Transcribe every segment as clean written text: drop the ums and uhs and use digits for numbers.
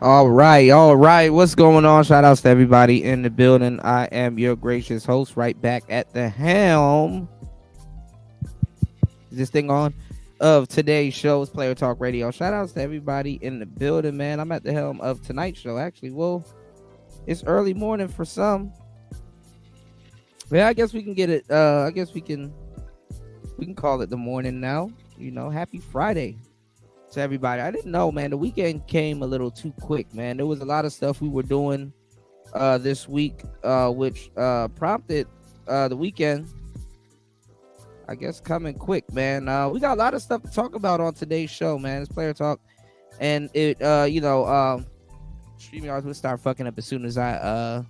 All right. What's going on? Shout outs to everybody in the building. I am your gracious host, right back at the helm. Is this thing on? Of today's show's Player Talk Radio. Shout outs to everybody in the building, man. I'm at the helm of tonight's show. Actually, well, it's early morning for some. Yeah, I guess we can get it. I guess we can call it the morning now. Happy Friday to everybody. I didn't know, man. The weekend came a little too quick, man. There was a lot of stuff we were doing this week, which prompted the weekend, I guess, coming quick, man. We got a lot of stuff to talk about on today's show, man. It's Player Talk, and Streamyards will start fucking up as soon as I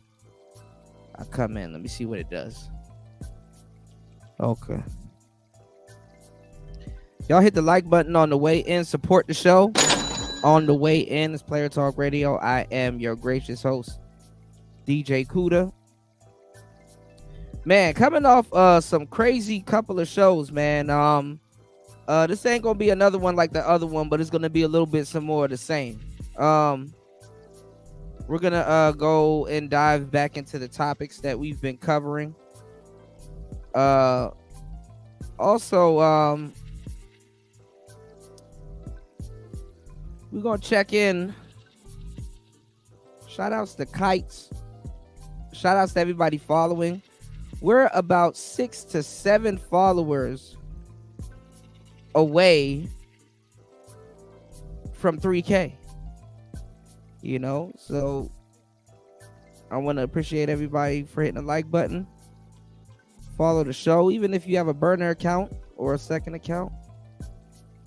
come in. Let me see what it does. Okay. Y'all hit the like button on the way in. Support the show on the way in. It's Player Talk Radio. I am your gracious host, DJ Kuda. Man, coming off some crazy couple of shows, man. This ain't gonna be another one like the other one, but it's gonna be a little bit some more of the same. We're gonna go and dive back into the topics that we've been covering. Also, we're gonna check in. Shout outs to Kites. Shout outs to everybody following. We're about 6 to 7 followers away from 3K. So I want to appreciate everybody for hitting the like button. Follow the show, even if you have a burner account or a second account.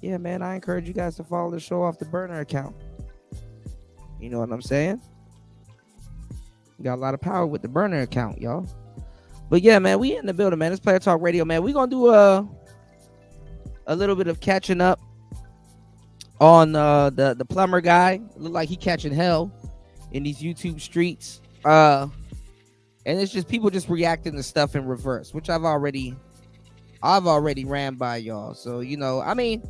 Yeah, man, I encourage you guys to follow the show off the burner account. You know what I'm saying? You got a lot of power with the burner account, y'all. But yeah, man, we in the building, man. It's Player Talk Radio, man. We're going to do a little bit of catching up on the plumber guy. Look like he catching hell in these YouTube streets. And it's just people just reacting to stuff in reverse, which I've already ran by y'all. So, I mean,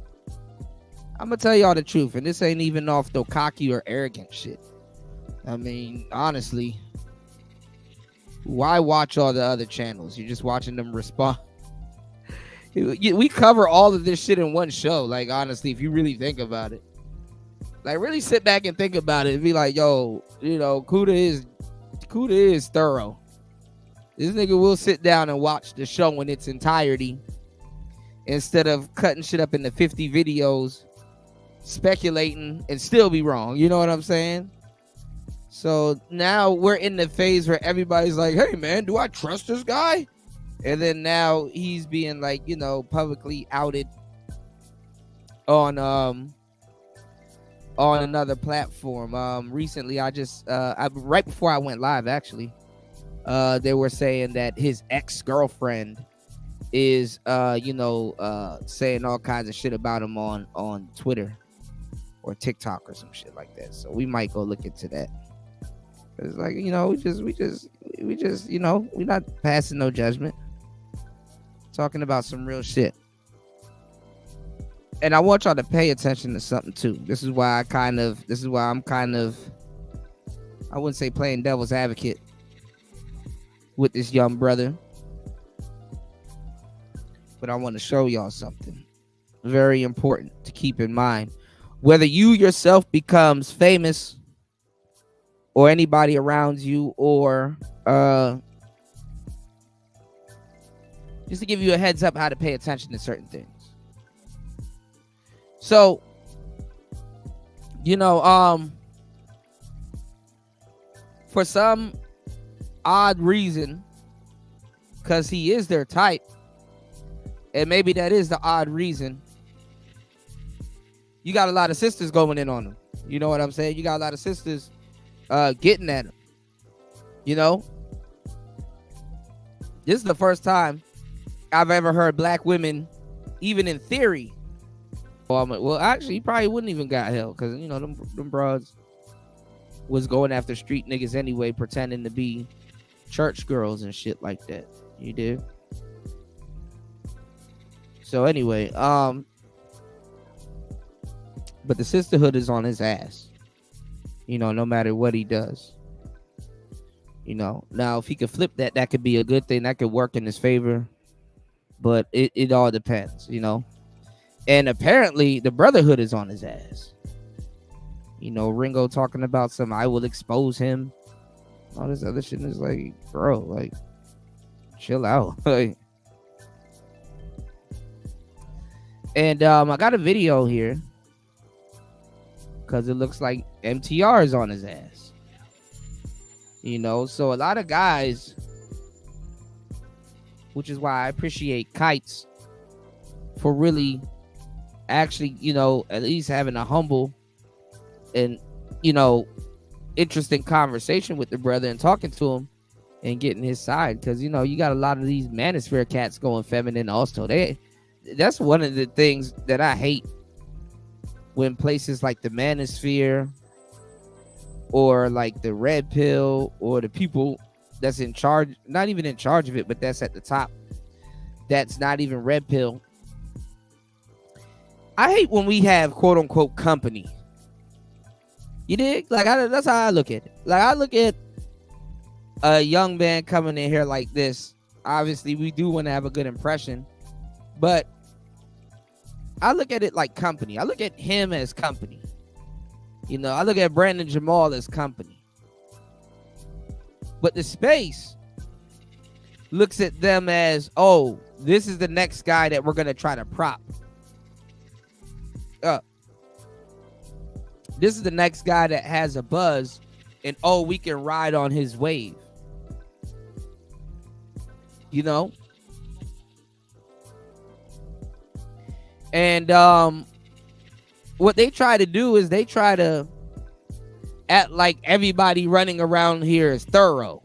I'm going to tell y'all the truth, and this ain't even off the cocky or arrogant shit. I mean, honestly, why watch all the other channels? You're just watching them respond. We cover all of this shit in one show. Like, honestly, if you really think about it, like, really sit back and think about it and be like, yo, Kuda is thorough. This nigga will sit down and watch the show in its entirety instead of cutting shit up into 50 videos, speculating, and still be wrong. You know what I'm saying? So now we're in the phase where everybody's like, hey, man, do I trust this guy? And then now he's being like, publicly outed on another platform. Recently, I right before I went live, actually, they were saying that his ex-girlfriend is, saying all kinds of shit about him on Twitter or TikTok or some shit like that. So we might go look into that. It's like, we just, we're not passing no judgment. Talking about some real shit. And I want y'all to pay attention to something too. This is why I'm kind of, I wouldn't say playing devil's advocate with this young brother, but I want to show y'all something very important to keep in mind. Whether you yourself becomes famous or anybody around you, or just to give you a heads up how to pay attention to certain things. So, for some odd reason, because he is their type, and maybe that is the odd reason, you got a lot of sisters going in on him. You know what I'm saying? You got a lot of sisters getting at him. This is the first time I've ever heard black women, even in theory. Well, actually, he probably wouldn't even got hell, because them broads was going after street niggas anyway, pretending to be church girls and shit like that. You did. So anyway, but the sisterhood is on his ass. no matter what he does. Now if he could flip that, that could be a good thing. That could work in his favor. But it all depends, And apparently the Brotherhood is on his ass. Ringo talking about I will expose him. All this other shit is like, bro, like, chill out. And I got a video here because it looks like MTR is on his ass. So a lot of guys, which is why I appreciate Kites for really actually, at least having a humble and, interesting conversation with the brother and talking to him and getting his side. Because, you got a lot of these manosphere cats going feminine also. That's one of the things that I hate when places like the manosphere or like the red pill or the people that's in charge, not even in charge of it, but that's at the top, that's not even red pill. I hate when we have quote unquote company. You dig? Like, that's how I look at it. Like, I look at a young man coming in here like this. Obviously, we do want to have a good impression, but I look at it like company. I look at him as company. I look at Brandon Jamal as company. But the space looks at them as, oh, this is the next guy that we're going to try to prop. This is the next guy that has a buzz, and oh, we can ride on his wave. And what they try to do is they try to act like everybody running around here is thorough,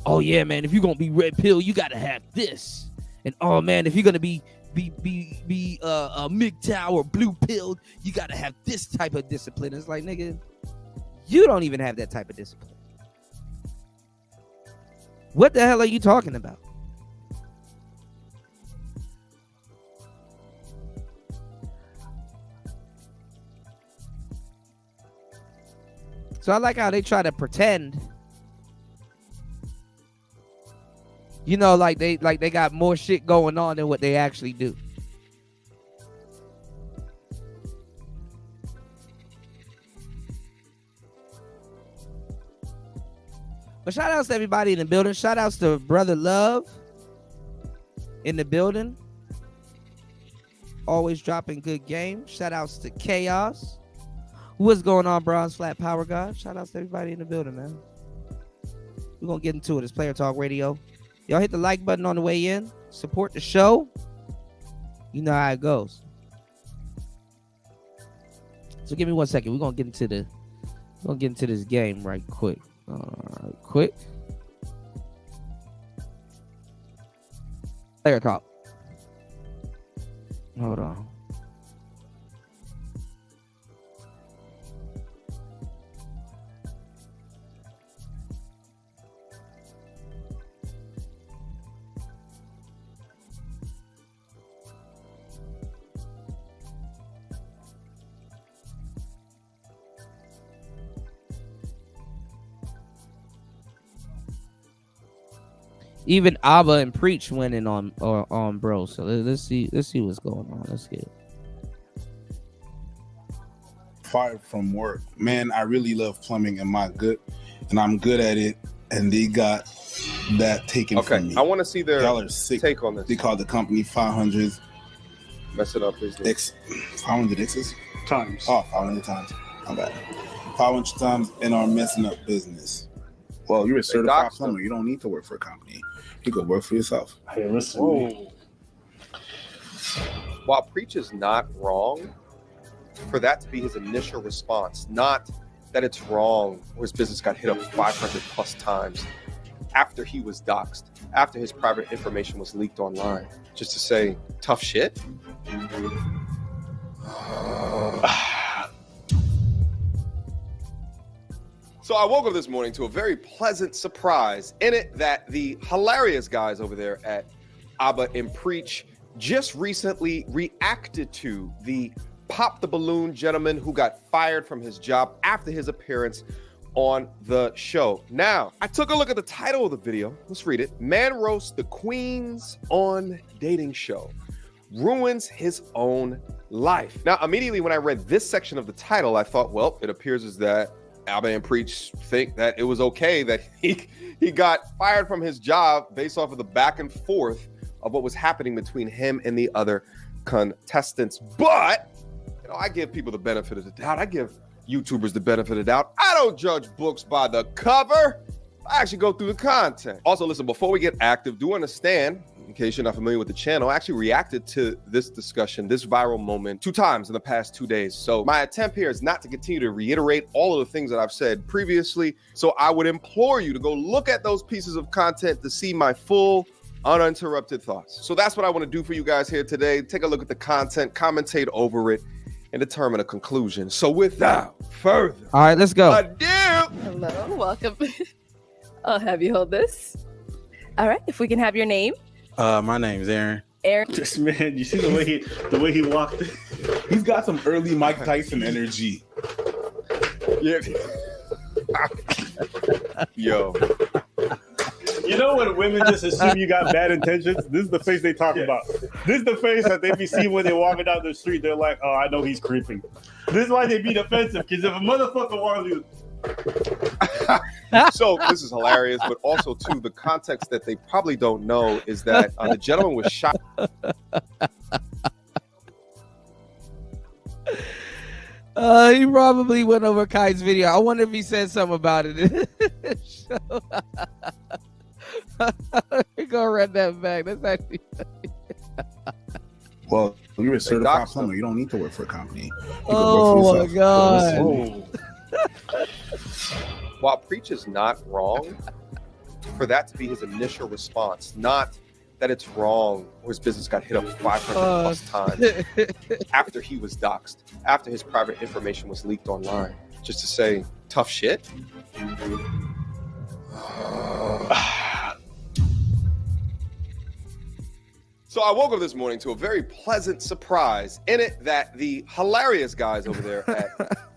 Oh yeah, man, if you're gonna be red pill, you gotta have this. And oh man, if you're gonna be MGTOW or blue pilled, you gotta have this type of discipline. It's like, nigga, you don't even have that type of discipline. What the hell are you talking about? So I like how they try to pretend, like they got more shit going on than what they actually do. But shout outs to everybody in the building. Shout outs to Brother Love in the building. Always dropping good game. Shout outs to Chaos. What's going on, Bronze Flat Power God? Shout outs to everybody in the building, man. We're going to get into it. It's Player Talk Radio. Y'all hit the like button on the way in. Support the show. You know how it goes. So give me 1 second. We're going to get into this game right quick. Player Talk. Hold on. Even Abba and Preach winning on bro. So let's see what's going on. Let's get it. Fired from work. Man, I really love plumbing and I'm good at it. And they got that taken from me. I want to see their Y'all are sick. Take on this. They call the company 500 Mess it up, please. 500 X's? Times. Oh, 500 times. I'm bad. 500 times and are messing up business. Well, you're a certified plumber. You don't need to work for a company. You could work for yourself. Hey, listen. Whoa. While Preach is not wrong, for that to be his initial response, not that it's wrong or his business got hit up 500 plus times after he was doxxed, after his private information was leaked online, just to say tough shit. So I woke up this morning to a very pleasant surprise in it that the hilarious guys over there at Abba and Preach just recently reacted to the pop the balloon gentleman who got fired from his job after his appearance on the show. Now, I took a look at the title of the video. Let's read it. Man roasts the queens on dating show. Ruins his own life. Now, immediately when I read this section of the title, I thought, well, it appears as that Alba and Preach think that it was okay that he got fired from his job based off of the back and forth of what was happening between him and the other contestants. But, you know, I give people the benefit of the doubt. I give YouTubers the benefit of the doubt. I don't judge books by the cover. I actually go through the content. Also, listen, before we get active, do understand, in case you're not familiar with the channel, I actually reacted to this discussion, this viral moment 2 times in the past 2 days. So my attempt here is not to continue to reiterate all of the things that I've said previously. So I would implore you to go look at those pieces of content to see my full uninterrupted thoughts. So that's what I want to do for you guys here today. Take a look at the content, commentate over it, and determine a conclusion. So without further All right, let's go. ado, Hello, welcome. I'll have you hold this. All right, if we can have your name. My name's Aaron. Aaron. This man, you see the way he walked in? He's got some early Mike Tyson energy. yeah. Yo, You know when women just assume you got bad intentions? This is the face they talk about. This is the face that they be seeing when they're walking down the street. They're like, oh, I know he's creeping. This is why they be defensive, because if a motherfucker wants you. so this is hilarious, but also too, the context that they probably don't know is that the gentleman was shot. He probably went over Kai's video. I wonder if he said something about it. We're gonna run that back. That's actually Well, you're a certified plumber. You don't need to work for a company. You can oh work for my yourself. god. While Preach is not wrong, for that to be his initial response, not that it's wrong or his business got hit up 500 plus times after he was doxxed, after his private information was leaked online, just to say tough shit. So I woke up this morning to a very pleasant surprise in it that the hilarious guys over there at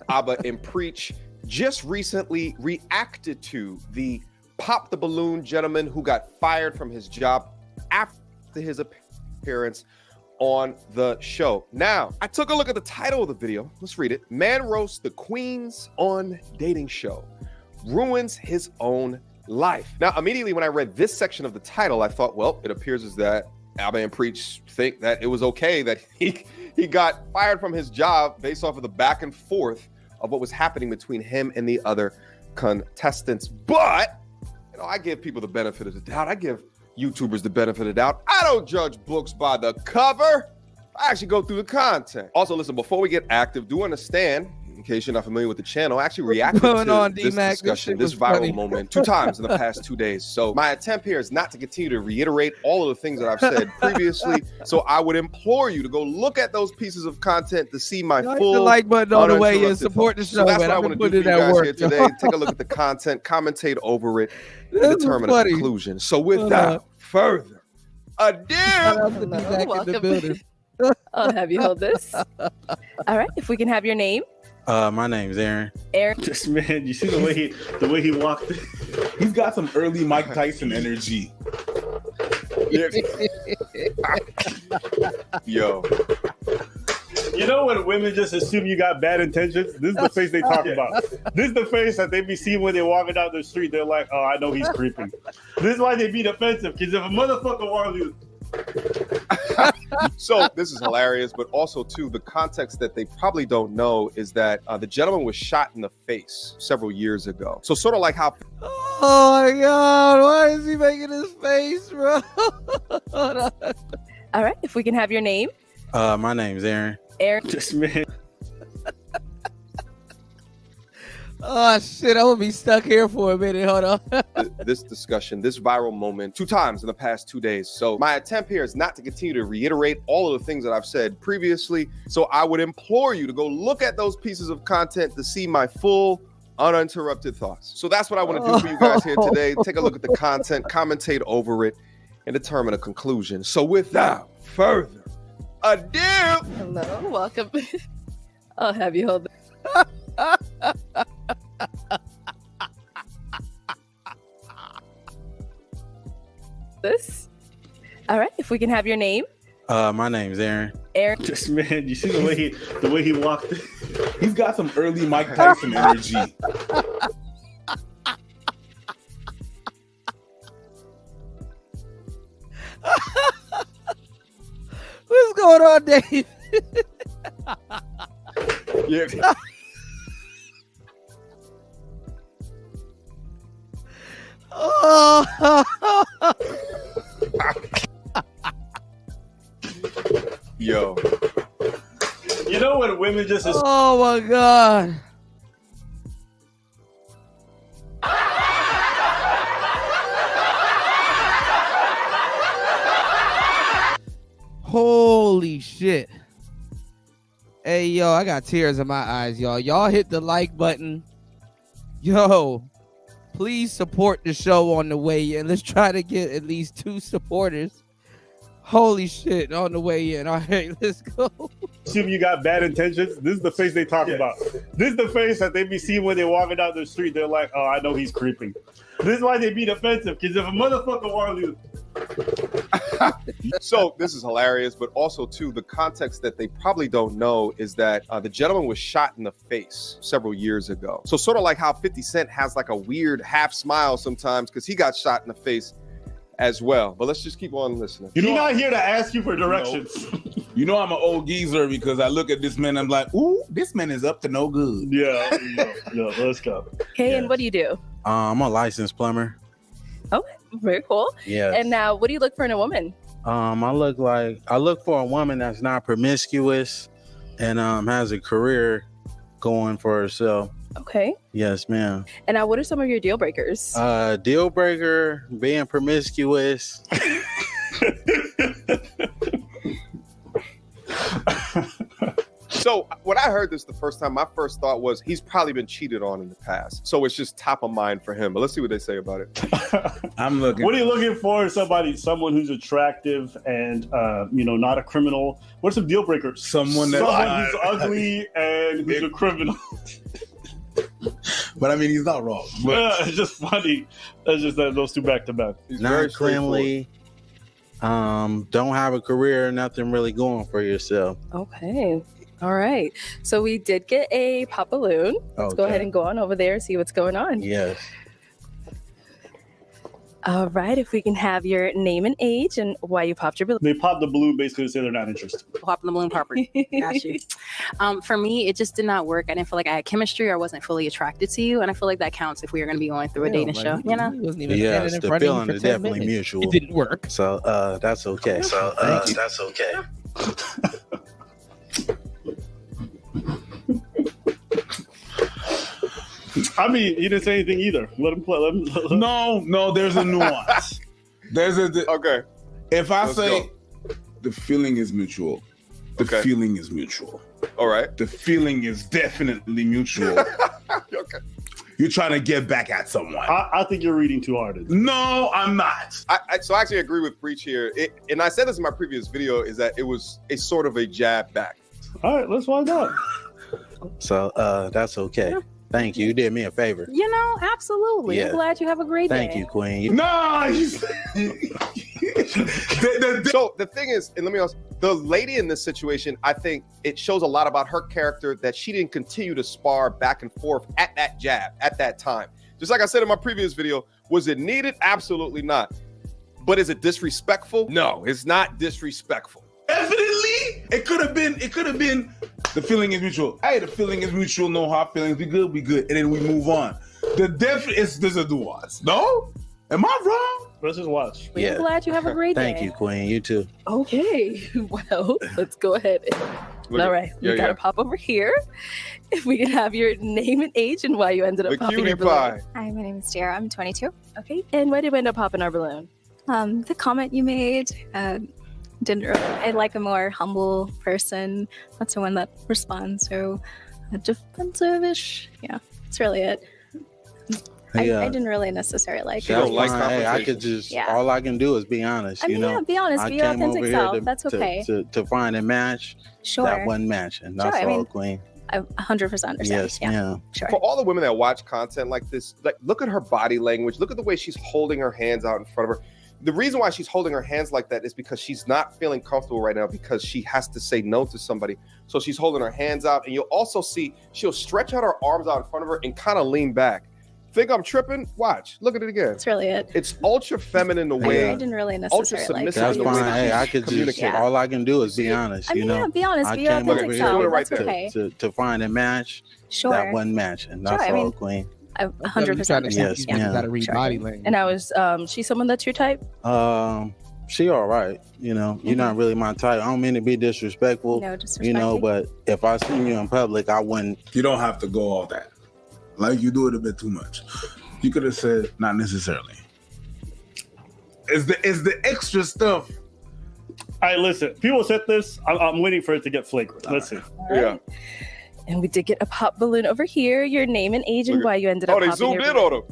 Abba and Preach just recently reacted to the pop the balloon gentleman who got fired from his job after his appearance on the show. Now, I took a look at the title of the video. Let's read it. Man roasts the queens on dating show. Ruins his own life. Now, immediately when I read this section of the title, I thought, well, it appears as that Alba and Preach think that it was okay that he got fired from his job based off of the back and forth of what was happening between him and the other contestants. But, you know, I give people the benefit of the doubt. I give YouTubers the benefit of the doubt. I don't judge books by the cover. I actually go through the content. Also, listen, before we get active, do understand, in case you're not familiar with the channel, I actually reacted to this discussion, this viral moment 2 times in the past 2 days. So my attempt here is not to continue to reiterate all of the things that I've said previously. So I would implore you to go look at those pieces of content to see my full the like button on the way and support the show. So that's what I want to do for you guys here today. Take a look at the content, commentate over it, and determine a conclusion. So without further ado, Welcome. I'll have you hold this. All right, if we can have your name. My name's Aaron. Aaron. This man, you see the way he walked in? He's got some early Mike Tyson energy. Yo. You know when women just assume you got bad intentions? This is the face they talk about. This is the face that they be seeing when they're walking down the street. They're like, oh, I know he's creeping. This is why they be defensive, because if a motherfucker wants you. So this is hilarious, but also too, the context that they probably don't know is that the gentleman was shot in the face several years ago. So sort of like how. Oh my god, why is he making his face, bro? All right, if we can have your name. My name's Aaron. Aaron. This man. Oh shit, I'm gonna be stuck here for a minute. Hold on. This discussion, this viral moment 2 times in the past 2 days. So my attempt here is not to continue to reiterate all of the things that I've said previously. So I would implore you to go look at those pieces of content to see my full uninterrupted thoughts. So that's what I want to do for you guys here today. Take a look at the content, commentate over it, and determine a conclusion. So without further ado, Hello, welcome. I'll have you hold this. All right, if we can have your name. My name's Aaron. Aaron. This man, you see the way he walked in? He's got some early Mike Tyson energy. What's going on, Dave? Yeah. Oh. Yo. You know when women just assume Oh my God. Holy shit. Hey, yo, I got tears in my eyes, y'all. Y'all hit the like button. Yo, please support the show on the way in. Let's try to get at least 2 supporters. Holy shit, on the way in. All right, let's go. you got bad intentions. This is the face they talk about. This is the face that they be seeing when they're walking down the street. They're like, oh, I know he's creeping. This is why they be defensive, because if a motherfucker want to So this is hilarious, but also too, the context that they probably don't know is that the gentleman was shot in the face several years ago. So sort of like how 50 Cent has like a weird half smile sometimes because he got shot in the face as well. But let's just keep on listening. He's not here to ask you for directions. You know I'm an old geezer because I look at this man and I'm like, ooh, this man is up to no good. Yeah, let's go. Okay, and what do you do? I'm a licensed plumber. Okay, very cool. Yeah. And now, what do you look for in a woman? I look for a woman that's not promiscuous and has a career going for herself. Okay. Yes, ma'am. And now, what are some of your deal breakers? Deal breaker, being promiscuous. So when I heard this the first time, my first thought was he's probably been cheated on in the past. So it's just top of mind for him. But let's see what they say about it. I'm looking. What are you looking for? Someone who's attractive and not a criminal. What are some deal breakers? Someone who's ugly and who's a criminal. But I mean, he's not wrong. It's just funny. It's just that those two back to back. Not cleanly. Don't have a career, nothing really going for yourself. Okay. All right. So we did get a pop balloon. Let's go ahead and go on over there and see what's going on. Yes. All right. If we can have your name and age and why you popped your balloon. They popped the balloon basically to say they're not interested. Popping the balloon property. Got you. For me, it just did not work. I didn't feel like I had chemistry or I wasn't fully attracted to you. And I feel like that counts if we were going to be going through a dating show. You know? He wasn't even Yes, standing in the front of feeling you is for 10 definitely minutes. mutual. It didn't work. So that's okay. That's okay. I mean, he didn't say anything either. Let him play. Let him. No, there's a nuance. Okay. If I Let's say the feeling is mutual, the Okay. feeling is mutual. All right. The feeling is definitely mutual. Okay. You're trying to get back at someone. I think you're reading too hard. No, I'm not. So I actually agree with Breach here. And I said this in my previous video, is that it was a sort of a jab back. All right, let's find out. So that's okay. Thank you. You did me a favor. You know, absolutely. Yeah. I'm glad you have a great day. Thank you, Queen. No. So the thing is, and let me ask, the lady in this situation, I think it shows a lot about her character that she didn't continue to spar back and forth at that jab, at that time. Just like I said in my previous video, was it needed? Absolutely not. But is it disrespectful? No, it's not disrespectful. Definitely. It could have been the feeling is mutual. Hey, the feeling is mutual. No hard feelings. We good. And then we move on. There's a nuance. No? Am I wrong? Let's just watch. Yeah. I'm glad you have a great day. Thank you, Queen. You too. Okay. Well, let's go ahead. All right. We got to pop over here. If we can have your name and age and why you ended up The popping cutie your balloon. pie. Hi, my name is Tara. I'm 22. Okay. And why did we end up popping our balloon? The comment you made didn't really. I like a more humble person. That's the one that responds so defensive-ish. Yeah, that's really it. I didn't really necessarily like don't it. like Hey, I could confrontation. just Yeah. all I can do is be honest. I mean, you know, yeah, be honest, I be your came over authentic here self. That's okay. to find a match Sure. that wasn't matching. That's Sure, I all, mean, Queen. I 100% understand. Yes, yeah. ma'am. Sure. For all the women that watch content like this, like look at her body language. Look at the way she's holding her hands out in front of her. The reason why she's holding her hands like that is because she's not feeling comfortable right now because she has to say no to somebody. So she's holding her hands out, and you'll also see she'll stretch out her arms out in front of her and kind of lean back. Think I'm tripping? Watch. Look at it again. That's really it. It's ultra feminine the way. I didn't really ultra necessarily like submissive That's the way fine. that Hey, she I could just communicates. all I can do is be honest. I mean, you know, yeah, be honest, I be your came over authentic here self. doing it right That's there. okay. to find a match Sure. that wasn't matching. That's Sure, I all, mean, Queen. I 100% understand. Yes, You ma'am. gotta read Sure. body language. And I was, she's someone that's your type? She all right. You know, you're not really my type. I don't mean to be disrespectful. No disrespect. You know, but if I seen you in public, I wouldn't. You don't have to go all that. Like you do it a bit too much. You could have said not necessarily. It's the extra stuff. All right, listen. People said this. I'm waiting for it to get flagrant. Let's see. Yeah. And we did get a pop balloon over here. Your name and age and Look at- why you ended Oh, up they popping zoomed your in on him.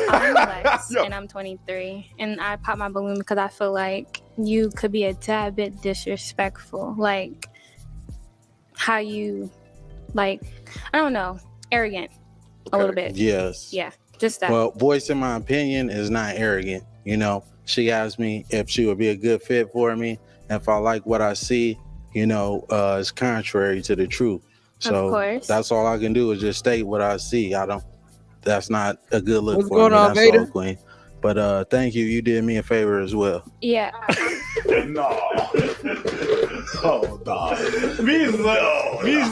I'm Lex, Yo. and I'm 23, and I pop my balloon because I feel like you could be a tad bit disrespectful, like how you, like, I don't know, arrogant a little bit. Yes. Yeah, just that. Well, voicing my opinion is not arrogant. You know, she asked me if she would be a good fit for me. If I like what I see, you know, it's contrary to the truth. So Of course. that's all I can do is just state what I see. That's not a good look What's for going me. on, That's Vader? all, Queen. But thank you. You did me a favor as well. Yeah. No. Oh, dog. Me's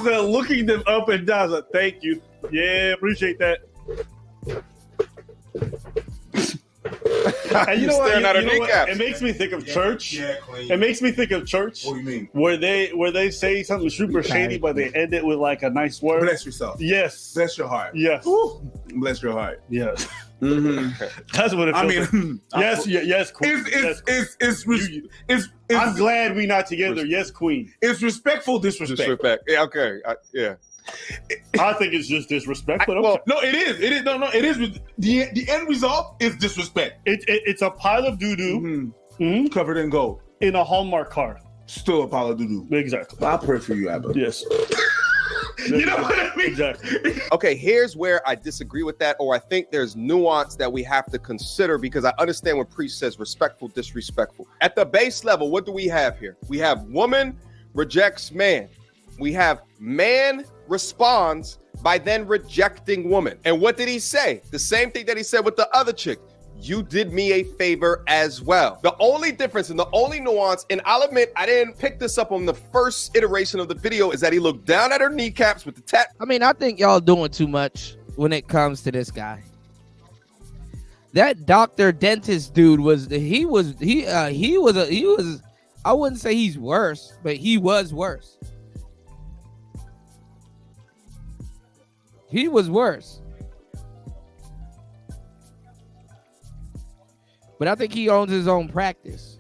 looking them up and down. Like, thank you. Yeah, appreciate that. And you know what? Staring at her You know what? kneecaps. It makes me think of church. Yeah, Queen. It makes me think of church, What do you mean? where they say something super shady, but they end it with like a nice word. Bless yourself. Yes. Bless your heart. Yes. Bless your heart. Yes. Mm-hmm. That's what it I feels like. mean, Yes, Queen. Yes, Queen. I'm glad we're not together. Yes, Queen. It's respectful disrespect. Disrespect. Yeah, okay. Yeah. I think it's just disrespect, but Well, okay. No, it is. It is. No, it is. The end result is disrespect. It's a pile of doo-doo Covered in gold. in a Hallmark card. Still a pile of doo-doo. Exactly. I'll pray for you, Abba. Yes. You know what I mean? Exactly. Okay, here's where I disagree with that, or I think there's nuance that we have to consider because I understand when Priest says respectful, disrespectful. At the base level, what do we have here? We have woman rejects man. We have man responds by then rejecting woman. And what did he say? The same thing that he said with the other chick. You did me a favor as well. The only difference and the only nuance, and I'll admit I didn't pick this up on the first iteration of the video, is that he looked down at her kneecaps with the tat. I mean, I think y'all doing too much when it comes to this guy. That doctor dentist dude was I wouldn't say he's worse, but he was worse. He was worse. But I think he owns his own practice.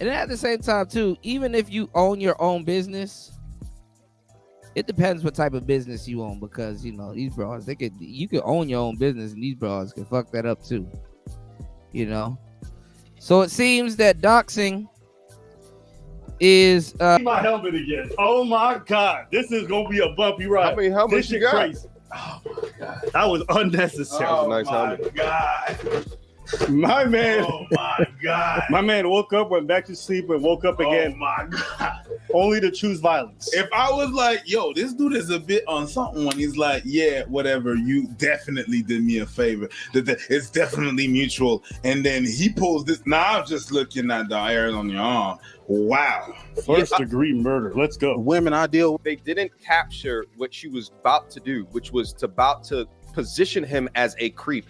And at the same time, too, even if you own your own business, it depends what type of business you own, because you know these bras, you could own your own business and these bras can fuck that up too. You know? So it seems that doxing is My helmet again. Oh my God. This is gonna be a bumpy ride. How many helmets This you shit got? crazy. Oh my God. That was unnecessary. That was a nice helmet. God. My man. Oh my God. My man woke up, went back to sleep, and woke up again. Oh my God. Only to choose violence. If I was like, yo, this dude is a bit on something when he's like, yeah, whatever, you definitely did me a favor. It's definitely mutual. And then he pulls this. Now I'm just looking at the hairs on your arm. Wow. First degree murder. Let's go. Women I deal with. They didn't capture what she was about to do, which was about to position him as a creep.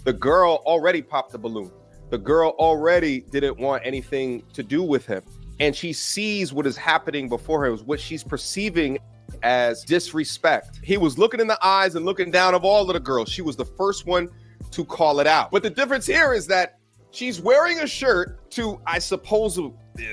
The girl already popped the balloon. The girl already didn't want anything to do with him. And she sees what is happening before her, what she's perceiving as disrespect. He was looking in the eyes and looking down of all of the girls. She was the first one to call it out. But the difference here is that she's wearing a shirt to, I suppose,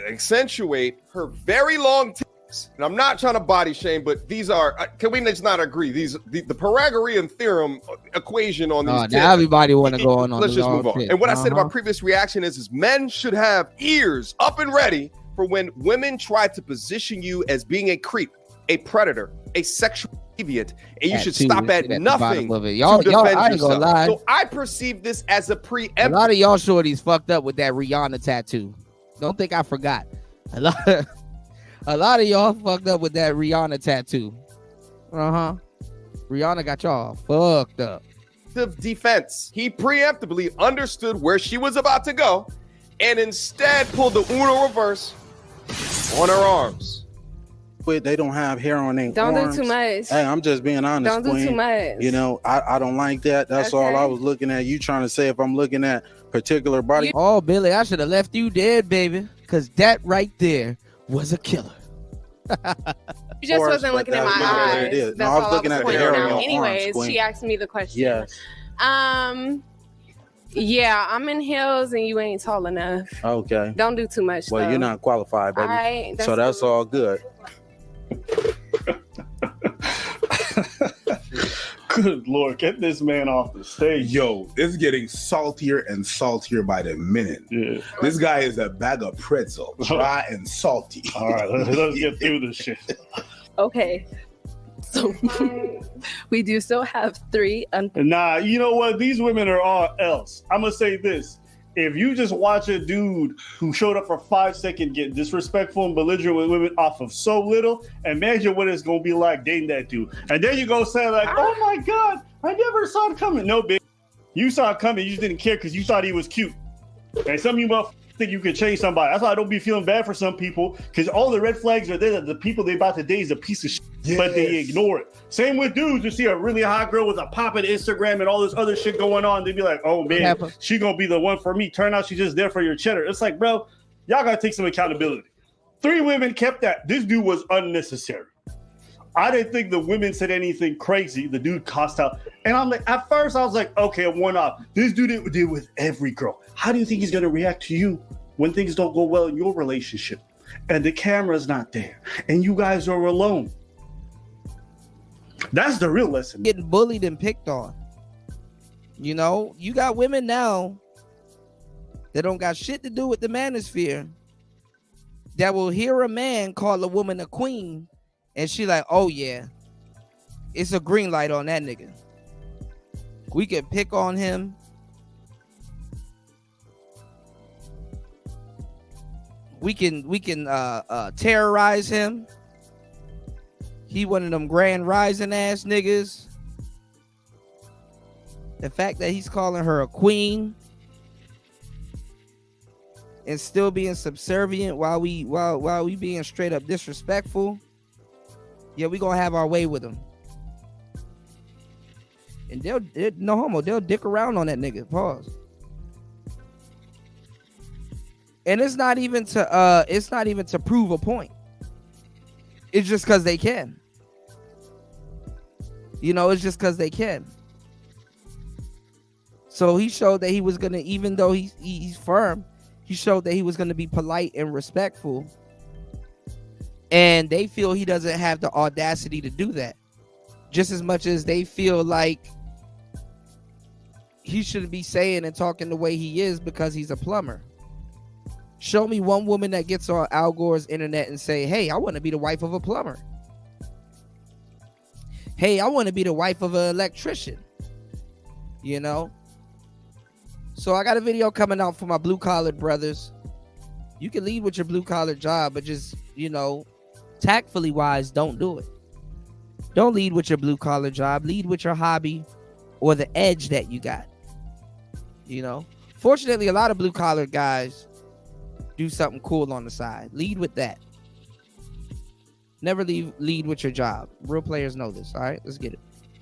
accentuate her very long tits. And I'm not trying to body shame, but these are, can we just not agree? The Pythagorean theorem equation on these tits. now everybody want to go on. Let's just move on. Tip. And what I said about previous reaction is men should have ears up and ready for when women try to position you as being a creep, a predator, a sexual deviant, and you should stop at nothing to defend I ain't gonna yourself. lie. So I perceive this as a A preemptive. lot of y'all shorties fucked up with that Rihanna tattoo. Don't think I forgot. A lot of y'all fucked up with that Rihanna tattoo. Rihanna got y'all fucked up. Defense. He preemptively understood where she was about to go and instead pulled the Uno reverse on her arms. But they don't have hair on their Don't arms. do too much. Hey, I'm just being honest. Don't do Queen. too much. You know, I don't like that. That's all I was looking at. You trying to say if I'm looking at particular body. Oh, Billy, I should have left you dead, baby. Because that right there was a killer. You just wasn't looking at my eyes. It is. That's I was all looking at the pointing hair on out. your Anyways, arms, she asked me the question. Yes. Yeah, I'm in heels and you ain't tall enough. Okay. Don't do too much. Well, though. you're not qualified, baby. All right, so that's all good. Good Lord, get this man off the stage. Yo, it's getting saltier and saltier by the minute. Yeah. This guy is a bag of pretzel, dry and salty. All right, let's get through this shit. Okay. So we do still have 3. Nah, you know what? These women are all else. I'm going to say this. If you just watch a dude who showed up for 5 seconds get disrespectful and belligerent with women off of so little, imagine what it's going to be like dating that dude. And then you go say like, oh my God, I never saw it coming. No, bitch. You saw it coming. You just didn't care because you thought he was cute. And some of you motherfuckers think you can change somebody. That's why I don't be feeling bad for some people because all the red flags are there that the people they about to date is a piece of shit, but they ignore it. Same with dudes. You see a really hot girl with a poppin' Instagram and all this other shit going on. They be like, oh man, she gonna be the one for me. Turn out she's just there for your cheddar. It's like, bro, y'all gotta take some accountability. 3 women kept that. This dude was unnecessary. I didn't think the women said anything crazy. The dude cost out. And I'm like, at first I was like, okay, one off. This dude did with every girl. How do you think he's going to react to you when things don't go well in your relationship? And the camera's not there. And you guys are alone. That's the real lesson. Getting bullied and picked on. You know, you got women now that don't got shit to do with the manosphere that will hear a man call a woman a queen. And she like, oh yeah, it's a green light on that nigga. We can pick on him. We can terrorize him. He one of them grand rising ass niggas. The fact that he's calling her a queen and still being subservient while we being straight up disrespectful. Yeah, we gonna have our way with him. And they'll no homo, they'll dick around on that nigga. Pause. And it's not even to prove a point. It's just because they can. You know, it's just because they can. So he showed that he was gonna, even though he's firm, he showed that he was gonna be polite and respectful. And they feel he doesn't have the audacity to do that. Just as much as they feel like he shouldn't be saying and talking the way he is because he's a plumber. Show me one woman that gets on Al Gore's internet and say, hey, I want to be the wife of a plumber. Hey, I want to be the wife of an electrician. You know? So I got a video coming out for my blue-collar brothers. You can lead with your blue-collar job, but just, you know, tactfully wise, don't do it. Don't lead with your blue-collar job. Lead with your hobby or the edge that you got. You know? Fortunately, a lot of blue-collar guys do something cool on the side. Lead with that. Never lead with your job. Real players know this. All right, let's get it.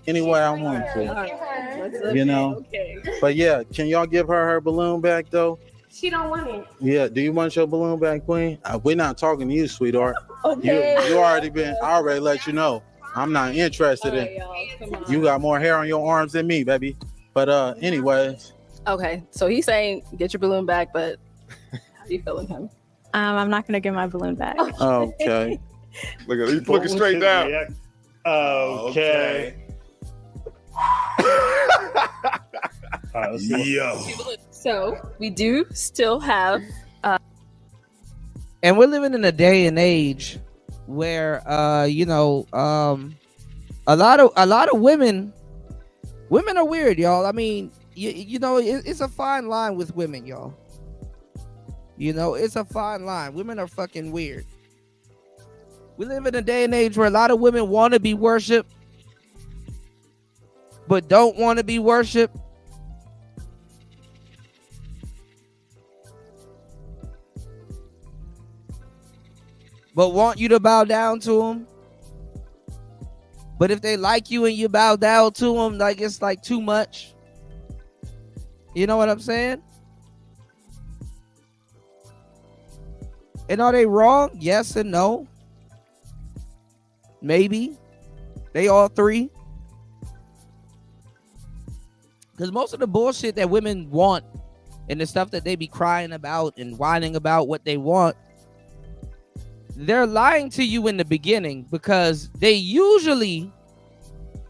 Any way I want to. You know? Okay. But yeah, can y'all give her balloon back though? She don't want it. Yeah, do you want your balloon back, Queen? We're not talking to you, sweetheart. Okay. You already been, I already let you know. I'm not interested in. You got more hair on your arms than me, baby. But anyways. Okay, so he's saying get your balloon back, but how you feeling, him? I'm not gonna get my balloon back. Okay. Look at he's looking straight down. Okay. Yo. So we do still have And we're living in a day and age where you know, a lot of women are weird, y'all. I mean, you know, it's a fine line with women, y'all. You know, it's a fine line. Women are fucking weird. We live in a day and age where a lot of women want to be worshipped, but don't want to be worshipped. But want you to bow down to them. But if they like you and you bow down to them, like it's like too much. You know what I'm saying? And are they wrong? Yes and no. Maybe. They all three. Because most of the bullshit that women want and the stuff that they be crying about and whining about what they want, they're lying to you in the beginning because they usually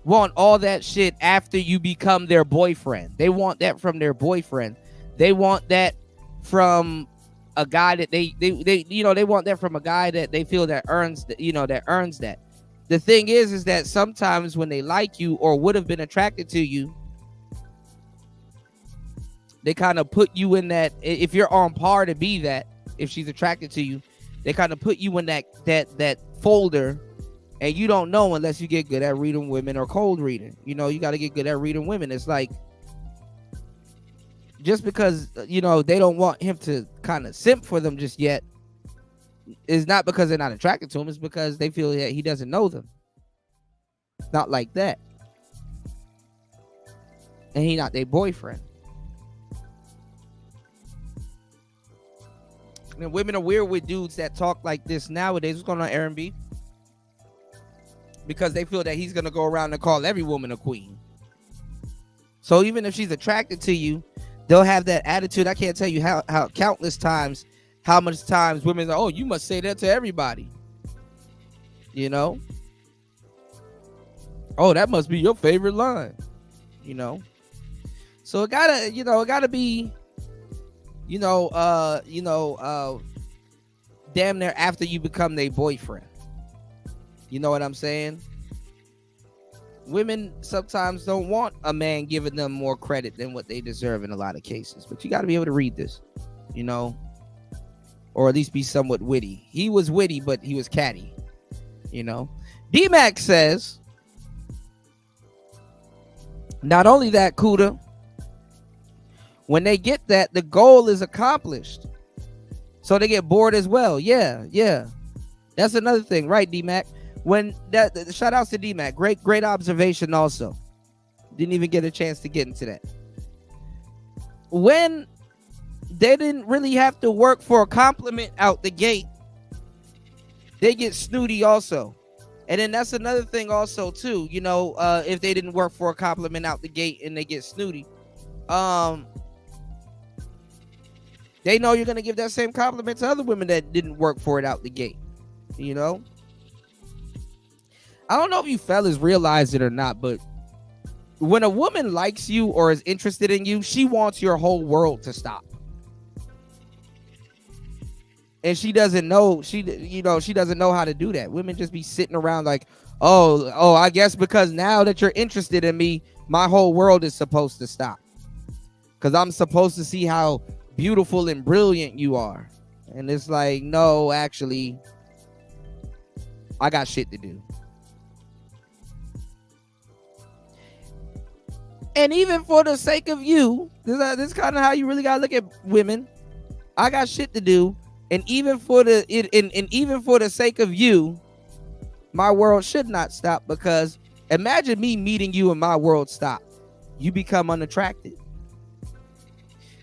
want all that shit after you become their boyfriend. They want that from their boyfriend. They want that from a guy that they you know, they want that from a guy that they feel that earns, you know, that earns that. The thing is that sometimes when they like you or would have been attracted to you, they kind of put you in that, if you're on par to be that, if she's attracted to you, they kind of put you in that folder, and you don't know unless you get good at reading women or cold reading. You know, you got to get good at reading women. It's like, just because, you know, they don't want him to kind of simp for them just yet, is not because they're not attracted to him. It's because they feel that he doesn't know them. Not like that. And he not their boyfriend. And women are weird with dudes that talk like this nowadays. What's going on, Aaron B? Because they feel that he's going to go around and call every woman a queen. So even if she's attracted to you, they'll have that attitude. I can't tell you how countless times, how much times women are, oh, you must say that to everybody. You know? Oh, that must be your favorite line. You know? So it gotta be, damn near after you become their boyfriend. You know what I'm saying? Women sometimes don't want a man giving them more credit than what they deserve in a lot of cases. But you got to be able to read this, you know, or at least be somewhat witty. He was witty, but he was catty, you know. D-Mac says, not only that, Kuda, when they get that, the goal is accomplished. So they get bored as well. Yeah. That's another thing, right, D-Mac? When that, shout outs to D-Mac. Great observation also. Didn't even get a chance to get into that. When they didn't really have to work for a compliment out the gate, they get snooty also. And then that's another thing also too, you know, if they didn't work for a compliment out the gate and they get snooty, they know you're going to give that same compliment to other women that didn't work for it out the gate, you know? I don't know if you fellas realize it or not, but when a woman likes you or is interested in you, she wants your whole world to stop. And she doesn't know, she doesn't know how to do that. Women just be sitting around like, oh, I guess because now that you're interested in me, my whole world is supposed to stop. Because I'm supposed to see how beautiful and brilliant you are. And it's like, no, actually, I got shit to do. And even for the sake of you, this is kind of how you really gotta look at women. I got shit to do, and even for the sake of you, my world should not stop. Because imagine me meeting you and my world stop. You become unattractive.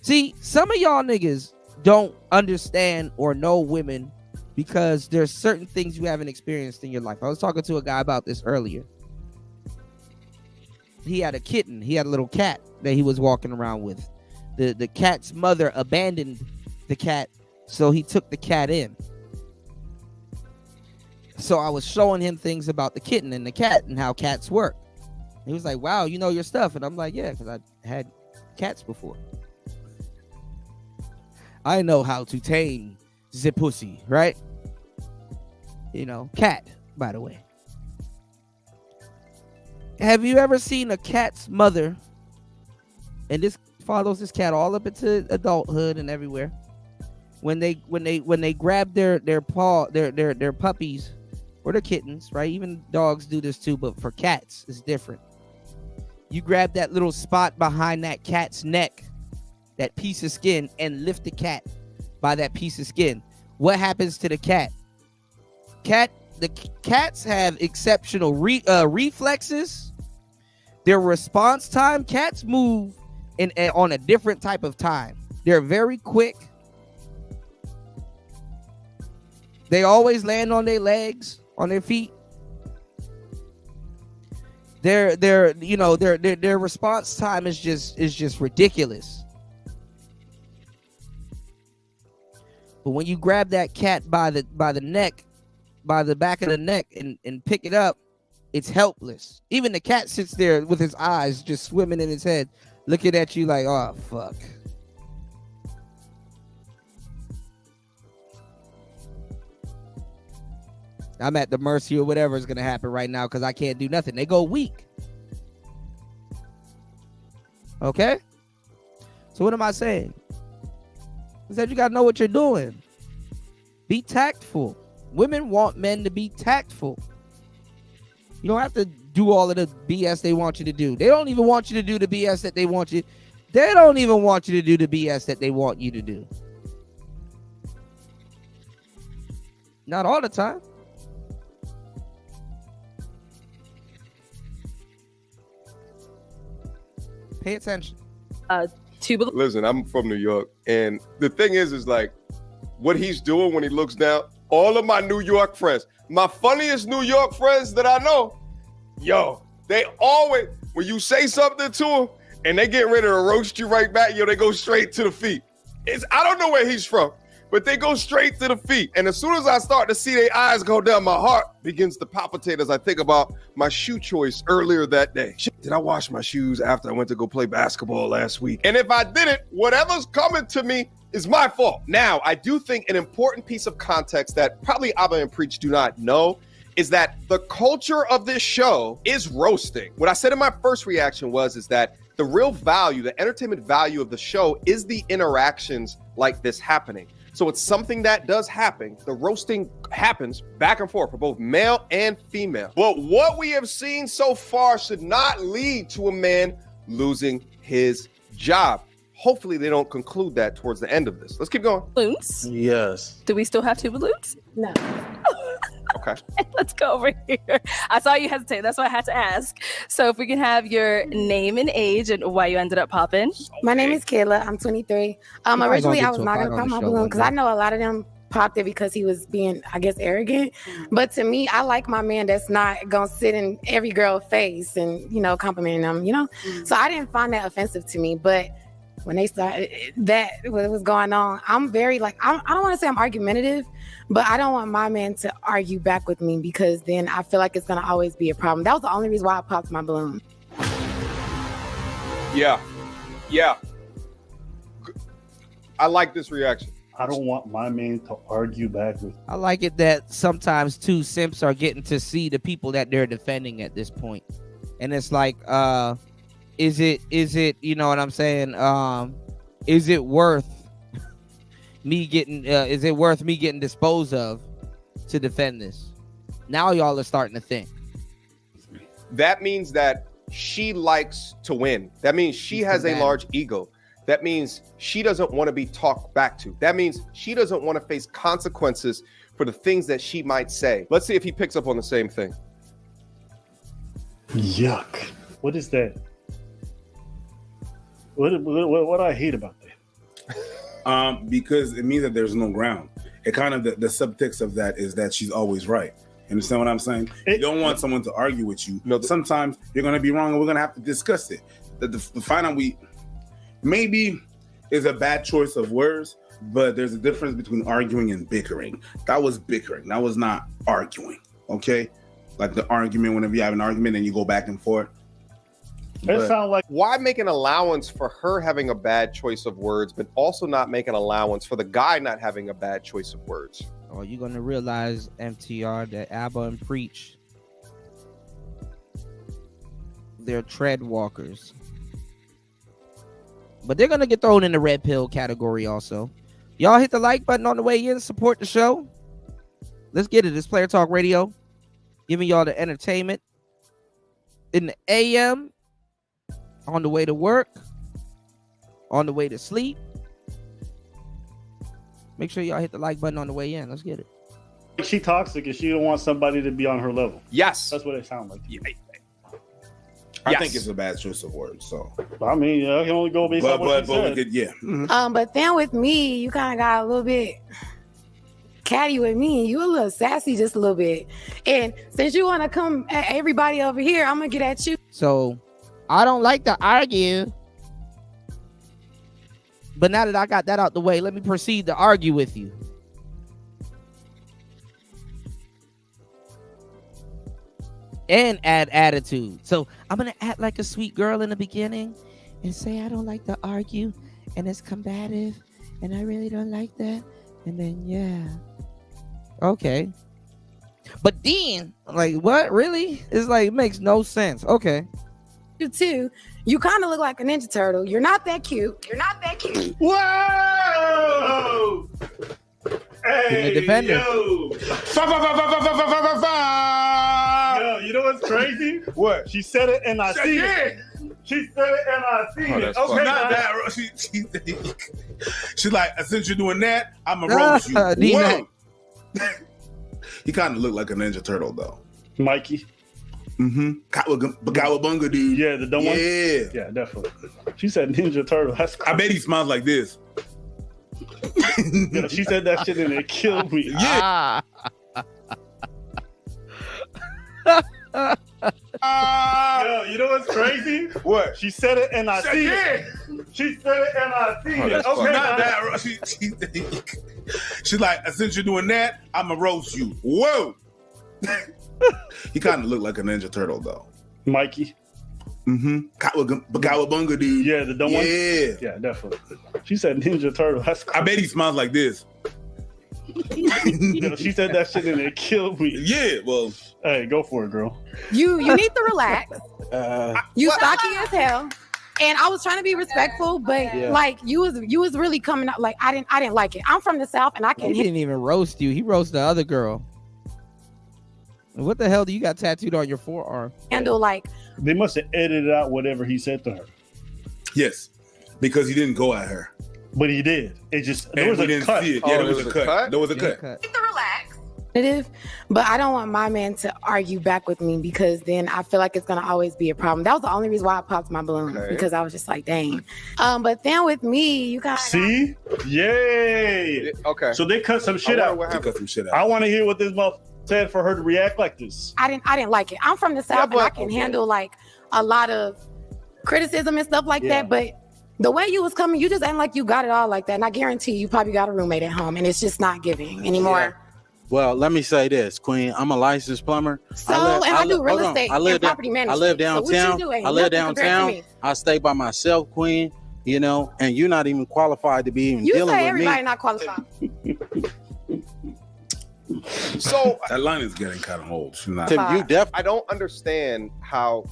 See, some of y'all niggas don't understand or know women because there's certain things you haven't experienced in your life. I was talking to a guy about this earlier. He had a kitten. He had a little cat that he was walking around with. The cat's mother abandoned the cat, so he took the cat in. So I was showing him things about the kitten and the cat and how cats work. He was like, wow, you know your stuff. And I'm like, yeah, because I had cats before. I know how to tame the pussy, right? You know, cat, by the way. Have you ever seen a cat's mother? And this follows this cat all up into adulthood and everywhere. When they grab their puppies or their kittens, right? Even dogs do this too, but for cats, it's different. You grab that little spot behind that cat's neck, that piece of skin, and lift the cat by that piece of skin. What happens to the cat? The cats have exceptional reflexes. Their response time, cats move on a different type of time. They're very quick. They always land on their legs, on their feet. Their response time is just ridiculous. But when you grab that cat by the neck, by the back of the neck and pick it up, it's helpless. Even the cat sits there with his eyes just swimming in his head, looking at you like, oh fuck. I'm at the mercy of whatever is going to happen right now because I can't do nothing. They go weak. Okay? So what am I saying? I said you got to know what you're doing. Be tactful. Women want men to be tactful. You don't have to do all of the BS they want you to do. They don't even want you to do the BS that they want you. They don't even want you to do the BS that they want you to do. Not all the time. Pay attention. Listen, I'm from New York, and the thing is like what he's doing when he looks down. All of my New York friends, my funniest New York friends that I know, yo, they always, when you say something to them and they get ready to roast you right back, yo, they go straight to the feet. I don't know where he's from, but they go straight to the feet. And as soon as I start to see their eyes go down, my heart begins to palpitate as I think about my shoe choice earlier that day. Shit, did I wash my shoes after I went to go play basketball last week? And if I didn't, whatever's coming to me is my fault. Now, I do think an important piece of context that probably Abba and Preach do not know is that the culture of this show is roasting. What I said in my first reaction is that the real value, the entertainment value of the show is the interactions like this happening. So it's something that does happen. The roasting happens back and forth for both male and female. But what we have seen so far should not lead to a man losing his job. Hopefully they don't conclude that towards the end of this. Let's keep going. Balloons? Yes. Do we still have 2 balloons? No. Okay. Let's go over here. I saw you hesitate. That's why I had to ask. So if we can have your name and age and why you ended up popping. My name is Kayla. I'm 23. Originally, I was not going to pop my balloon because I know a lot of them popped it because he was being, I guess, arrogant. But to me, I like my man that's not going to sit in every girl's face and, complimenting them, So I didn't find that offensive to me. But when they started what was going on, I'm very I don't want to say I'm argumentative, but I don't want my man to argue back with me because then I feel like it's going to always be a problem. That was the only reason why I popped my balloon. Yeah. I like this reaction. I don't want my man to argue back with me. I like it that sometimes two simps are getting to see the people that they're defending at this point. And it's like, is it, you know what I'm saying? Is it worth me getting disposed of to defend this? Now y'all are starting to think. That means that she likes to win. That means she has a large ego. That means she doesn't want to be talked back to. That means she doesn't want to face consequences for the things that she might say. Let's see if he picks up on the same thing. Yuck. What is that? What I hate about that? Because it means that there's no ground. It kind of, the subtext of that is that she's always right. You understand what I'm saying? You don't want someone to argue with you. No, sometimes you're going to be wrong and we're going to have to discuss it. The final maybe is a bad choice of words, but there's a difference between arguing and bickering. That was bickering. That was not arguing. Okay? Like the argument, whenever you have an argument and you go back and forth. It sounds like why make an allowance for her having a bad choice of words, but also not make an allowance for the guy not having a bad choice of words? Oh, you're gonna realize, MTR, that ABBA and Preach, they're tread walkers, but they're gonna get thrown in the red pill category also. Y'all hit the like button on the way in, support the show. Let's get it. It's Player Talk Radio, giving y'all the entertainment in the AM, on the way to work, on the way to sleep. Make sure y'all hit the like button on the way in. Let's get it. she toxic and she don't want somebody to be on her level. Yes. That's what it sounds like. Yeah. I think it's a bad choice of words. So I mean, I can only go based on what she said. we could, yeah. But then with me, you kind of got a little bit catty with me. You a little sassy, just a little bit. And since you want to come at everybody over here, I'm gonna get at you. So I don't like to argue, but now that I got that out the way, let me proceed to argue with you. And add attitude. So I'm gonna act like a sweet girl in the beginning and say I don't like to argue and it's combative and I really don't like that. And then yeah. Okay. But then, like, what? Really? It's like, it makes no sense. Okay. You too. You kind of look like a Ninja Turtle. You're not that cute. You're not that cute. Whoa! Hey, the defender. Yo, you know what's crazy? What? She said it and I see it. She said it and I see it. Okay, not that. She's like, since you're doing that, I'm gonna roast you. Whoa. He kind of looked like a Ninja Turtle though. Mikey. Mm-hmm. Cowabunga dude. Yeah, the dumb one. Yeah. Yeah, definitely. She said Ninja Turtle. That's crazy. I bet he smiles like this. Yeah, she said that shit and it killed me. Yeah. Yo, you know what's crazy? What? She said it and I see it. She said it and I see it. Okay, not that. She's like, since you're doing that, I'm gonna roast you. Whoa. He kind of looked like a Ninja Turtle though. Mikey. Mm-hmm. Cowabunga dude. Yeah, the dumb one. Yeah. Yeah, definitely. She said Ninja Turtle. That's crazy. I bet he smiles like this. Yo, she said that shit and it killed me. Yeah, well. Hey, go for it, girl. You need to relax. You stocky as hell. And I was trying to be respectful, but like you was really coming out like I didn't like it. I'm from the South and I He can didn't even roast you. He roasted the other girl. What the hell do you got tattooed on your forearm? handle like They must have edited out whatever he said to her. Yes, because he didn't go at her. But he did. It just there And was we a didn't cut. see it. Yeah, there was a cut. There was a cut. relax. But I don't want my man to argue back with me because then I feel like it's gonna always be a problem. That was the only reason why I popped my balloon because I was just like, dang. But then with me, you guys See? Yay! Okay. So they cut some shit out. They cut some shit out. I want to hear what this motherfucker said for her to react like this. I didn't like it. I'm from the South and I can handle like a lot of criticism and stuff like that. But the way you was coming, you just ain't like you got it all like that. And I guarantee you probably got a roommate at home and it's just not giving anymore. Yeah. Well, let me say this, Queen. I'm a licensed plumber. I do real estate and property management. I live downtown. So what you do ain't I live nothing compared to downtown. me. I stay by myself, Queen. You know, and you're not even qualified to be even You dealing say with everybody me. not qualified. So that line is getting kind of old. She's not. Tim, you definitely. I don't understand how,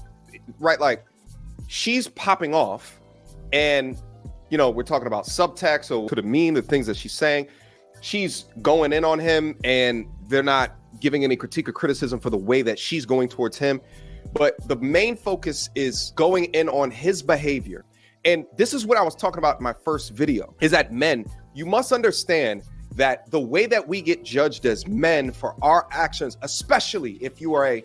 right? Like, she's popping off, and you know we're talking about subtext, so could it mean the things that she's saying? She's going in on him, and they're not giving any critique or criticism for the way that she's going towards him. But the main focus is going in on his behavior. And this is what I was talking about in my first video, is that men, you must understand that the way that we get judged as men for our actions, especially if you are a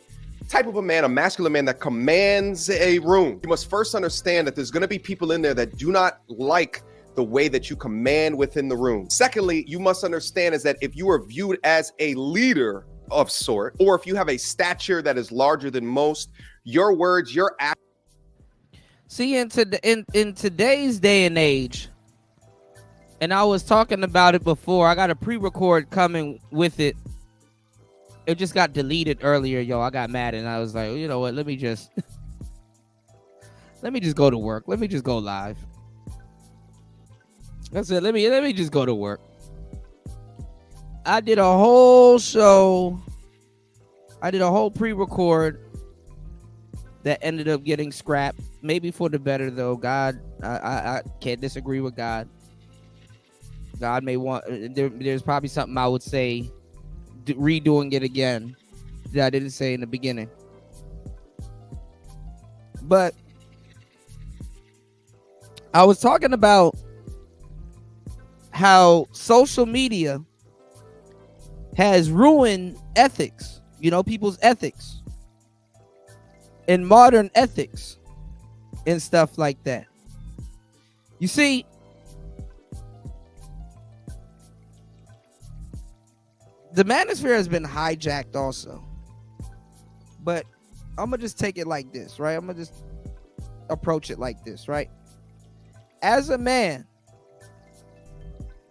type of a man, a masculine man that commands a room, you must first understand that there's going to be people in there that do not like the way that you command within the room. Secondly, you must understand is that if you are viewed as a leader of sort, or if you have a stature that is larger than most, your words, your actions. See, in today's day and age, and I was talking about it before, I got a pre-record coming with it. It just got deleted earlier, yo. I got mad and I was like, you know what? Let me just Let me just go to work. Let me just go live. That's it. Let me just go to work. I did a whole show. I did a whole pre-record that ended up getting scrapped. Maybe for the better though. God, I can't disagree with God. God may want. There's probably something I would say, redoing it again, that I didn't say in the beginning. But I was talking about how social media has ruined ethics, people's ethics and modern ethics and stuff like that. You see, the manosphere has been hijacked also. But I'm going to just take it like this, right? I'm going to just approach it like this, right? As a man,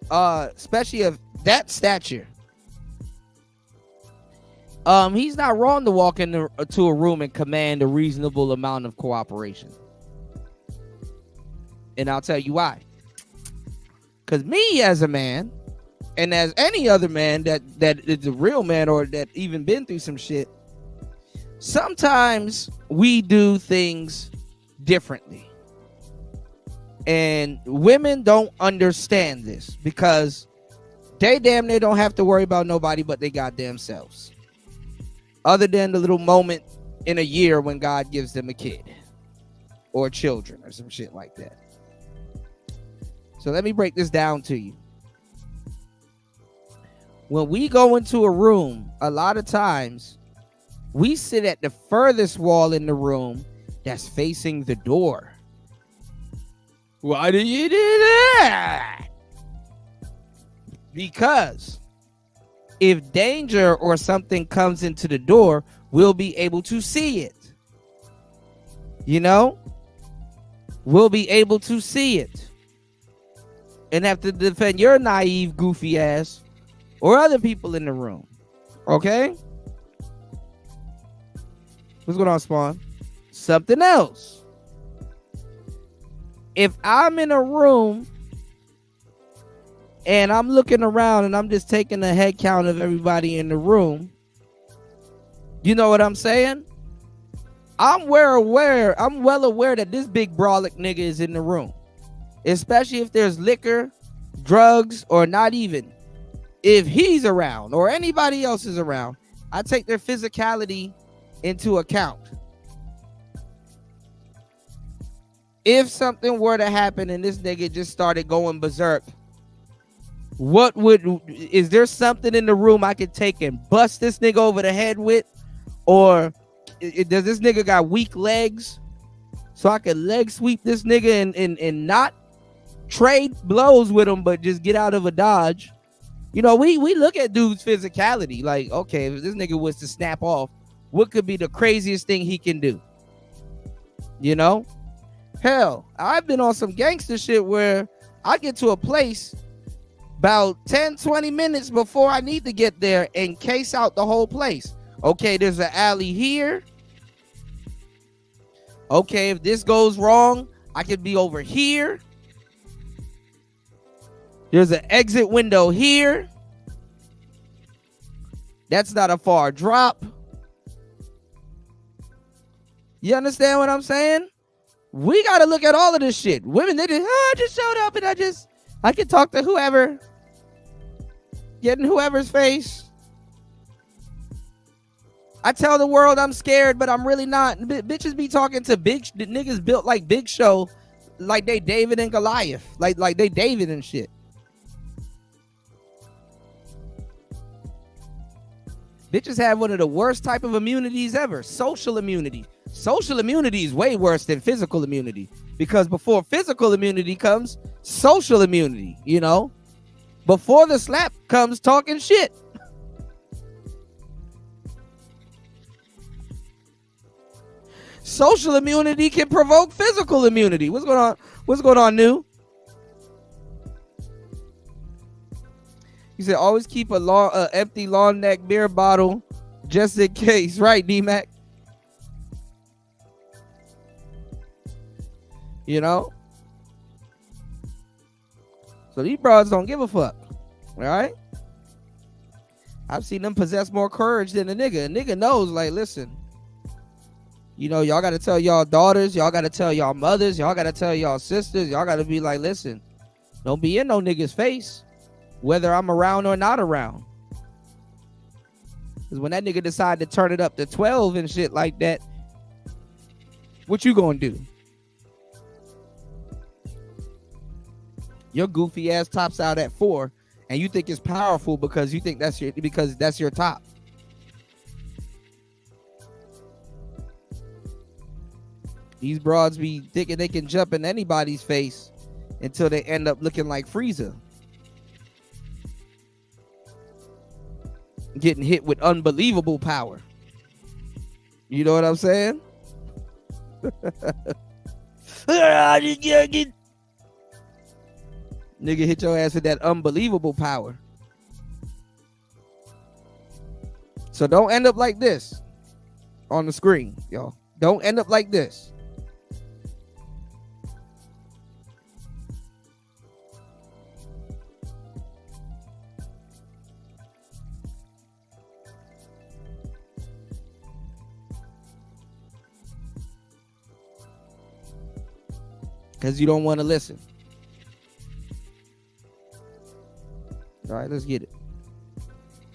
especially of that stature, he's not wrong to walk into a room and command a reasonable amount of cooperation. And I'll tell you why. Because me as a man, and as any other man that is a real man or that even been through some shit, sometimes we do things differently. And women don't understand this because they damn near don't have to worry about nobody but they goddamn selves. Other than the little moment in a year when God gives them a kid or children or some shit like that. So let me break this down to you. When we go into a room, a lot of times we sit at the furthest wall in the room that's facing the door. Why do you do that? Because if danger or something comes into the door, we'll be able to see it. We'll be able to see it. And have to defend your naive, goofy ass or other people in the room. Okay? What's going on, Spawn? Something else. If I'm in a room and I'm looking around and I'm just taking a head count of everybody in the room, you know what I'm saying? I'm well aware that this big brolic nigga is in the room. Especially if there's liquor, drugs, or not even. If he's around or anybody else is around, I take their physicality into account. If something were to happen and this nigga just started going berserk, is there something in the room I could take and bust this nigga over the head with? Or does this nigga got weak legs so I could leg sweep this nigga and not trade blows with him, but just get out of a dodge? We look at dudes' physicality like, okay, if this nigga was to snap off, what could be the craziest thing he can do? Hell, I've been on some gangster shit where I get to a place about 10, 20 minutes before I need to get there and case out the whole place. Okay, there's an alley here. Okay, if this goes wrong, I could be over here. There's an exit window here. That's not a far drop. You understand what I'm saying? We got to look at all of this shit. Women, they just, I just showed up and I can talk to whoever. Get in whoever's face. I tell the world I'm scared, but I'm really not. Bitches be talking to niggas built like Big Show, like they David and Goliath, like they David and shit. Bitches have one of the worst type of immunities ever, social immunity. Social immunity is way worse than physical immunity because before physical immunity comes social immunity, Before the slap comes talking shit. Social immunity can provoke physical immunity. What's going on? What's going on, New? He said, always keep a empty long neck beer bottle just in case. Right, D-Mac? You know? So these broads don't give a fuck. All right? I've seen them possess more courage than a nigga. A nigga knows, like, listen, you know, y'all got to tell y'all daughters, y'all got to tell y'all mothers, y'all got to tell y'all sisters, y'all got to be like, listen, don't be in no nigga's face, whether I'm around or not around. Because when that nigga decide to turn it up to 12 and shit like that, what you gonna do? Your goofy ass tops out at 4, and you think it's powerful because you think that's your top. These broads be thinking they can jump in anybody's face until they end up looking like Frieza. Getting hit with unbelievable power. You know what I'm saying? Nigga hit your ass with that unbelievable power. So don't end up like this on the screen, y'all. Don't end up like this. Because you don't want to listen. All right, let's get it.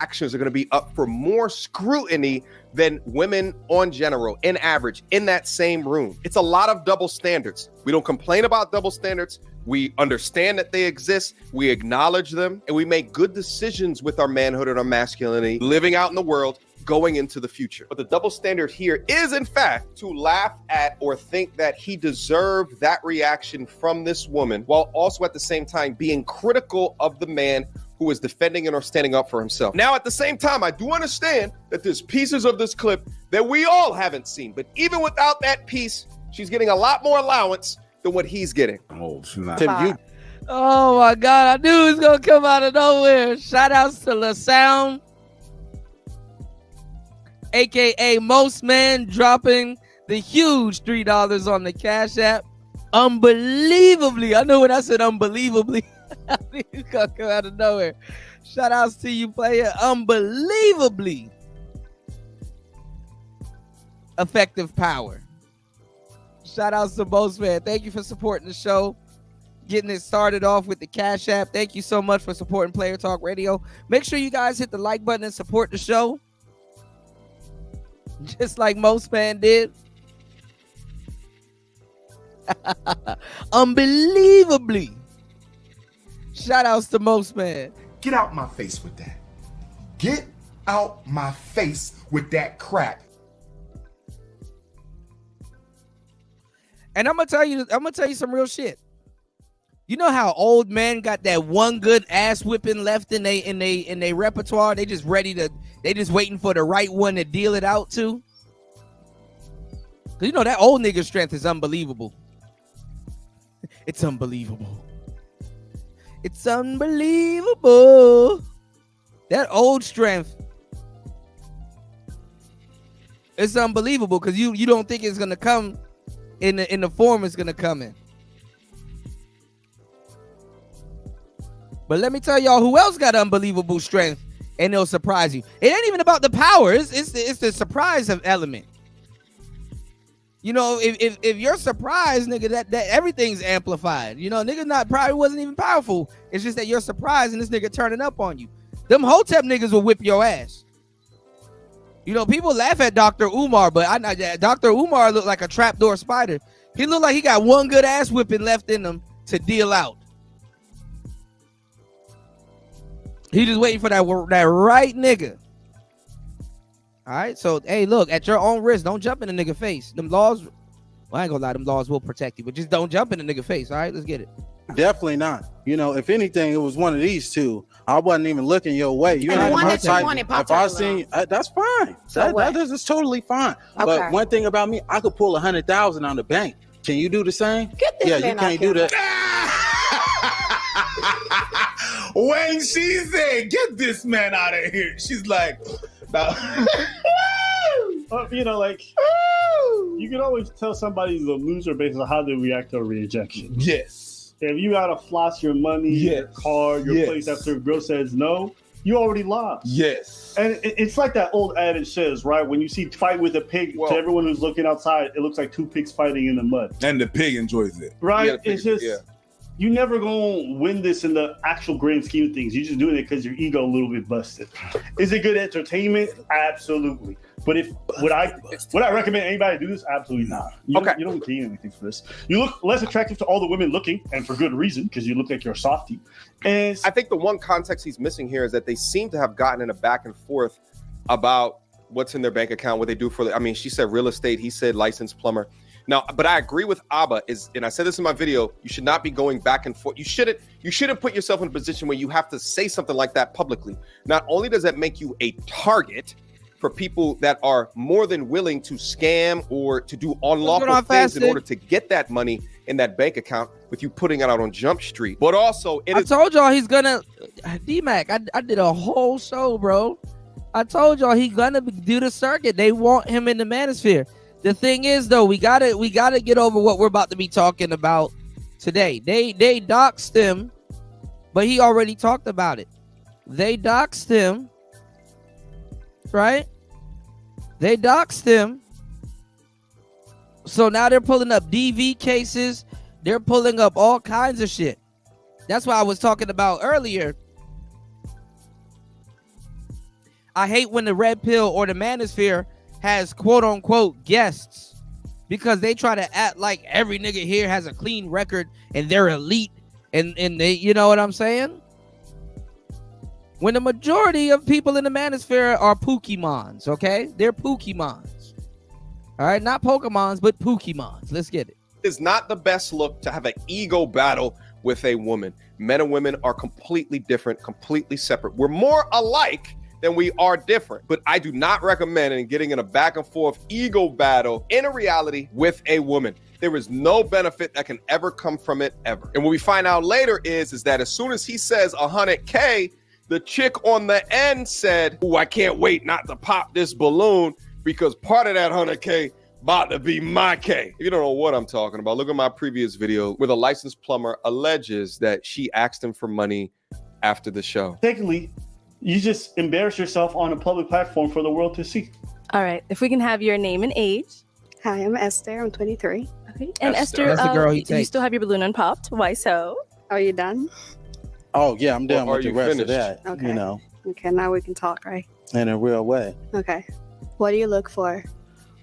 Actions are going to be up for more scrutiny than women on general, in average, in that same room. It's a lot of double standards. We don't complain about double standards. We understand that they exist. We acknowledge them, and we make good decisions with our manhood and our masculinity, living out in the world, going into the future. But the double standard here is, in fact, to laugh at or think that he deserved that reaction from this woman, while also at the same time being critical of the man who is defending and or standing up for himself. Now, at the same time, I do understand that there's pieces of this clip that we all haven't seen, but even without that piece, she's getting a lot more allowance than what he's getting. Oh, she's not. Tim, you Oh my God, I knew it was gonna come out of nowhere. Shout outs to LaSound, aka Most Man, dropping the huge $3 on the Cash App. Unbelievably, I know when I said unbelievably, I knew it was gonna come out of nowhere. Shout outs to you, player. Unbelievably effective power. Shout outs to Most Man. Thank you for supporting the show. Getting it started off with the Cash App. Thank you so much for supporting Player Talk Radio. Make sure you guys hit the like button and support the show. Just like Most Man did. Unbelievably. Shout outs to Most Man. Get out my face with that. Get out my face with that crap. And I'm gonna tell you some real shit. You know how old men got that one good ass whipping left in they repertoire? They just waiting for the right one to deal it out to. Cause you know that old nigga strength is unbelievable. It's unbelievable. It's unbelievable. That old strength. It's unbelievable because you don't think it's gonna come in the form it's gonna come in. But let me tell y'all who else got unbelievable strength, and it'll surprise you. It ain't even about the power. It's the surprise of element. You know, if you're surprised, nigga, that everything's amplified. You know, nigga probably wasn't even powerful. It's just that you're surprised and this nigga turning up on you. Them Hotep niggas will whip your ass. You know, people laugh at Dr. Umar, but Dr. Umar looked like a trapdoor spider. He looked like he got one good ass whipping left in him to deal out. He just waiting for that right nigga. All right, so hey, look, at your own risk, don't jump in a nigga face. Them laws, well, I ain't gonna lie, them laws will protect you, but just don't jump in a nigga face. All right, let's get it. Definitely not. You know, if anything, it was one of these two. I wasn't even looking your way. You And know, the one that you wanted if popped I out seen, that's fine. So what? That is totally fine. Okay. But one thing about me, I could pull 100,000 on the bank. Can you do the same? Get this yeah, man you can't off do camera. that. When she said, "Get this man out of here," she's like, You know, like You can always tell somebody's a loser based on how they react to a rejection. Yes. If you gotta floss your money, your car, your place after a girl says no, you already lost. Yes. And it's like that old adage says, right? When you see fight with a pig, to everyone who's looking outside, it looks like two pigs fighting in the mud. And the pig enjoys it. Right? It's just, you never gonna win this in the actual grand scheme of things. You're just doing it because your ego a little bit busted. Is it good entertainment? Absolutely. But would I recommend anybody do this? Absolutely not. You don't gain anything for this. You look less attractive to all the women looking, and for good reason, because you look like you're a softie. And I think the one context he's missing here is that they seem to have gotten in a back and forth about what's in their bank account, what they do for. I mean, she said real estate. He said licensed plumber. Now, but I agree with Abba, and I said this in my video, you should not be going back and forth. You shouldn't put yourself in a position where you have to say something like that publicly. Not only does that make you a target for people that are more than willing to scam or to do unlawful things in order to get that money in that bank account with you putting it out on Jump Street. But also, I told y'all he's gonna, D-Mac, I did a whole show, bro. I told y'all he's gonna do the circuit. They want him in the manosphere. The thing is, though, we gotta get over what we're about to be talking about today. They doxed him, but he already talked about it. They doxed him, right? They doxed him. So now they're pulling up DV cases. They're pulling up all kinds of shit. That's what I was talking about earlier. I hate when the red pill or the manosphere has quote unquote guests, because they try to act like every nigga here has a clean record and they're elite and they, you know what I'm saying? When the majority of people in the manosphere are Pokemons, okay? They're Pokemons. All right, not Pokemons, but Pokemons. Let's get it. It's not the best look to have an ego battle with a woman. Men and women are completely different, completely separate. We're more alike than we are different. But I do not recommend getting in a back and forth ego battle in a reality with a woman. There is no benefit that can ever come from it ever. And what we find out later is that as soon as he says 100K, the chick on the end said, "Ooh, I can't wait not to pop this balloon because part of that 100K about to be my K." If you don't know what I'm talking about, look at my previous video where the licensed plumber alleges that she asked him for money after the show. Technically, you just embarrass yourself on a public platform for the world to see. All right. If we can have your name and age. Hi, I'm Esther. I'm 23. Okay. And Esther, that's the girl he you still have your balloon unpopped. Why so? Are you done? Oh, yeah, I'm done with the rest of that. Okay. You know, Okay, now we can talk, right? in a real way. Okay. What do you look for?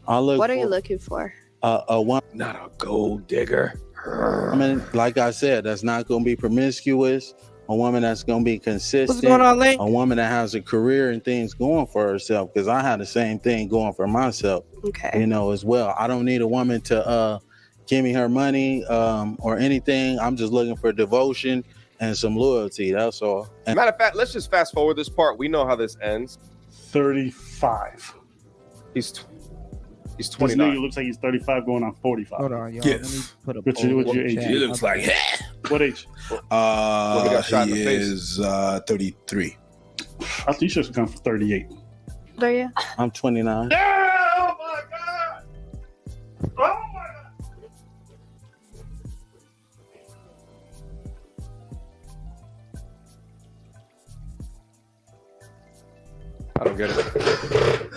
What are you looking for? A woman, Not a gold digger. I mean, like I said, that's not going to be promiscuous. A woman that's going to be consistent. What's going on, Link? A woman that has a career and things going for herself, because I had the same thing going for myself. Okay. You know, as well. I don't need a woman to give me her money or anything. I'm just looking for devotion and some loyalty. That's all. And Matter of fact, let's just fast forward this part. We know how this ends. 35. He's This 29. nigga looks like he's 35 going on 45. Hold on, y'all. Yes. Let me put a What's poll your in the age? chat. He looks like, What age? we got shot in he the face. is 33. I think you should come for 38. What are you? I'm 29. Yeah! Oh my God! Oh my God! I don't get it.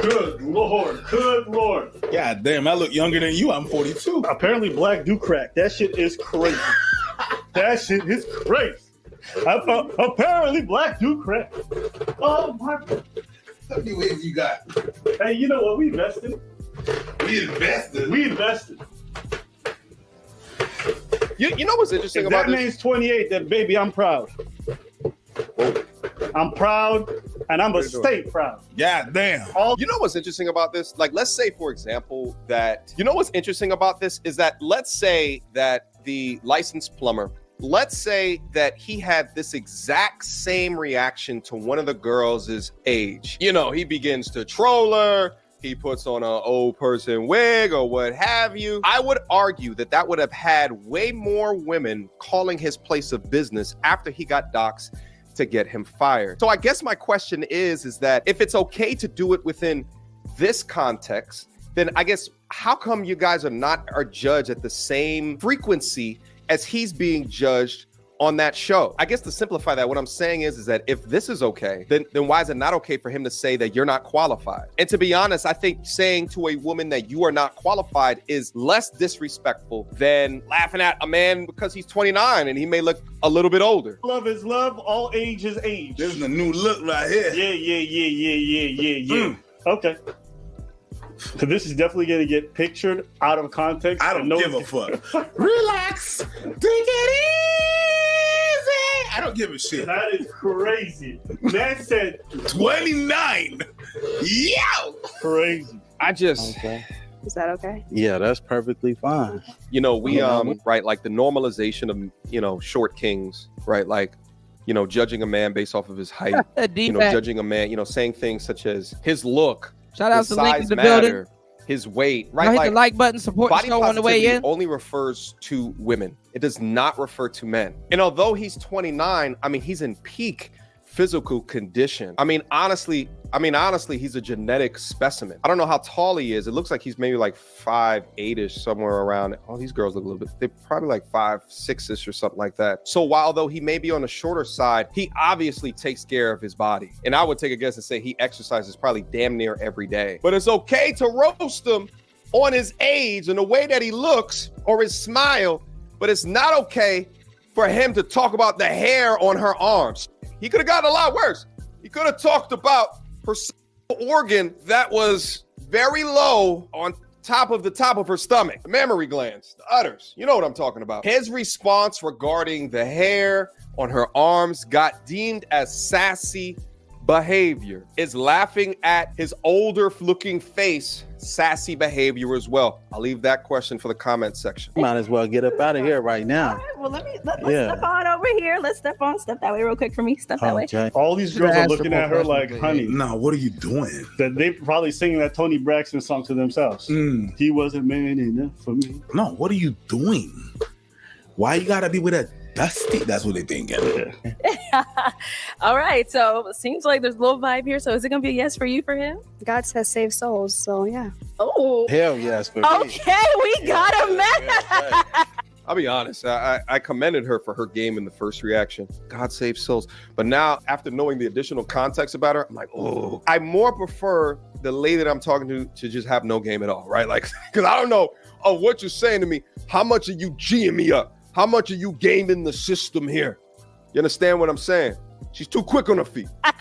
Good Lord. Good Lord. God damn, I look younger than you. I'm 42. Apparently, black do crack. That shit is crazy. That shit is crazy. Apparently, black do crack. Oh my God. How many ways you got? Hey, you know what? We invested. We invested. We invested. You know what's interesting If about that this? man's 28, then baby, I'm proud. I'm proud, and I'm gonna stay proud. God damn. You know what's interesting about this? Like, let's say, for example, that, you know what's interesting about this is that, let's say that the licensed plumber, let's say that he had this exact same reaction to one of the girls' age. You know, he begins to troll her. He puts on an old person wig or what have you. I would argue that that would have had way more women calling his place of business after he got doxxed to get him fired. So I guess my question is that if it's okay to do it within this context, then I guess how come you guys are judged at the same frequency as he's being judged on that show? I guess to simplify that, what I'm saying is that if this is okay, then why is it not okay for him to say that you're not qualified? And to be honest, I think saying to a woman that you are not qualified is less disrespectful than laughing at a man because he's 29 and he may look a little bit older. Love is love, all age is age. This is a new look right here. Yeah. Okay. So this is definitely going to get pictured out of context. I don't give a fuck. Relax. Take it easy. I don't give a shit. That is crazy. Man said 29. Yo. Crazy. Is that okay? Yeah, that's perfectly fine. You know, we right, like the normalization of, you know, short kings, right? Like, you know, judging a man based off of his height, you know, judging a man, you know, saying things such as his look, shout out his to Link in size the matter, building. his weight, right? Hit the like button, support the body show on the way positivity in. only refers to women. It does not refer to men. And although he's 29, I mean, he's in peak physical condition. I mean, honestly, he's a genetic specimen. I don't know how tall he is. It looks like he's maybe like 5'8"-ish, somewhere around. Oh, these girls look a little bit, they're probably like 5'6"-ish or something like that. So while though he may be on the shorter side, he obviously takes care of his body. And I would take a guess and say he exercises probably damn near every day. But it's okay to roast him on his age and the way that he looks or his smile, but it's not okay for him to talk about the hair on her arms. He could have gotten a lot worse. He could have talked about her organ that was very low on top of her stomach, the mammary glands, the udders. You know what I'm talking about. His response regarding the hair on her arms got deemed as sassy behavior. Is laughing at his older looking face sassy behavior as well? I'll leave that question for the comment section. Might as well get up out of here right now. All right, well, let's step on over here. Let's step that way real quick for me. Step that way. All these girls are looking at her like, honey. No, what are you doing? That they probably singing that Tony Braxton song to themselves. He wasn't man enough for me. No, what are you doing? Why you gotta be with a dusty? That's what they thinking. All right, so it seems like there's a little vibe here. So is it gonna be a yes for you for him? God says save souls, so yeah. Oh, hell yes for me. Okay, we got a man. I'll be honest. I commended her for her game in the first reaction. God save souls. But now, after knowing the additional context about her, I'm like, oh. I more prefer the lady that I'm talking to just have no game at all, right? Like, because I don't know what you're saying to me. How much are you G'ing me up? How much are you gaming the system here? You understand what I'm saying? She's too quick on her feet. All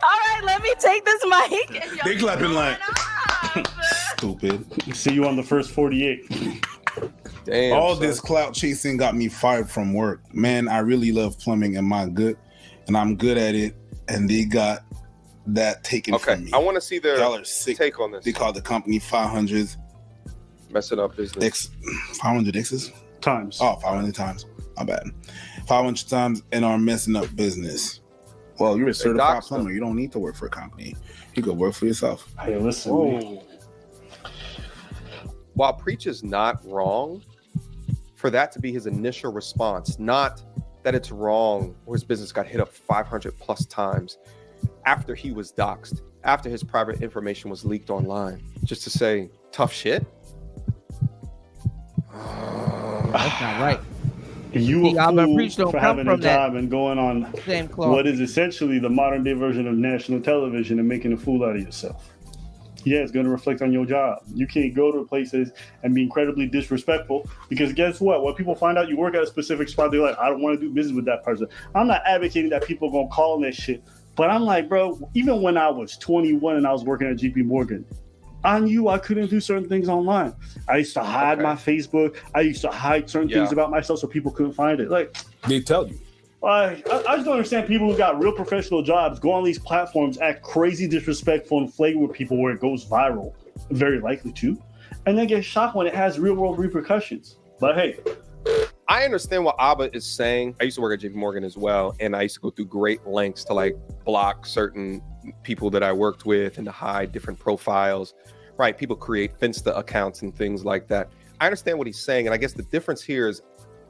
right, let me take this mic. They clapping like stupid. See you on the first 48. Damn. All this clout chasing got me fired from work. Man, I really love plumbing and I'm good at it. And they got that taken from me. I want to see their Y'all are sick. take on this. They call the company 500 messing up business. 500 X's? Times. Oh, 500 times. My bad. 500 times and are messing up business. Well, you're a certified plumber. You don't need to work for a company. You could work for yourself. Hey, listen. While Preach is not wrong, for that to be his initial response, not that it's wrong or his business got hit up 500 plus times after he was doxxed, after his private information was leaked online, just to say tough shit. That's not right. You a Preach fool don't for come having from a job and going on same cloth. what is essentially the modern day version of national television and making a fool out of yourself. Yeah, it's going to reflect on your job. You can't go to places and be incredibly disrespectful because guess what? When people find out you work at a specific spot, they're like, I don't want to do business with that person. I'm not advocating that people are going to call on that shit. But I'm like, bro, even when I was 21 and I was working at JP Morgan, I knew I couldn't do certain things online. I used to hide my Facebook. I used to hide certain things about myself so people couldn't find it. Like they tell you. I just don't understand people who got real professional jobs go on these platforms, act crazy disrespectful and flake with people where it goes viral, very likely to, and then get shocked when it has real world repercussions. But hey, I understand what Abba is saying. I used to work at JP Morgan as well, and I used to go through great lengths to like block certain people that I worked with and to hide different profiles. Right, people create Finsta accounts and things like that. I understand what he's saying, and I guess the difference here is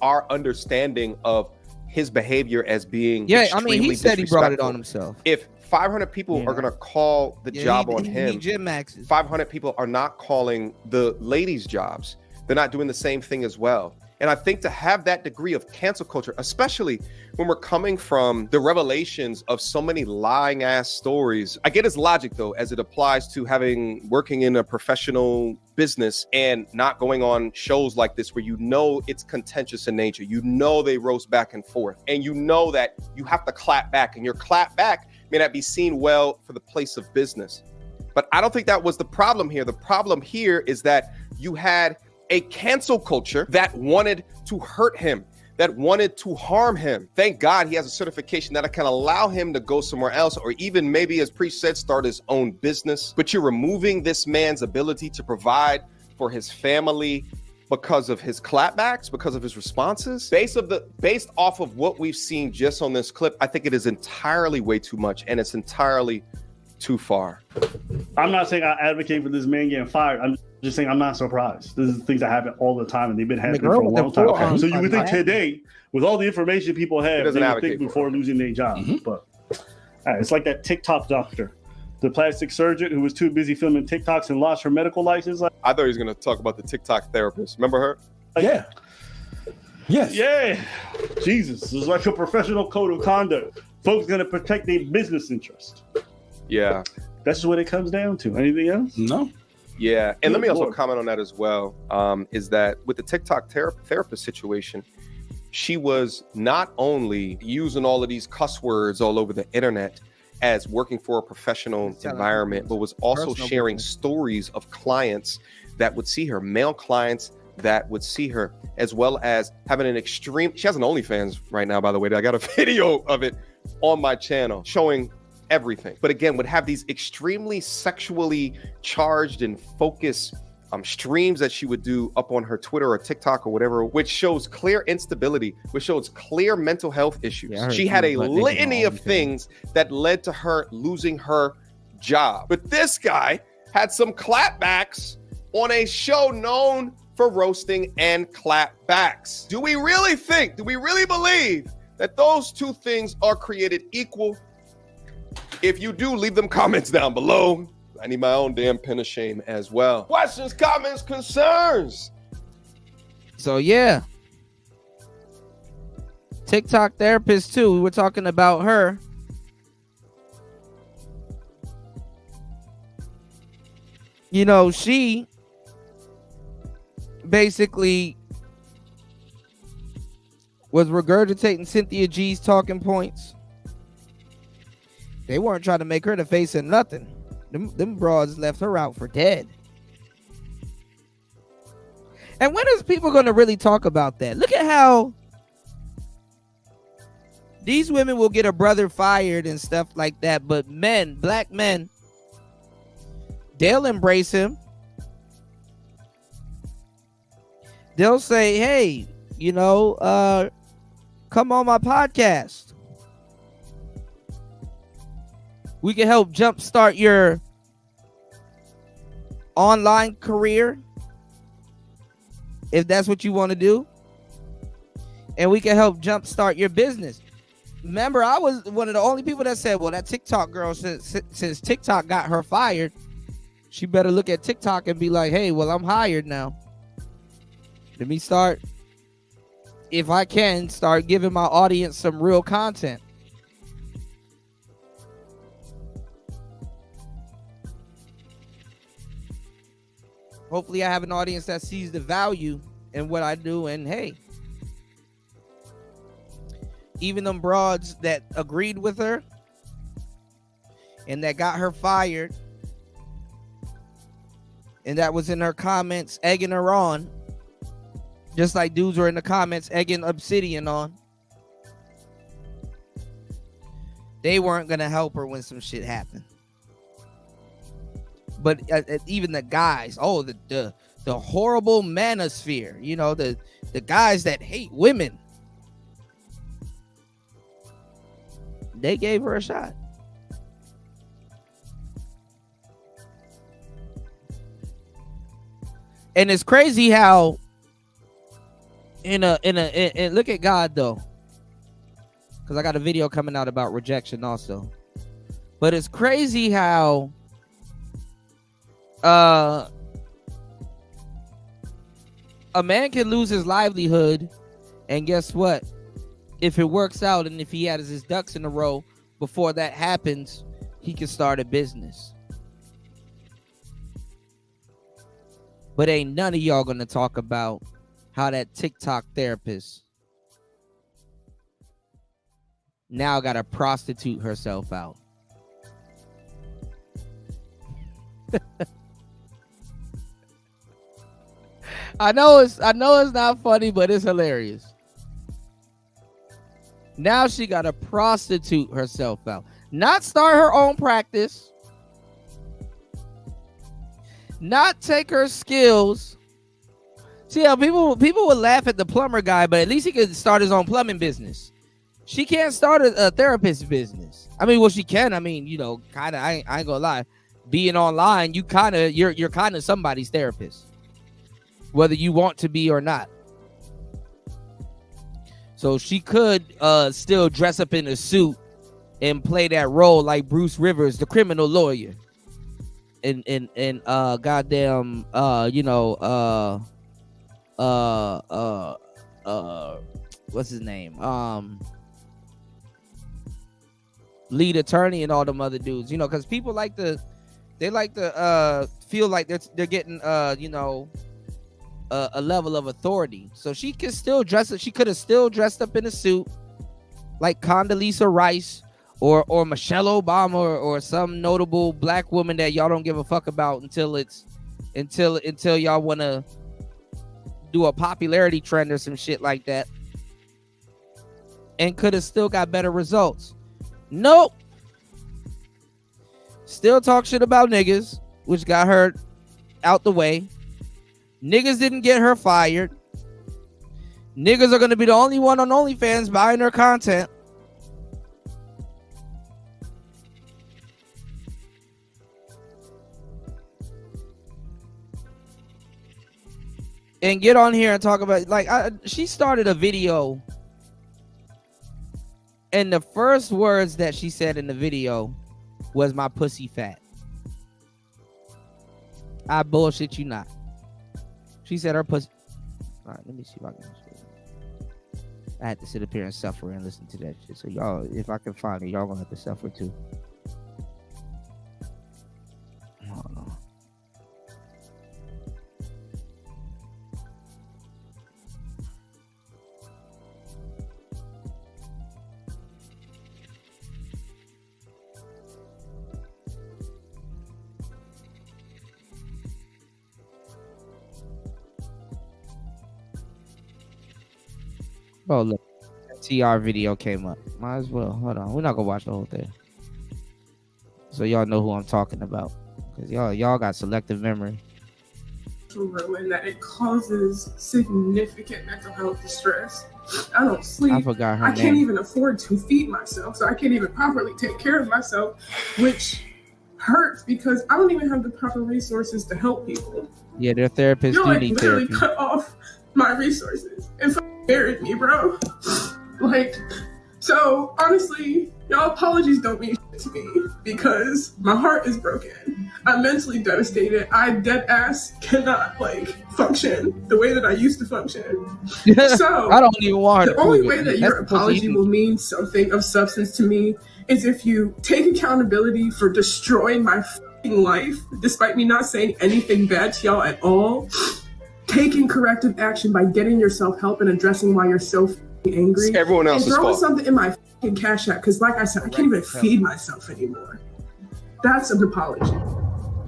our understanding of his behavior as being Yeah, I mean, he extremely said he brought it on disrespectful. himself. If 500 people Yeah. are going to call the job on him, Jim Max's. 500 people are not calling the ladies' jobs. They're not doing the same thing as well. And I think to have that degree of cancel culture, especially when we're coming from the revelations of so many lying ass stories, I get his logic though, as it applies to working in a professional business and not going on shows like this where you know it's contentious in nature. You know they roast back and forth, and you know that you have to clap back, and your clap back may not be seen well for the place of business. But I don't think that was the problem here. The problem here is that you had a cancel culture that wanted to hurt him, that wanted to harm him. Thank God he has a certification that can allow him to go somewhere else, or even maybe, as Preach said, start his own business. But you're removing this man's ability to provide for his family because of his clapbacks, because of his responses. Based off of what we've seen just on this clip, I think it is entirely way too much, and it's entirely too far. I'm not saying I advocate for this man getting fired. I'm just saying I'm not surprised. This is things that happen all the time, and they've been happening for a long time. Okay. So you would think today, with all the information people have, they would think before losing their job. But it's like that TikTok doctor, the plastic surgeon who was too busy filming TikToks and lost her medical license. I thought he was going to talk about the TikTok therapist. Remember her? Yeah. Yes. Yeah. Jesus. It's like a professional code of conduct. Folks going to protect their business interest. Yeah. That's just what it comes down to. Anything else? No. Yeah. And let me also comment on that as well, is that with the TikTok therapist situation, she was not only using all of these cuss words all over the internet as working for a professional environment, but was also sharing stories of clients that would see her, male clients that would see her, as well as having an extreme, she has an OnlyFans right now, by the way. I got a video of it on my channel showing everything. But again, would have these extremely sexually charged and focused streams that she would do up on her Twitter or TikTok or whatever, which shows clear instability, which shows clear mental health issues. Yeah, she had a litany of things that led to her losing her job. But this guy had some clapbacks on a show known for roasting and clapbacks. Do we really believe that those two things are created equal? If you do, leave them comments down below. I need my own damn pen of shame as well. Questions, comments, concerns. So yeah, TikTok therapist too. We were talking about her. You know, she basically was regurgitating Cynthia G's talking points. They weren't trying to make her the face of nothing. Them broads left her out for dead. And when is people going to really talk about that? Look at how these women will get a brother fired and stuff like that, but men, black men, they'll embrace him. They'll say, hey, you know, come on my podcast. We can help jumpstart your online career if that's what you want to do. And we can help jumpstart your business. Remember, I was one of the only people that said, well, that TikTok girl, since TikTok got her fired, she better look at TikTok and be like, hey, well, I'm hired now. Let me start, if I can, start giving my audience some real content. Hopefully I have an audience that sees the value in what I do. And hey, even them broads that agreed with her and that got her fired and that was in her comments egging her on, just like dudes were in the comments egging Obsidian on, they weren't going to help her when some shit happened. But even the guys, the horrible manosphere, you know, the guys that hate women, they gave her a shot. And it's crazy how in look at God though. because I got a video coming out about rejection also. But it's crazy how a man can lose his livelihood, and guess what? If it works out and if he has his ducks in a row before that happens, he can start a business. But ain't none of y'all gonna talk about how that TikTok therapist now gotta prostitute herself out. I know it's not funny, but it's hilarious. Now she gotta prostitute herself out. Not start her own practice. Not take her skills. See how people would laugh at the plumber guy, but at least he could start his own plumbing business. She can't start a therapist business. I mean, well, she can. I mean, you know, kind of. I ain't gonna lie. Being online, you're kind of somebody's therapist, whether you want to be or not. So she could still dress up in a suit and play that role like Bruce Rivers, the criminal lawyer, and goddamn, what's his name? Lead attorney and all them other dudes, you know, because people like to feel like they're getting a level of authority. So she could still she could have still dressed up in a suit like Condoleezza Rice or Michelle Obama or some notable black woman that y'all don't give a fuck about until y'all want to do a popularity trend or some shit like that, and could have still got better results. Nope. Still talk shit about niggas, which got her out the way. Niggas didn't get her fired. Niggas are going to be the only one on OnlyFans buying her content. And get on here and talk about, like, she started a video, and the first words that she said in the video was "my pussy fat." I bullshit you not. She said her pussy. All right, let me see if I can. I had to sit up here and suffer and listen to that shit. So y'all, if I can find it, y'all gonna have to suffer too. Hold on. Oh, look, TR video came up. Might as well. Hold on, we're not gonna watch the whole thing, so y'all know who I'm talking about, because y'all got selective memory. And that it causes significant mental health distress. I don't sleep. I forgot her name. Can't even afford to feed myself, so I can't even properly take care of myself, which hurts because I don't even have the proper resources to help people. Yeah, their therapists do need literally therapy. Cut off my resources and buried me, bro. Like, so honestly, y'all apologies don't mean shit to me because my heart is broken. I'm mentally devastated. I dead ass cannot function the way that I used to function. So I don't even want her. The only way that your apology will mean something of substance to me is if you take accountability for destroying my fucking life, despite me not saying anything bad to y'all at all. Taking corrective action by getting yourself help and addressing why you're so angry. It's everyone else's and throwing fault. something in my fucking Cash App, because like I said, I can't even feed myself anymore. That's an apology.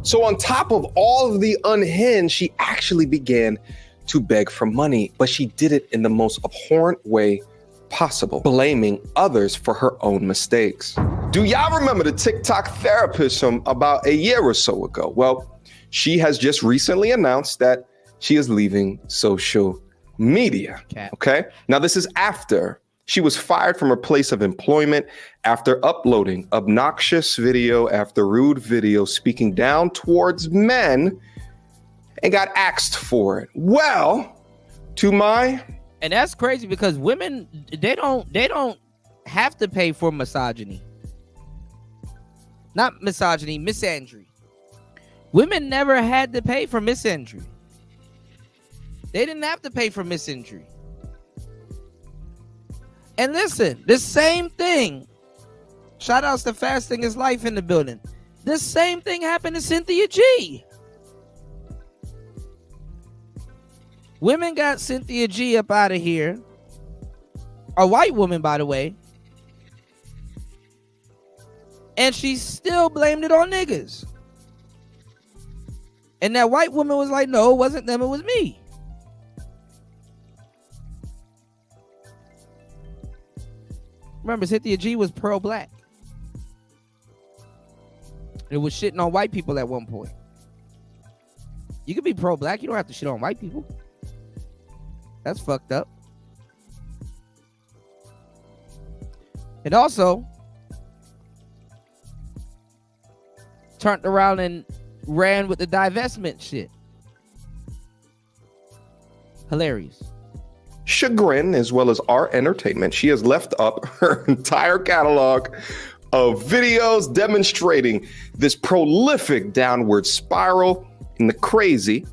So on top of all of the unhinged, she actually began to beg for money, but she did it in the most abhorrent way possible, blaming others for her own mistakes. Do y'all remember the TikTok therapist from about a year or so ago? Well, she has just recently announced that she is leaving social media. Okay. Now, this is after she was fired from her place of employment after uploading obnoxious video after rude video speaking down towards men and got axed for it. Well, and that's crazy because women, they don't have to pay for misogyny. Not misogyny, misandry. Women never had to pay for misandry. They didn't have to pay for misandry. And listen, the same thing. Shout outs to Fasting is Life in the building. The same thing happened to Cynthia G. Women got Cynthia G up out of here. A white woman, by the way. And she still blamed it on niggas. And that white woman was like, no, it wasn't them, it was me. Remember, Cynthia G was pro-black. It was shitting on white people at one point. You can be pro-black. You don't have to shit on white people. That's fucked up. And also turned around and ran with the divestment shit. Hilarious. Chagrin, as well as our entertainment, she has left up her entire catalog of videos demonstrating this prolific downward spiral in the crazy.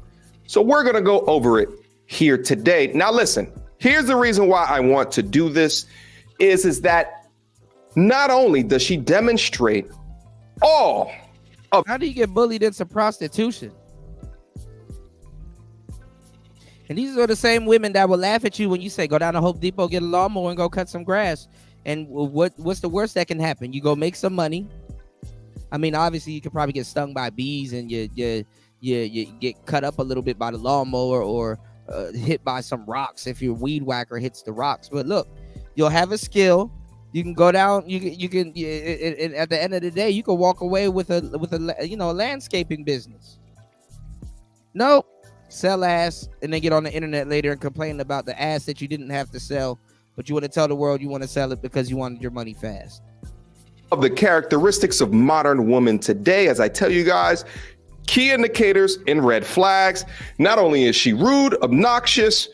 So we're going to go over it here today. Now, listen, here's the reason why I want to do this is that not only does she demonstrate all of... How do you get bullied into prostitution? And these are the same women that will laugh at you when you say, go down to Home Depot, get a lawnmower and go cut some grass. And what's the worst that can happen? You go make some money. I mean, obviously you could probably get stung by bees and you get cut up a little bit by the lawnmower or hit by some rocks if your weed whacker hits the rocks. But look, you'll have a skill. You can go down. You can at the end of the day, you can walk away with a landscaping business. Nope. Sell ass and then get on the internet later and complain about the ass that you didn't have to sell, but you want to tell the world you want to sell it because you wanted your money fast. Of the characteristics of modern women today, as I tell you guys, key indicators and red flags. Not only is she rude, obnoxious,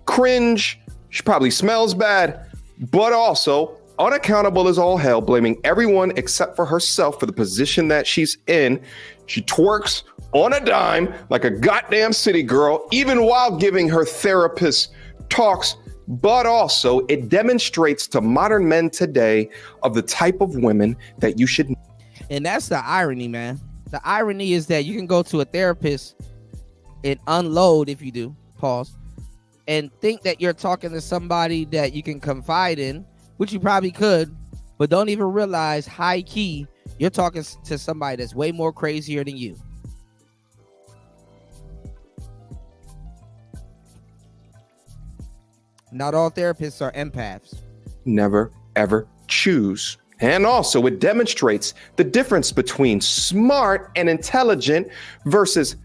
cringe, she probably smells bad, but also unaccountable as all hell, blaming everyone except for herself for the position that she's in. She twerks on a dime like a goddamn city girl, even while giving her therapist talks, but also it demonstrates to modern men today of the type of women that you should. And that's the irony, man. The irony is that you can go to a therapist and unload, if you do, pause, and think that you're talking to somebody that you can confide in, which you probably could, but don't even realize high key, you're talking to somebody that's way more crazier than you. Not all therapists are empaths. Never, ever choose. And also, it demonstrates the difference between smart and intelligent versus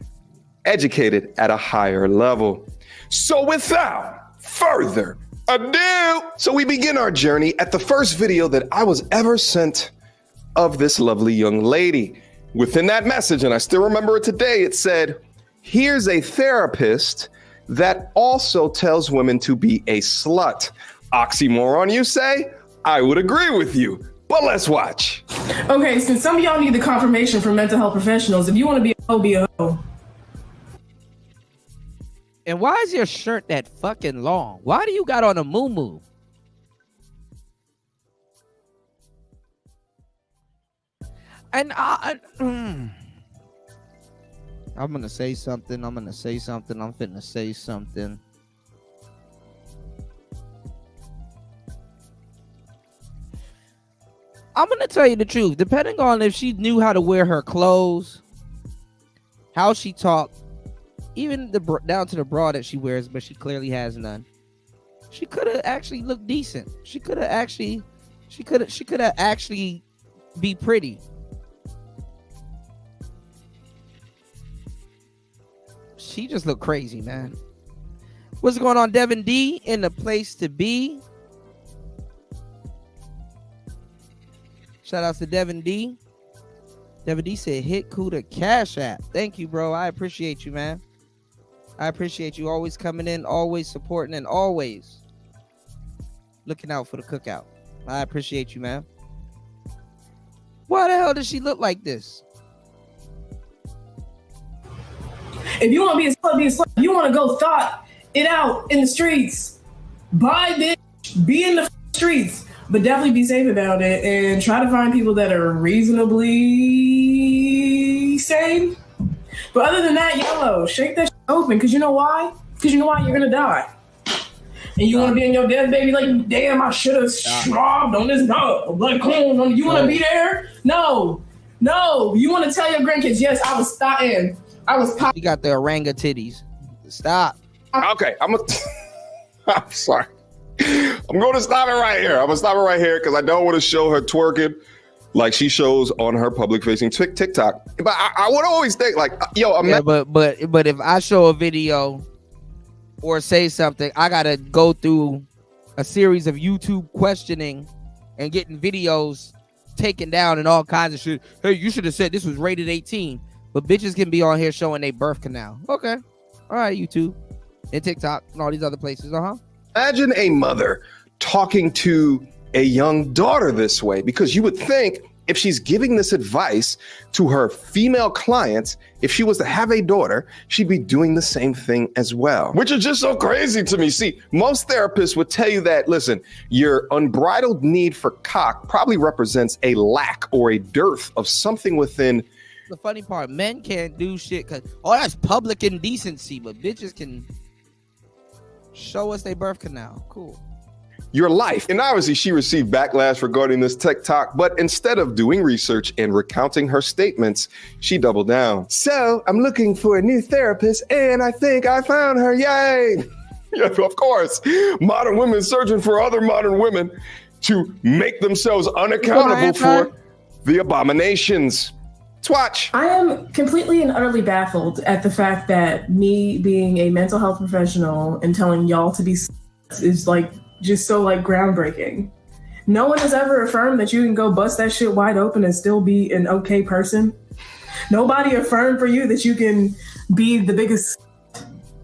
educated at a higher level. So without further ado, so we begin our journey at the first video that I was ever sent of this lovely young lady. Within that message, and I still remember it today, it said, here's a therapist that also tells women to be a slut. Oxymoron, you say? I would agree with you, but let's watch. Okay, since some of y'all need the confirmation from mental health professionals, if you want to be a hoe, be a hoe. And why is your shirt that fucking long? Why do you got on a muumuu? And I'm gonna say something. I'm finna say something. I'm gonna tell you the truth. Depending on if she knew how to wear her clothes, how she talked, even down to the bra that she wears, but she clearly has none. She could have actually looked decent. She could have actually be pretty. She just looked crazy, man. What's going on, Devin D? In the place to be. Shout out to Devin D. Devin D said, hit Kuda Cash App. Thank you, bro. I appreciate you, man. I appreciate you always coming in, always supporting, and always looking out for the cookout. I appreciate you, man. Why the hell does she look like this? If you want to be a slut, you want to go thought it out in the streets. Buy bitch, be in the streets, but definitely be safe about it and try to find people that are reasonably sane. But other than that, YOLO, shake that shit open, because you know why? Because you know why? You're going to die. And you want to be in your death, baby, like, damn, I should have slobbed on this dog. Like, come on, you want to be there? No. You want to tell your grandkids, yes, I was starting. You got the oranga titties. Stop. Okay, I'm sorry. I'm going to stop it right here. I'm going to stop it right here because I don't want to show her twerking like she shows on her public-facing TikTok. But I would always think, like, yo, I'm not. But if I show a video or say something, I gotta go through a series of YouTube questioning and getting videos taken down and all kinds of shit. Hey, you should have said this was rated 18. But bitches can be on here showing their birth canal. Okay. All right, YouTube and TikTok and all these other places. Imagine a mother talking to a young daughter this way, because you would think if she's giving this advice to her female clients, if she was to have a daughter, she'd be doing the same thing as well, which is just so crazy to me. See, most therapists would tell you that, listen, your unbridled need for cock probably represents a lack or a dearth of something within. The funny part, men can't do shit because, that's public indecency, but bitches can show us their birth canal. Cool. Your life. And obviously she received backlash regarding this TikTok, but instead of doing research and recounting her statements, she doubled down. So I'm looking for a new therapist and I think I found her. Yay. Yeah, of course. Modern women searching for other modern women to make themselves unaccountable for the abominations. Watch. I am completely and utterly baffled at the fact that me being a mental health professional and telling y'all to be is like just so like groundbreaking. No one has ever affirmed that you can go bust that shit wide open and still be an okay person. Nobody affirmed for you that you can be the biggest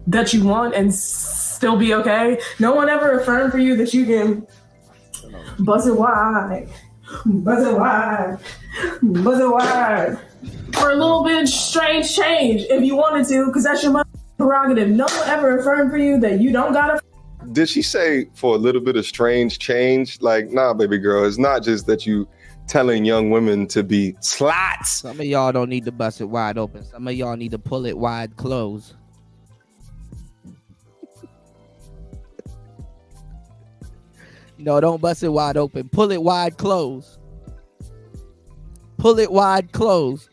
that you want and still be okay. No one ever affirmed for you that you can bust it wide. Buzz it wide. Buzz it wide. For a little bit of strange change if you wanted to, because that's your prerogative. No one ever affirmed for you that you don't gotta. Did she say for a little bit of strange change? Like, nah, baby girl, it's not just that you telling young women to be sluts. Some of y'all don't need to bust it wide open. Some of y'all need to pull it wide closed. No, don't bust it wide open. Pull it wide closed. Pull it wide closed.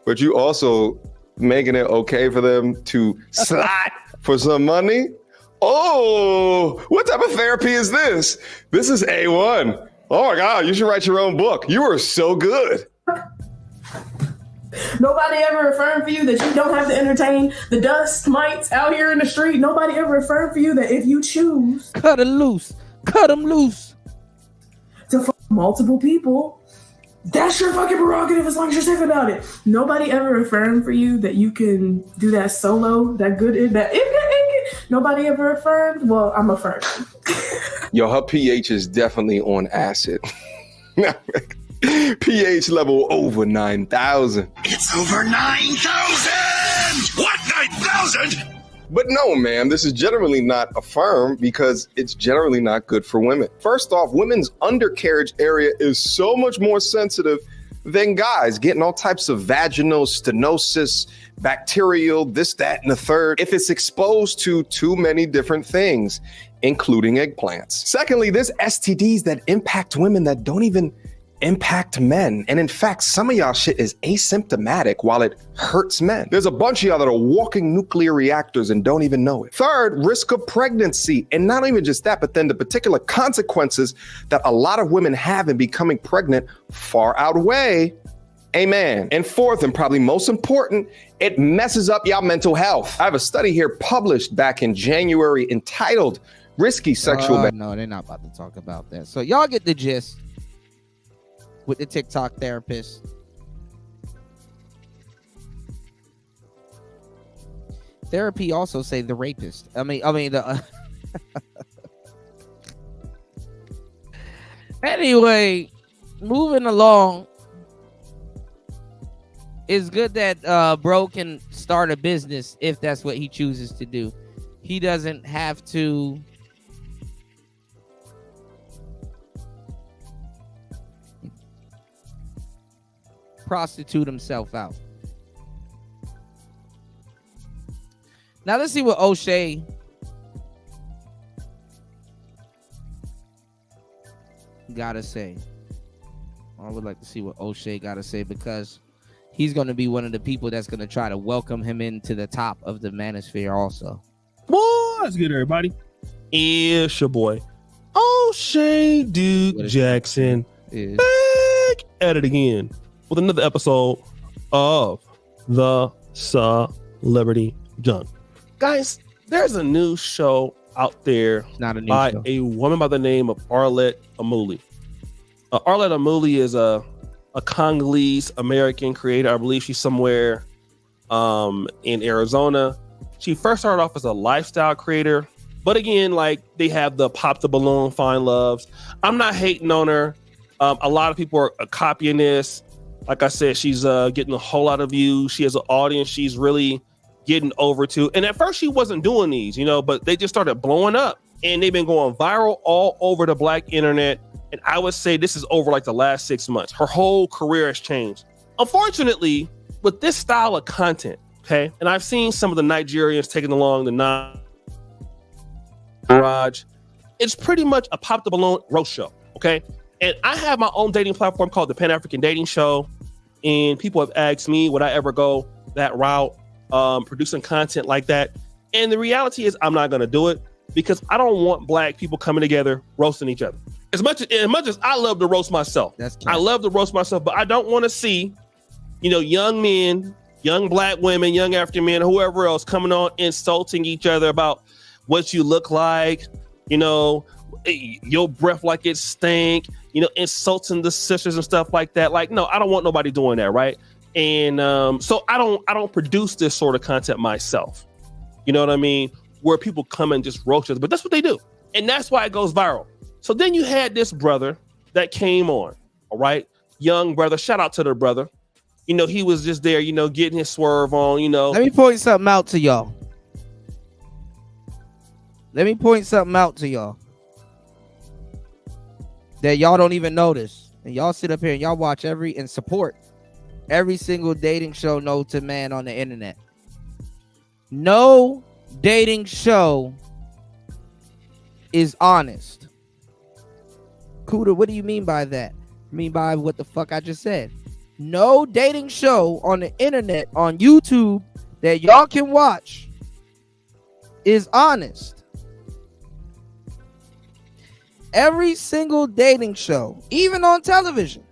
But you also making it okay for them to slut for some money? Oh, what type of therapy is this? This is A1. Oh my God, you should write your own book. You are so good. Nobody ever affirmed for you that you don't have to entertain the dust mites out here in the street. Nobody ever affirmed for you that if you choose, cut them loose to fuck multiple people, that's your fucking prerogative as long as you're safe about it. Nobody ever affirmed for you that you can do that solo, that good, that nobody ever affirmed. Well, I'm affirmed. Yo, her pH is definitely on acid. pH level over 9,000. It's over 9,000! What, 9,000? But no, ma'am, this is generally not affirmed because it's generally not good for women. First off, women's undercarriage area is so much more sensitive than guys, getting all types of vaginal stenosis, bacterial, this, that, and the third, if it's exposed to too many different things, including eggplants. Secondly, there's STDs that impact women that don't even impact men. And in fact, some of y'all shit is asymptomatic while it hurts men. There's a bunch of y'all that are walking nuclear reactors and don't even know it. Third, risk of pregnancy. And not even just that, but then the particular consequences that a lot of women have in becoming pregnant far outweigh. Amen. And fourth, and probably most important, it messes up y'all mental health. I have a study here published back in January entitled Risky Sexual. No, they're not about to talk about that. So y'all get the gist. With the TikTok therapist. Therapy also say the rapist. I mean the Anyway, moving along. It's good that bro can start a business if that's what he chooses to do. He doesn't have to prostitute himself out. Now let's see what O'Shea gotta say. I would like to see what O'Shea gotta say because he's going to be one of the people that's going to try to welcome him into the top of the manosphere also. What's good, everybody? It's your boy, O'Shea Duke Jackson, back at it again with another episode of The Celebrity Junk. Guys, there's a new show out there by a woman by the name of Arlette Amuli. Arlette Amuli is a Congolese American creator. I believe she's somewhere in Arizona. She first started off as a lifestyle creator, but again, like they have the pop the balloon, find loves. I'm not hating on her. A lot of people are copying this. Like I said, she's getting a whole lot of views. She has an audience she's really getting over to. And at first she wasn't doing these, but they just started blowing up and they've been going viral all over the black internet. And I would say this is over like the last 6 months. Her whole career has changed. Unfortunately, with this style of content, okay, and I've seen some of the Nigerians taking along the garage, it's pretty much a pop the balloon roast show, okay? And I have my own dating platform called the Pan-African Dating Show. And people have asked me, would I ever go that route, producing content like that? And the reality is I'm not going to do it because I don't want black people coming together roasting each other. As much as I love to roast myself, I love to roast myself, but I don't want to see, young men, young black women, young African men, whoever else coming on insulting each other about what you look like, your breath like it stink, insulting the sisters and stuff like that. Like, no, I don't want nobody doing that, right? And so I don't produce this sort of content myself. You know what I mean? Where people come and just roast us, but that's what they do, and that's why it goes viral. So then you had this brother that came on, all right? Young brother, shout out to the brother. He was just there, getting his swerve on, Let me point something out to y'all. That y'all don't even notice. And y'all sit up here and y'all watch and support every single dating show known to man on the internet. No dating show is honest. Kuda, what do you mean by that? I mean by what the fuck I just said. No dating show on the internet, on YouTube, that y'all can watch is honest. Every single dating show, even on television,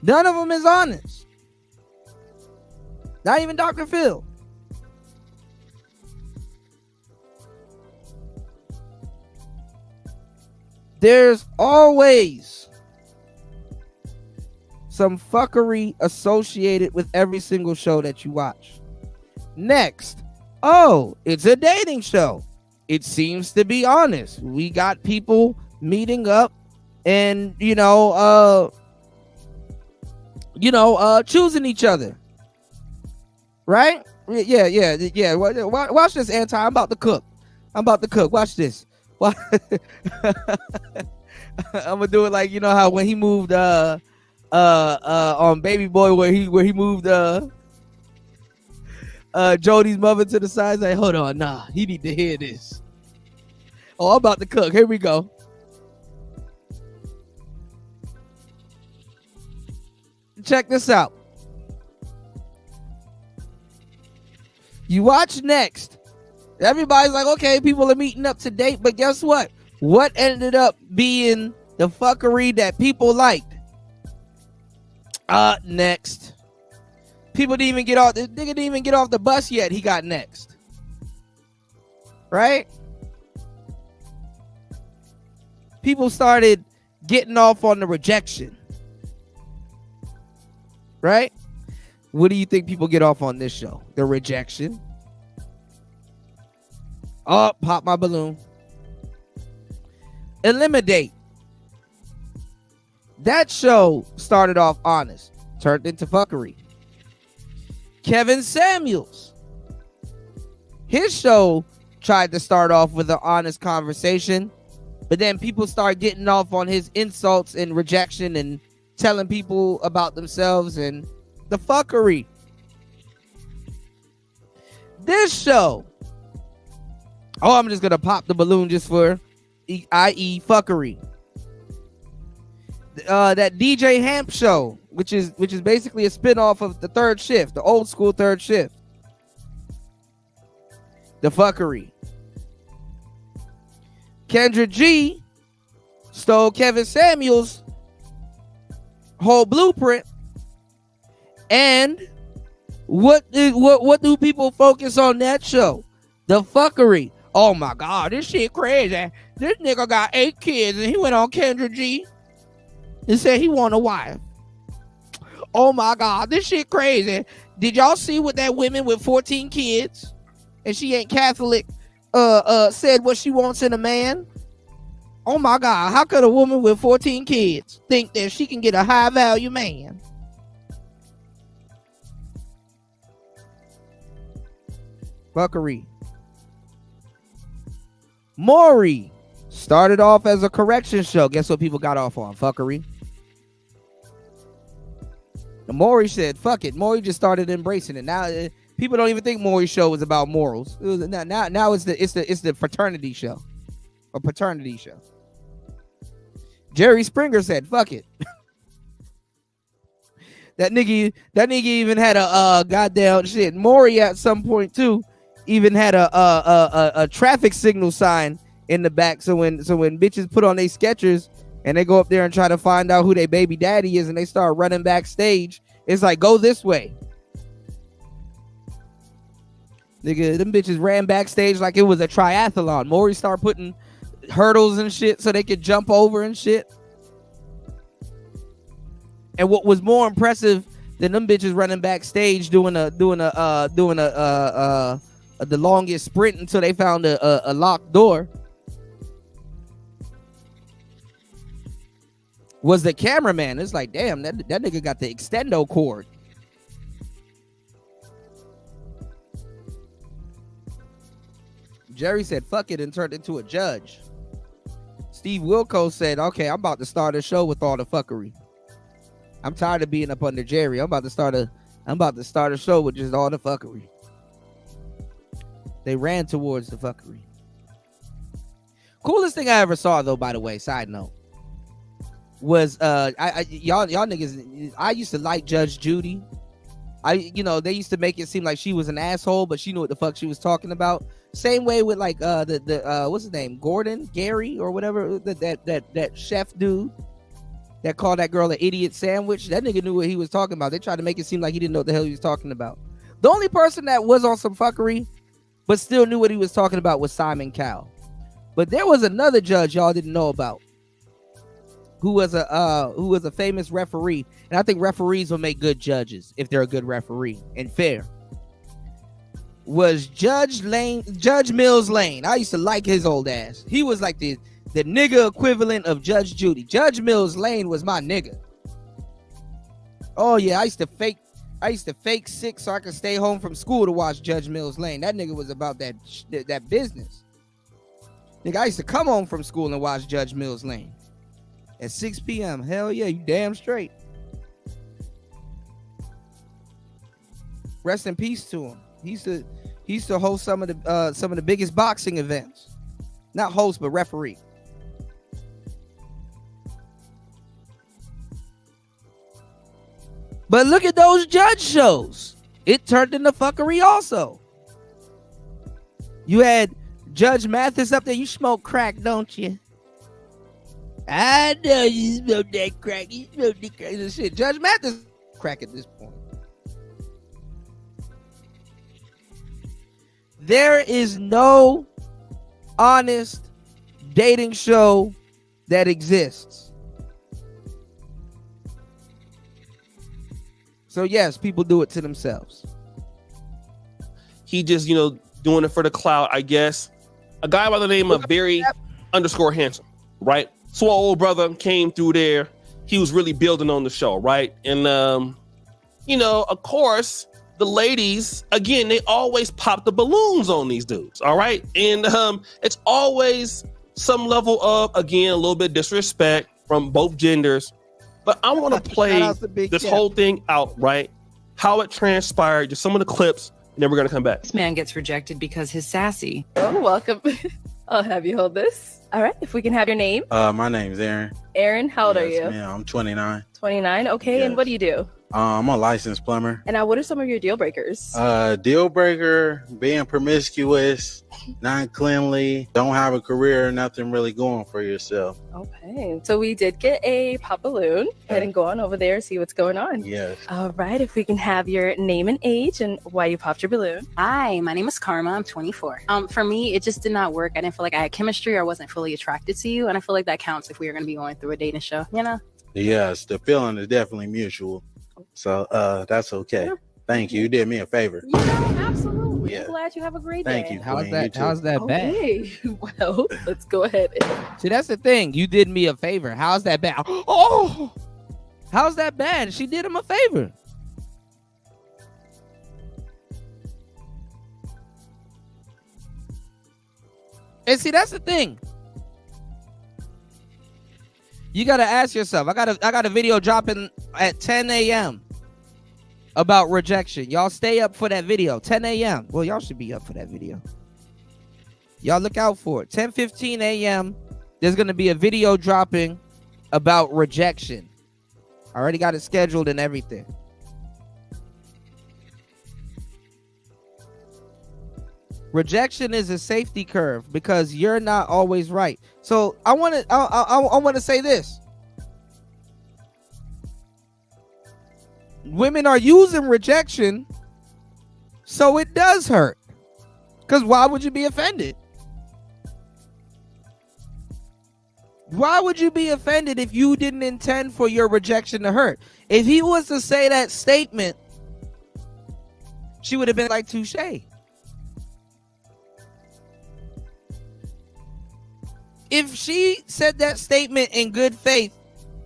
none of them is honest. Not even Dr. Phil. There's always some fuckery associated with every single show that you watch. Next, it's a dating show. It seems to be honest. We got people meeting up and, choosing each other. Right? Yeah. Watch this, Anti. I'm about to cook. Watch this. I'm gonna do it like how when he moved on Baby Boy where he moved Jody's mother to the side. Like, hold on, nah, he need to hear this. Oh, I'm about to cook. Here we go. Check this out. You watch next. Everybody's like, okay, people are meeting up to date, but guess what? What ended up being the fuckery that people liked? Next. People didn't even get off. The nigga didn't even get off the bus yet. He got next. Right? People started getting off on the rejection. Right? What do you think people get off on this show? The rejection. Oh, pop my balloon. Eliminate. That show started off honest, turned into fuckery. Kevin Samuels, his show tried to start off with an honest conversation, but then people start getting off on his insults and rejection and telling people about themselves and the fuckery. This show, I'm just gonna pop the balloon just for i.e. fuckery. That DJ Hamp show, which is basically a spinoff of the Third Shift, the old school Third Shift. The fuckery. Kendra G stole Kevin Samuels' whole blueprint. And what do people focus on that show? The fuckery. Oh my God, this shit crazy. This nigga got 8 kids and he went on Kendra G and said he want a wife. Oh my God, this shit crazy. Did y'all see what that woman with 14 kids and she ain't Catholic said what she wants in a man? Oh my God, how could a woman with 14 kids think that she can get a high value man? Fuckery. Maury started off as a correction show. Guess what people got off on? Fuckery. And Maury said, fuck it. Maury just started embracing it. Now people don't even think Maury's show was about morals. Now it's the fraternity show. A paternity show. Jerry Springer said, fuck it. That nigga even had a goddamn shit. Maury at some point too even had a traffic signal sign in the back. So when bitches put on their Skechers and they go up there and try to find out who their baby daddy is and they start running backstage, it's like, go this way. Nigga, them bitches ran backstage like it was a triathlon. Maury started putting hurdles and shit so they could jump over and shit. And what was more impressive than them bitches running backstage doing the longest sprint until they found a locked door was the cameraman. It's like, damn, that nigga got the extendo cord. Jerry said, fuck it, and turned into a judge. Steve Wilco said, okay, I'm about to start a show with all the fuckery. I'm tired of being up under Jerry. I'm about to start a show with just all the fuckery. They ran towards the fuckery. Coolest thing I ever saw, though, by the way, side note, was y'all niggas. I used to like Judge Judy. They used to make it seem like she was an asshole, but she knew what the fuck she was talking about. Same way with like the what's his name, Gary or whatever, that chef dude that called that girl an idiot sandwich. That nigga knew what he was talking about. They tried to make it seem like he didn't know what the hell he was talking about. The only person that was on some fuckery but still knew what he was talking about was Simon Cowell. But there was another judge y'all didn't know about who was a famous referee. And I think referees will make good judges if they're a good referee and fair. Was Judge Mills Lane. I used to like his old ass. He was like the nigga equivalent of Judge Judy. Judge Mills Lane was my nigga. Oh yeah, I used to fake sick so I could stay home from school to watch Judge Mills Lane. That nigga was about that business. Nigga, I used to come home from school and watch Judge Mills Lane at 6 p.m. Hell yeah, you damn straight. Rest in peace to him. He used to host some of the biggest boxing events. Not host, but referee. But look at those judge shows. It turned into fuckery also. You had Judge Mathis up there. You smoke crack, don't you? I know you smoke that crack. You smoke that crack. Shit, Judge Mathis crack at this point. There is no honest dating show that exists. So yes, people do it to themselves. He just, doing it for the clout, I guess. A guy by the name of Barry _ Handsome, right? So our old brother came through there. he was really building on the show, right? And you know, of course, the ladies, again, they always pop the balloons on these dudes, all right? And it's always some level of, again, a little bit of disrespect from both genders. But I want to play this whole thing out, right? How it transpired, just some of the clips, and then we're going to come back. This man gets rejected because he's sassy. Oh, welcome. I'll have you hold this. All right, if we can have your name. My name's Aaron. Aaron, how old are you? Yeah, I'm 29. 29, okay. Yes. And what do you do? I'm a licensed plumber. And now what are some of your deal breakers? Deal breaker, being promiscuous, not cleanly, don't have a career, nothing really going for yourself. Okay, so we did get a pop balloon. Go ahead and go on over there, see what's going on. Yes. All right, if we can have your name and age and why you popped your balloon. Hi, my name is Karma. I'm 24. For me, it just did not work. I didn't feel like I had chemistry or I wasn't fully attracted to you. And I feel like that counts if we were going to be going through a dating show, you know? Yes, the feeling is definitely mutual. So that's okay. Yeah. Thank you. You did me a favor. Yeah, absolutely. Yeah. I'm glad you have a great Thank day. you. How's Queen. that? You How's too. that bad? Okay, well, let's go ahead. See, that's the thing. You did me a favor. How's that bad? Oh, how's that bad? She did him a favor. And see, that's the thing. You gotta ask yourself. I got a video dropping at 10 a.m. about rejection. Y'all stay up for that video. 10 a.m. Well, y'all should be up for that video. Y'all look out for it. 10:15 a.m. There's gonna be a video dropping about rejection. I already got it scheduled and everything. Rejection is a safety curve because you're not always right. So I want to say this. Women are using rejection so it does hurt. Because why would you be offended? Why would you be offended if you didn't intend for your rejection to hurt? If he was to say that statement, she would have been like, touche. If she said that statement in good faith,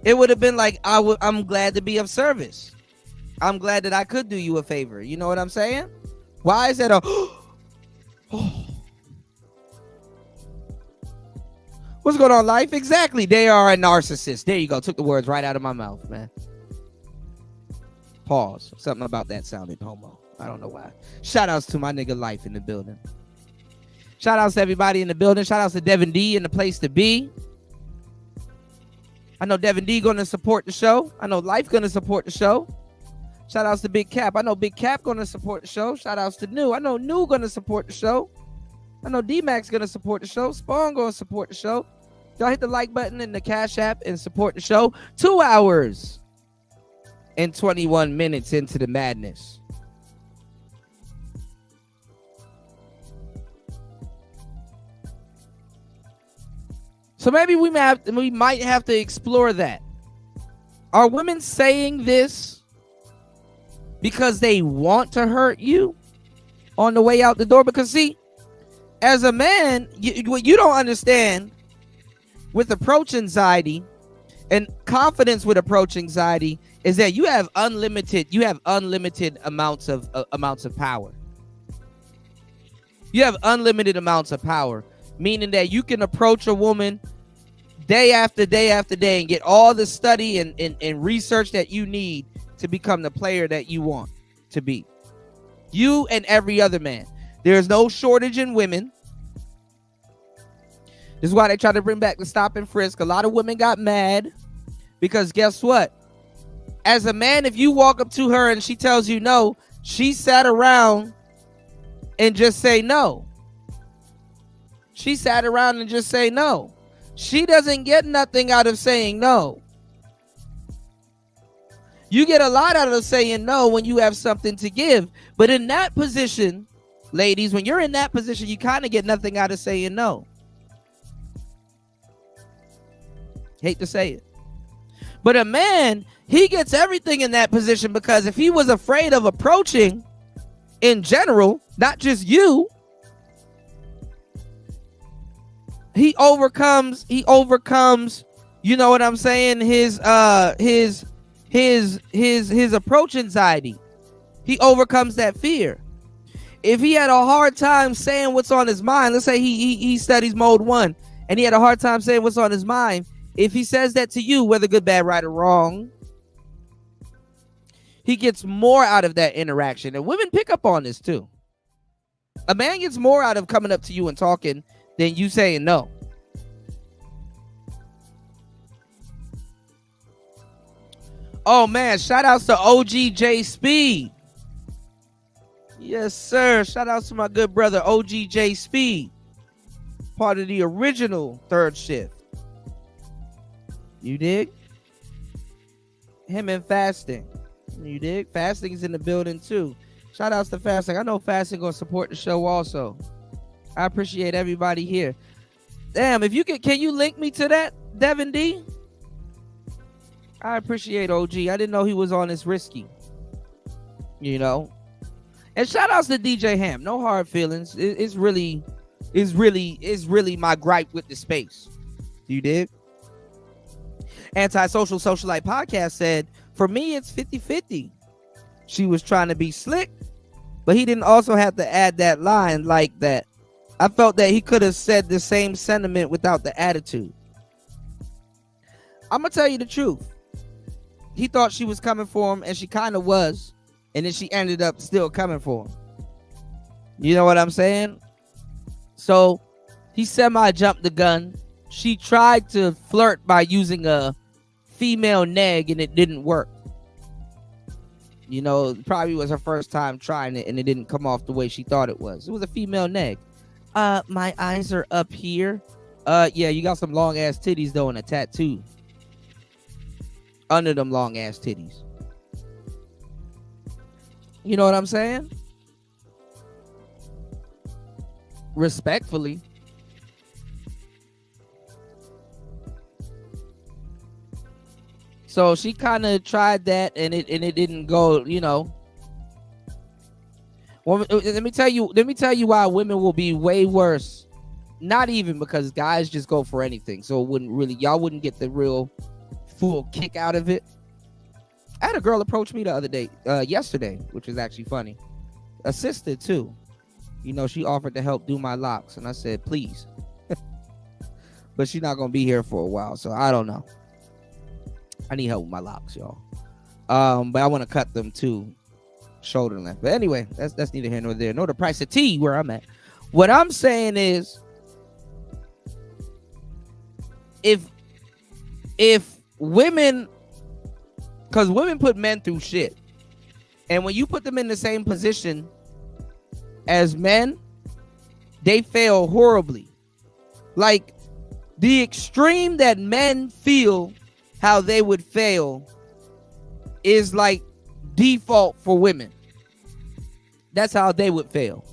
it would have been like, I'm glad to be of service. I'm glad that I could do you a favor. You know what I'm saying? Why is that a... What's going on, life? Exactly. They are a narcissist. There you go. Took the words right out of my mouth, man. Pause. Something about that sounded homo. I don't know why. Shout outs to my nigga Life in the building. Shout outs to everybody in the building. Shout outs to Devin D in the place to be. I know Devin D going to support the show. I know Life going to support the show. Shout outs to Big Cap. I know Big Cap going to support the show. Shout outs to New. I know New going to support the show. I know D-Max going to support the show. Spawn going to support the show. Y'all hit the like button in the Cash App and support the show. 2 hours and 21 minutes into the madness. So maybe we might have to explore that. Are women saying this because they want to hurt you on the way out the door? Because see, as a man, what you don't understand with approach anxiety and confidence with approach anxiety is that you have unlimited amounts of power. You have unlimited amounts of power, meaning that you can approach a woman day after day after day and get all the study and research that you need to become the player that you want to be. You and every other man. There's no shortage in women. This is why they try to bring back the stop and frisk. A lot of women got mad because guess what? As a man, if you walk up to her and she tells you no, she sat around and just say no. She sat around and just say no. She doesn't get nothing out of saying no. You get a lot out of saying no when you have something to give. But in that position, ladies, when you're in that position, you kind of get nothing out of saying no. Hate to say it. But a man, he gets everything in that position because if he was afraid of approaching in general, not just you, he overcomes You know what I'm saying? His approach anxiety. He overcomes that fear. If he had a hard time saying what's on his mind, let's say he studies mode 1 and he had a hard time saying what's on his mind. If he says that to you, whether good, bad, right, or wrong, he gets more out of that interaction. And women pick up on this too. A man gets more out of coming up to you and talking than you saying no. Oh man, shout outs to OGJ Speed. Yes, sir. Shout outs to my good brother OGJ Speed. Part of the original Third Shift. You dig? Him and Fasting. You dig? Fasting is in the building too. Shout outs to Fasting. I know Fasting gonna support the show also. I appreciate everybody here. Damn, if you can you link me to that, Devin D? I appreciate OG. I didn't know he was on this risky. You know. And shout outs to DJ Ham. No hard feelings. It's really my gripe with the space. You dig? Antisocial Socialite Podcast said, for me, it's 50-50. She was trying to be slick, but he didn't also have to add that line like that. I felt that he could have said the same sentiment without the attitude. I'm going to tell you the truth. He thought she was coming for him, and she kind of was, and then she ended up still coming for him. You know what I'm saying? So he semi-jumped the gun. She tried to flirt by using a female neg, and it didn't work. You know, it probably was her first time trying it, and it didn't come off the way she thought it was. It was a female neg. My eyes are up here. Yeah, you got some long ass titties though, and a tattoo under them long ass titties. You know what I'm saying? Respectfully. So she kind of tried that, and it didn't go, you know. Well, let me tell you why women will be way worse. Not even because guys just go for anything. So y'all wouldn't get the real full kick out of it. I had a girl approach me the other day, yesterday, which is actually funny. A sister too. You know, she offered to help do my locks, and I said, please. But she's not gonna be here for a while, so I don't know. I need help with my locks, y'all. But I want to cut them too, shoulder length. But anyway, that's neither here nor there. Know the price of tea where I'm at. What I'm saying is, if women, because women put men through shit, and when you put them in the same position as men, they fail horribly. Like the extreme that men feel how they would fail is like default for women. That's how they would fail.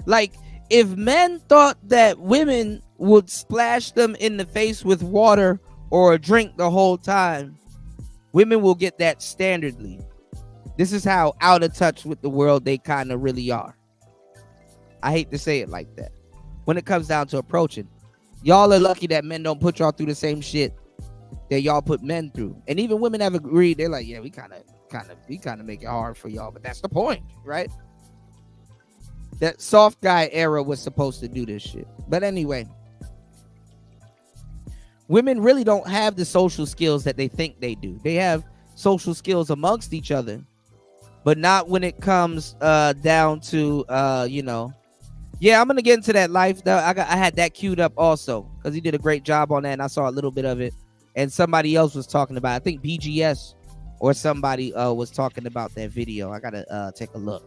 Like if men thought that women would splash them in the face with water or a drink the whole time, women will get that standardly. This is how out of touch with the world they kind of really are. I hate to say it like that. When it comes down to approaching, y'all are lucky that men don't put y'all through the same shit that y'all put men through. And even women have agreed. They're like, yeah, we kind of make it hard for y'all, but that's the point, right? That soft guy era was supposed to do this shit. But anyway, women really don't have the social skills that they think they do. They have social skills amongst each other, but not when it comes down to you know. Yeah, I'm gonna get into that life. I had that queued up also because he did a great job on that, and I saw a little bit of it. And somebody else was talking about, I think BGS or somebody was talking about that video. I gotta take a look.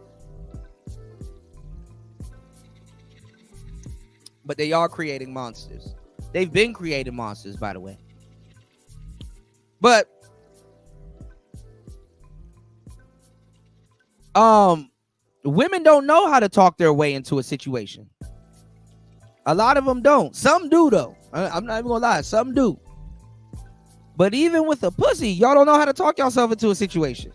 But they are creating monsters. They've been creating monsters, by the way. But women don't know how to talk their way into a situation. A lot of them don't. Some do though. I'm not even gonna lie. Some do. But even with a pussy, y'all don't know how to talk yourself into a situation.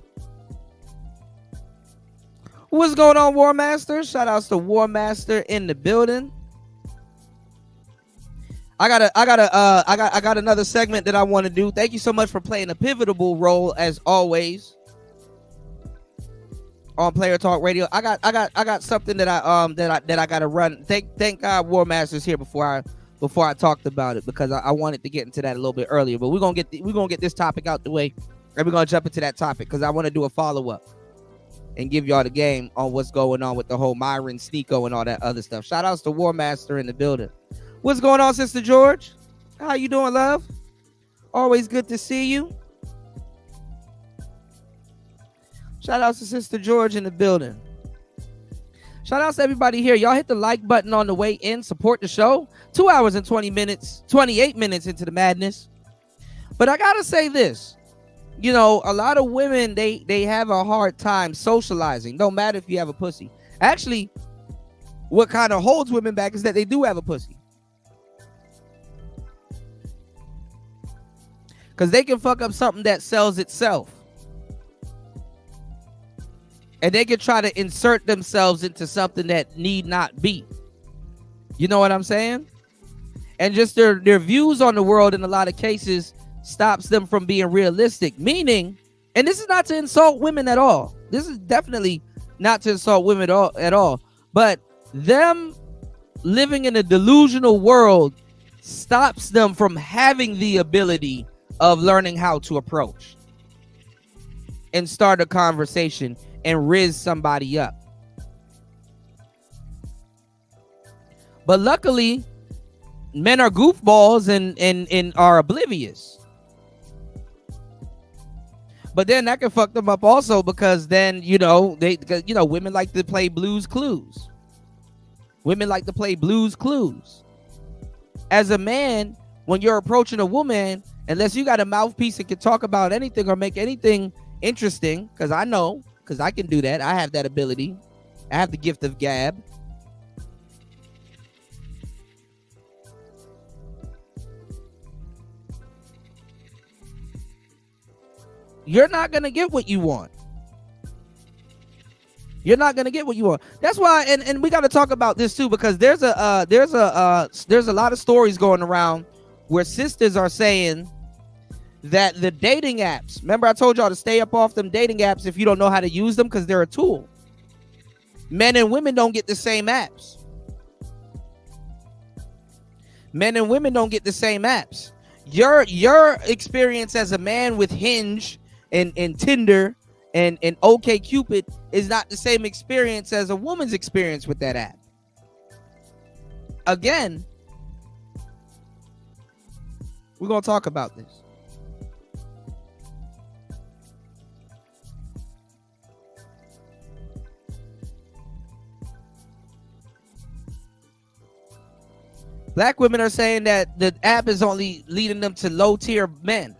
What's going on, War Master? Shout outs to War Master in the building. I got another segment that I want to do. Thank you so much for playing a pivotal role as always on Player Talk Radio. I got something that I gotta run. Thank God War Master's here before I talked about it, because I wanted to get into that a little bit earlier. But we're gonna get this topic out the way, and we're gonna jump into that topic because I want to do a follow-up and give y'all the game on what's going on with the whole Myron Sneeko and all that other stuff. Shout outs to War Master in the building. What's going on, Sister George? How you doing, love? Always good to see you. Shout outs to Sister George in the building. Shout outs to everybody here. Y'all hit the like button on the way in. Support the show. 2 hours and 28 minutes into the madness. But I gotta say this. You know, a lot of women, they have a hard time socializing. No matter if you have a pussy. Actually, what kind of holds women back is that they do have a pussy. Because they can fuck up something that sells itself. And they can try to insert themselves into something that need not be. You know what I'm saying? And just their views on the world in a lot of cases stops them from being realistic. Meaning, and this is not to insult women at all. This is definitely not to insult women at all. But them living in a delusional world stops them from having the ability of learning how to approach and start a conversation and riz somebody up. But luckily, men are goofballs and are oblivious. But then that can fuck them up also, because then, women like to play Blue's Clues. Women like to play Blue's Clues. As a man, when you're approaching a woman, unless you got a mouthpiece and can talk about anything or make anything interesting, because I can do that. I have that ability. I have the gift of gab. You're not going to get what you want. You're not going to get what you want. That's why, and we got to talk about this too, because there's a lot of stories going around where sisters are saying that the dating apps, remember I told y'all to stay up off them dating apps if you don't know how to use them, because they're a tool. Men and women don't get the same apps. Men and women don't get the same apps. Your experience as a man with Hinge and Tinder and OkCupid is not the same experience as a woman's experience with that app. Again, we're going to talk about this. Black women are saying that the app is only leading them to low-tier men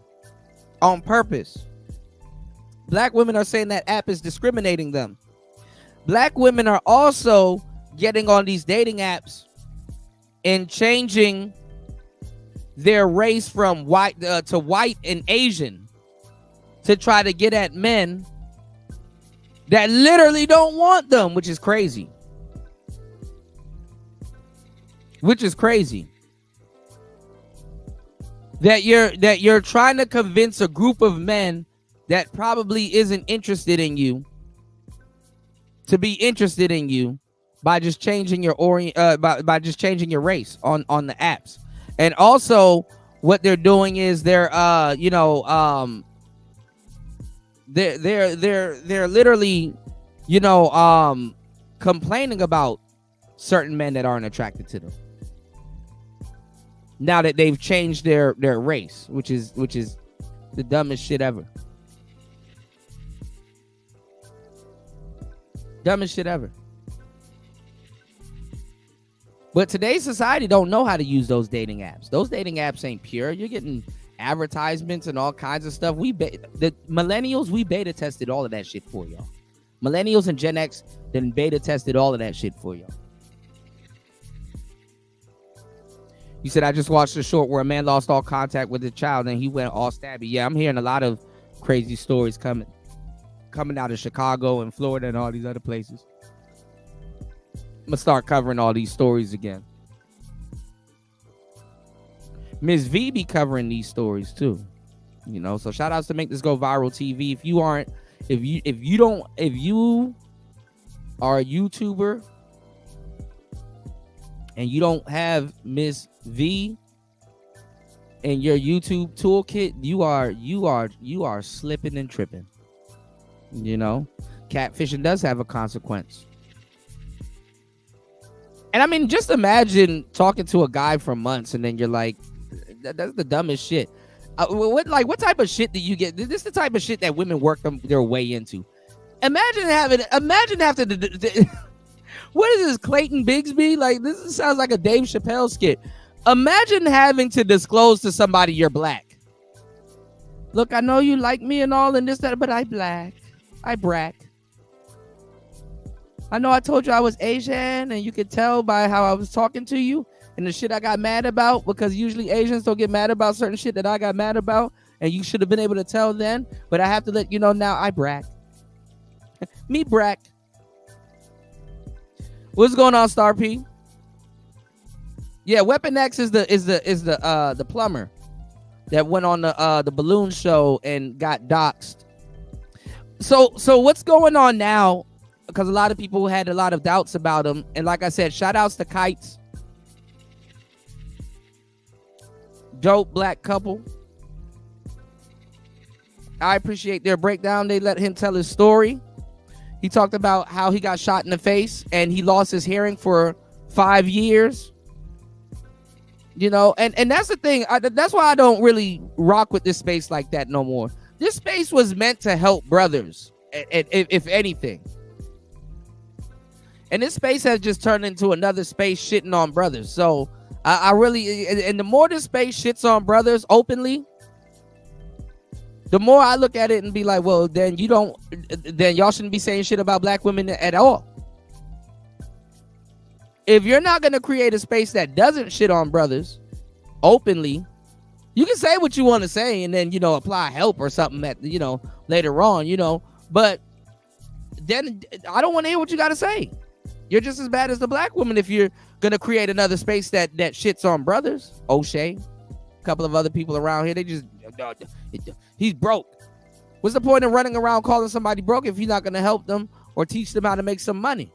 on purpose. Black women are saying that app is discriminating them. Black women are also getting on these dating apps and changing their race from white to white and Asian to try to get at men that literally don't want them, which is crazy. Which is crazy. That you're trying to convince a group of men that probably isn't interested in you to be interested in you by just changing your by just changing your race on the apps. And also what they're doing is they're literally complaining about certain men that aren't attracted to them. Now that they've changed their race, which is the dumbest shit ever. Dumbest shit ever. But today's society don't know how to use those dating apps. Those dating apps ain't pure. You're getting advertisements and all kinds of stuff. The millennials, we beta tested all of that shit for y'all. Millennials and Gen X then beta tested all of that shit for y'all. You said, I just watched a short where a man lost all contact with his child and he went all stabby. Yeah, I'm hearing a lot of crazy stories coming out of Chicago and Florida and all these other places. I'm going to start covering all these stories again. Miss V be covering these stories too. You know, so shout outs to Make This Go Viral TV. If you are a YouTuber and you don't have Miss V in your YouTube toolkit, you are slipping and tripping. You know, catfishing does have a consequence. And I mean, just imagine talking to a guy for months and then you're like, that's the dumbest shit. What type of shit do you get? This is the type of shit that women work their way into. Imagine having to what is this, Clayton Bigsby? Like, this sounds like a Dave Chappelle skit. Imagine having to disclose to somebody you're black. Look, I know you like me and all and this, that, but I black. I brack. I know I told you I was Asian and you could tell by how I was talking to you and the shit I got mad about, because usually Asians don't get mad about certain shit that I got mad about, and you should have been able to tell then, but I have to let you know now I brack. Me brack. What's going on, Star P? Yeah, Weapon X is the plumber that went on the balloon show and got doxxed. So what's going on now? Because a lot of people had a lot of doubts about him, and like I said, shout outs to Kites. Dope black couple. I appreciate their breakdown. They let him tell his story. He talked about how he got shot in the face and he lost his hearing for 5 years. You know, and that's the thing. That's why I don't really rock with this space like that no more. This space was meant to help brothers, if anything. And this space has just turned into another space shitting on brothers. So I really, and the more this space shits on brothers openly, the more I look at it and be like, well, then y'all shouldn't be saying shit about black women at all. If you're not going to create a space that doesn't shit on brothers openly, you can say what you want to say and then, apply help or something at, later on, but then I don't want to hear what you got to say. You're just as bad as the black woman if you're going to create another space that shits on brothers. O'Shea, a couple of other people around here, they just, he's broke. What's the point of running around calling somebody broke if you're not going to help them or teach them how to make some money?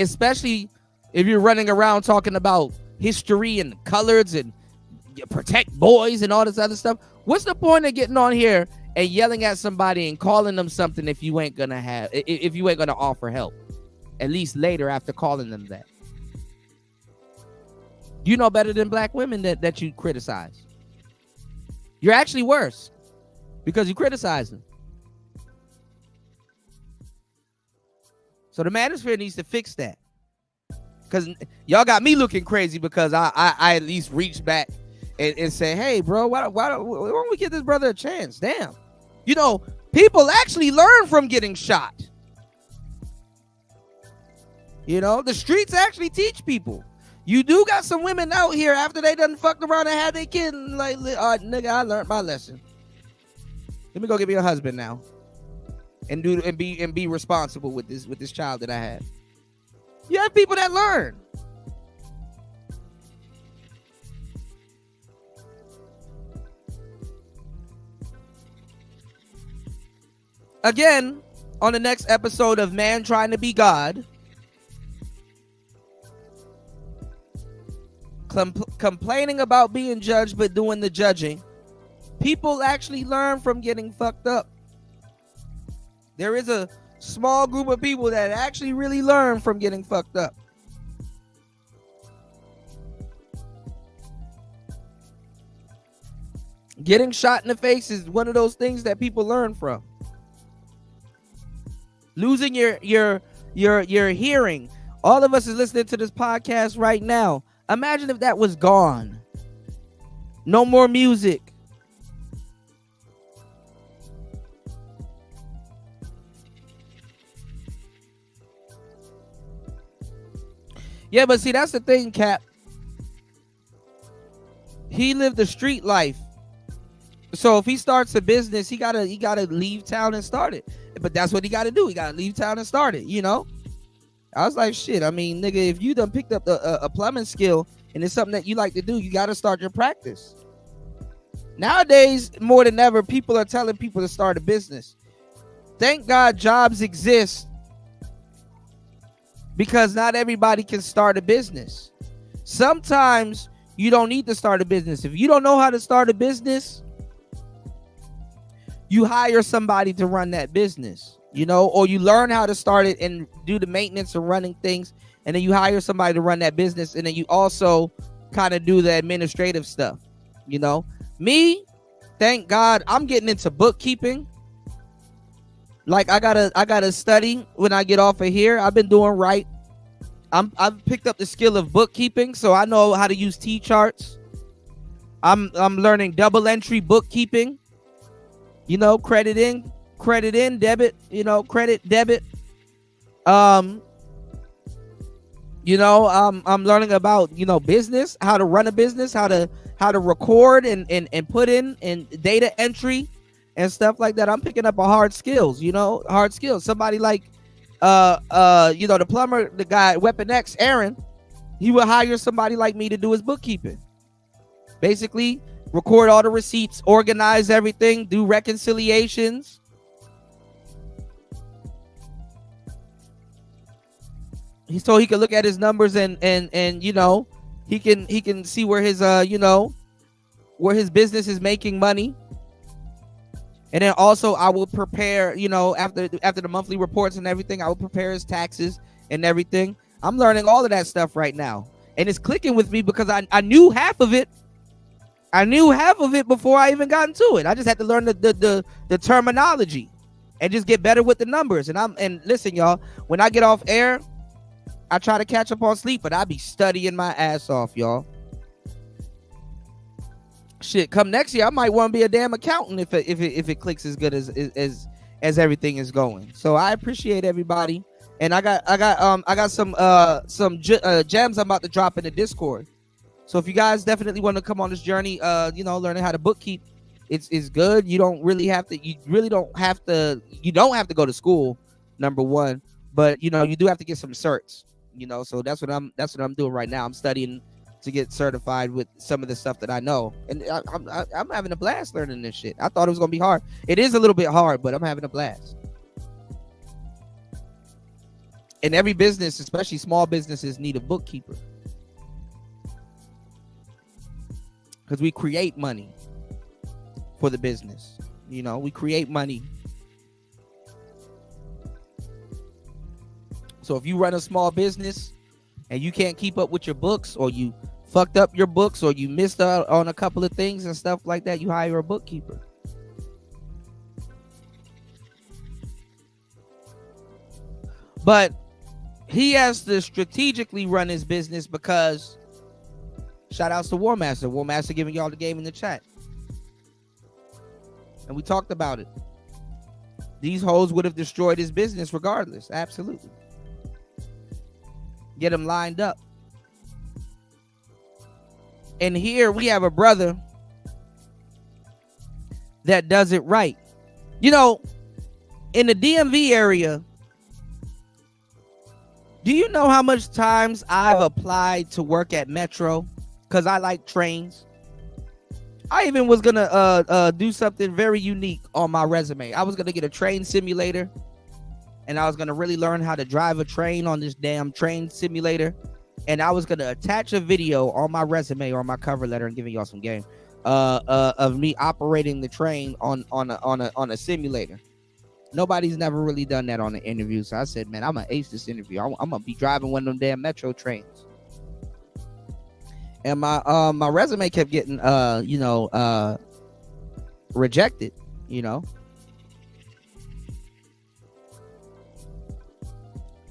Especially if you're running around talking about history and colors and protect boys and all this other stuff. What's the point of getting on here and yelling at somebody and calling them something if you ain't gonna offer help, at least later after calling them that? You know better than black women that you criticize. You're actually worse because you criticize them. So the manosphere needs to fix that, because y'all got me looking crazy because I at least reached back and say, hey, bro, why don't we give this brother a chance? Damn. People actually learn from getting shot. The streets actually teach people. You do got some women out here after they done fucked around and had their kid, like, nigga, I learned my lesson. Let me go get me a husband now. And be responsible with this child that I have. You have people that learn. Again, on the next episode of Man Trying to Be God, complaining about being judged but doing the judging. People actually learn from getting fucked up. There is a small group of people that actually really learn from getting fucked up. Getting shot in the face is one of those things that people learn from. Losing your hearing. All of us is listening to this podcast right now. Imagine if that was gone. No more music. Yeah, but see, that's the thing, Cap. He lived a street life. So if he starts a business, he gotta leave town and start it. But that's what he gotta do. He gotta leave town and start it, I was like, shit. I mean, nigga, if you done picked up a plumbing skill and it's something that you like to do, you got to start your practice. Nowadays, more than ever, people are telling people to start a business. Thank God jobs exist, because not everybody can start a business. Sometimes you don't need to start a business. If you don't know how to start a business, you hire somebody to run that business, you know, or you learn how to start it and do the maintenance and running things, and then you hire somebody to run that business, and then you also kind of do the administrative stuff, you know. Me, thank God, I'm getting into bookkeeping. Like I gotta study when I get off of here. I've been doing right. I've picked up the skill of bookkeeping, so I know how to use T-charts. I'm learning double entry bookkeeping. You know, credit in, debit, you know, credit, debit. You know, I'm learning about, you know, business, how to run a business, how to record and put in and data entry and stuff like that. I'm picking up hard skills. Somebody like you know, the plumber, the guy, Weapon X, Aaron, he would hire somebody like me to do his bookkeeping. Basically, record all the receipts, organize everything, do reconciliations. So he can look at his numbers and you know, he can see where his you know, where his business is making money. And then also I will prepare, you know, after the monthly reports and everything, I will prepare his taxes and everything. I'm learning all of that stuff right now. And it's clicking with me because I knew half of it. I knew half of it before I even got into it. I just had to learn the terminology and just get better with the numbers. And listen, y'all, when I get off air, I try to catch up on sleep, but I be studying my ass off, y'all. Shit, come next year, I might want to be a damn accountant if it clicks as good as everything is going. So I appreciate everybody, and I got some gems I'm about to drop in the Discord. So if you guys definitely want to come on this journey, you know, learning how to bookkeep, it's good. You don't have to go to school, number one, but you know, you do have to get some certs. You know, so that's what I'm doing right now. I'm studying to get certified with some of the stuff that I know, and I'm having a blast learning this shit. I thought it was gonna be hard. It is a little bit hard, but I'm having a blast. And every business, especially small businesses, need a bookkeeper, because we create money for the business. You know, we create money. So if you run a small business and you can't keep up with your books, or you fucked up your books, or you missed out on a couple of things and stuff like that, you hire a bookkeeper. But he has to strategically run his business, because shout outs to War Master. War Master giving y'all the game in the chat. And we talked about it. These hoes would have destroyed his business regardless. Absolutely. Get him lined up. And here we have a brother that does it right. You know, in the DMV area, do you know how much times I've applied to work at Metro? Because I like trains. I even was going to do something very unique on my resume. I was going to get a train simulator, and I was going to really learn how to drive a train on this damn train simulator. And I was going to attach a video on my resume or my cover letter and giving y'all some game of me operating the train on a simulator. Nobody's never really done that on an interview. So I said, man, I'm going to ace this interview. I'm going to be driving one of them damn Metro trains. And my resume kept getting, rejected, you know,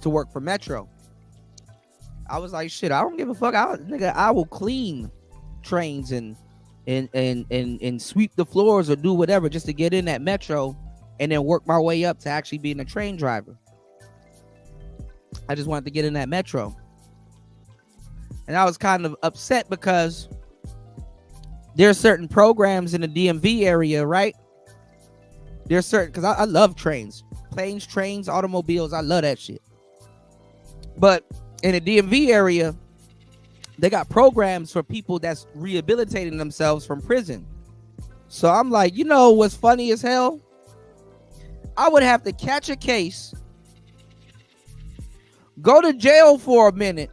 to work for Metro. I was like, shit, I don't give a fuck. I will clean trains and sweep the floors or do whatever just to get in at Metro and then work my way up to actually being a train driver. I just wanted to get in that Metro. And I was kind of upset because there are certain programs in the DMV area, right? There's certain, because I love trains. Planes, trains, automobiles. I love that shit. But in the DMV area, they got programs for people that's rehabilitating themselves from prison. So I'm like, you know what's funny as hell? I would have to catch a case, go to jail for a minute,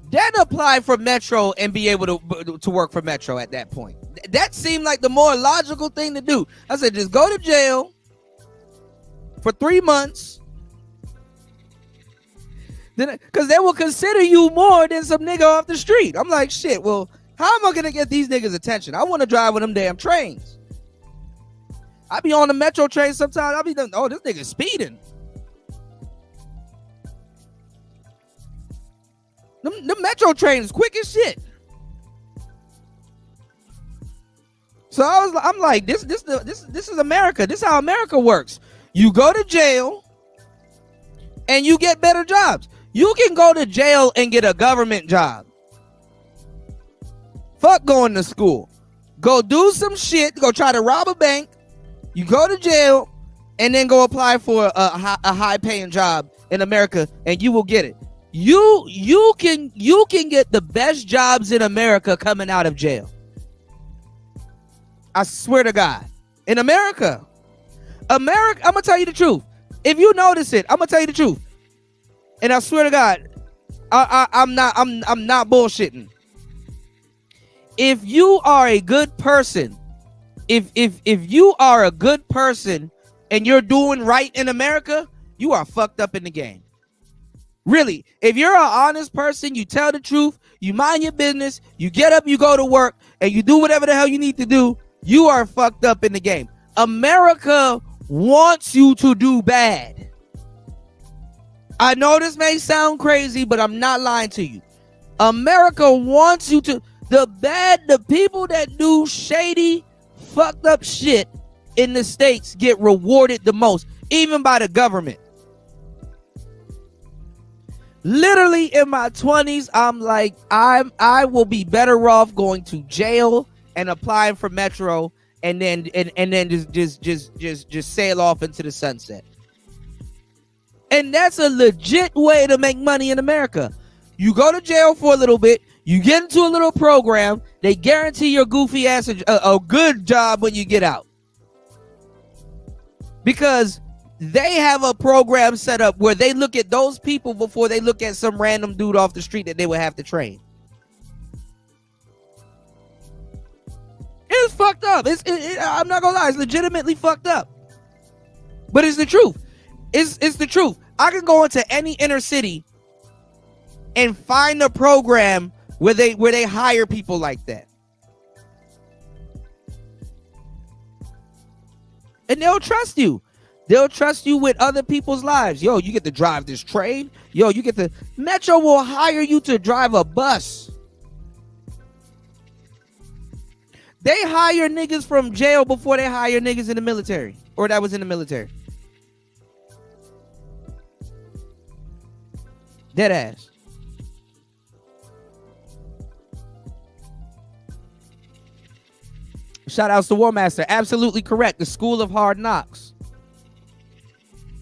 then apply for Metro and be able to work for Metro at that point. That seemed like the more logical thing to do. I said, just go to jail for 3 months. Then, because they will consider you more than some nigga off the street. I'm like, shit, well, how am I going to get these niggas' attention? I want to drive with them damn trains. I be on the Metro train sometimes. I be thinking, oh, this nigga's speeding. The Metro train is quick as shit. So I'm like, this is America. This is how America works. You go to jail and you get better jobs. You can go to jail and get a government job. Fuck going to school. Go do some shit. Go try to rob a bank. You go to jail and then go apply for a high paying job in America and you will get it. You can get the best jobs in America coming out of jail. I swear to God. In America, I'm gonna tell you the truth. If you notice it, I'm gonna tell you the truth. And I swear to God, I'm not bullshitting. If you are a good person, if you are a good person and you're doing right in America, you are fucked up in the game. Really, if you're an honest person, you tell the truth, you mind your business, you get up, you go to work, and you do whatever the hell you need to do, you are fucked up in the game. America wants you to do bad. I know this may sound crazy, but I'm not lying to you. America wants you to, the people that do shady, fucked up shit in the States get rewarded the most, even by the government. Literally in my 20s, I'm like, I will be better off going to jail and applying for Metro and then just sail off into the sunset. And that's a legit way to make money in America. You go to jail for a little bit, you get into a little program, they guarantee your goofy ass a good job when you get out. Because they have a program set up where they look at those people before they look at some random dude off the street that they would have to train. It's fucked up. I'm not gonna lie, it's legitimately fucked up. But it's the truth. It's the truth. I can go into any inner city and find a program where they hire people like that. And they'll trust you. They'll trust you with other people's lives. Yo, you get to drive this train. Yo, you get to... Metro will hire you to drive a bus. They hire niggas from jail before they hire niggas in the military. Or that was in the military. Dead ass. Shout outs to War Master. Absolutely correct. The School of Hard Knocks.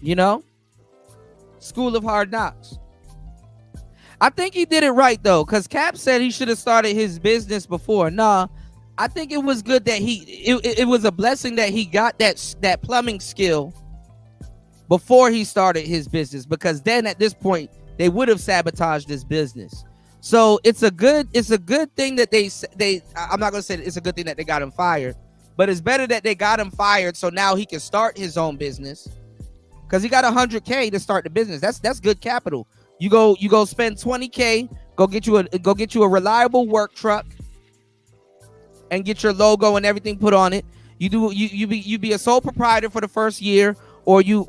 You know? School of Hard Knocks. I think he did it right though, because Cap said he should have started his business before. Nah, I think it was good that it was a blessing that he got that plumbing skill before he started his business, because then at this point they would have sabotaged his business. So it's a good thing that they I'm not gonna say it's a good thing that they got him fired, but it's better that they got him fired so now he can start his own business, because he got $100K to start the business. That's good capital. You go spend $20K, go get you a reliable work truck and get your logo and everything put on it. You be a sole proprietor for the first year, or you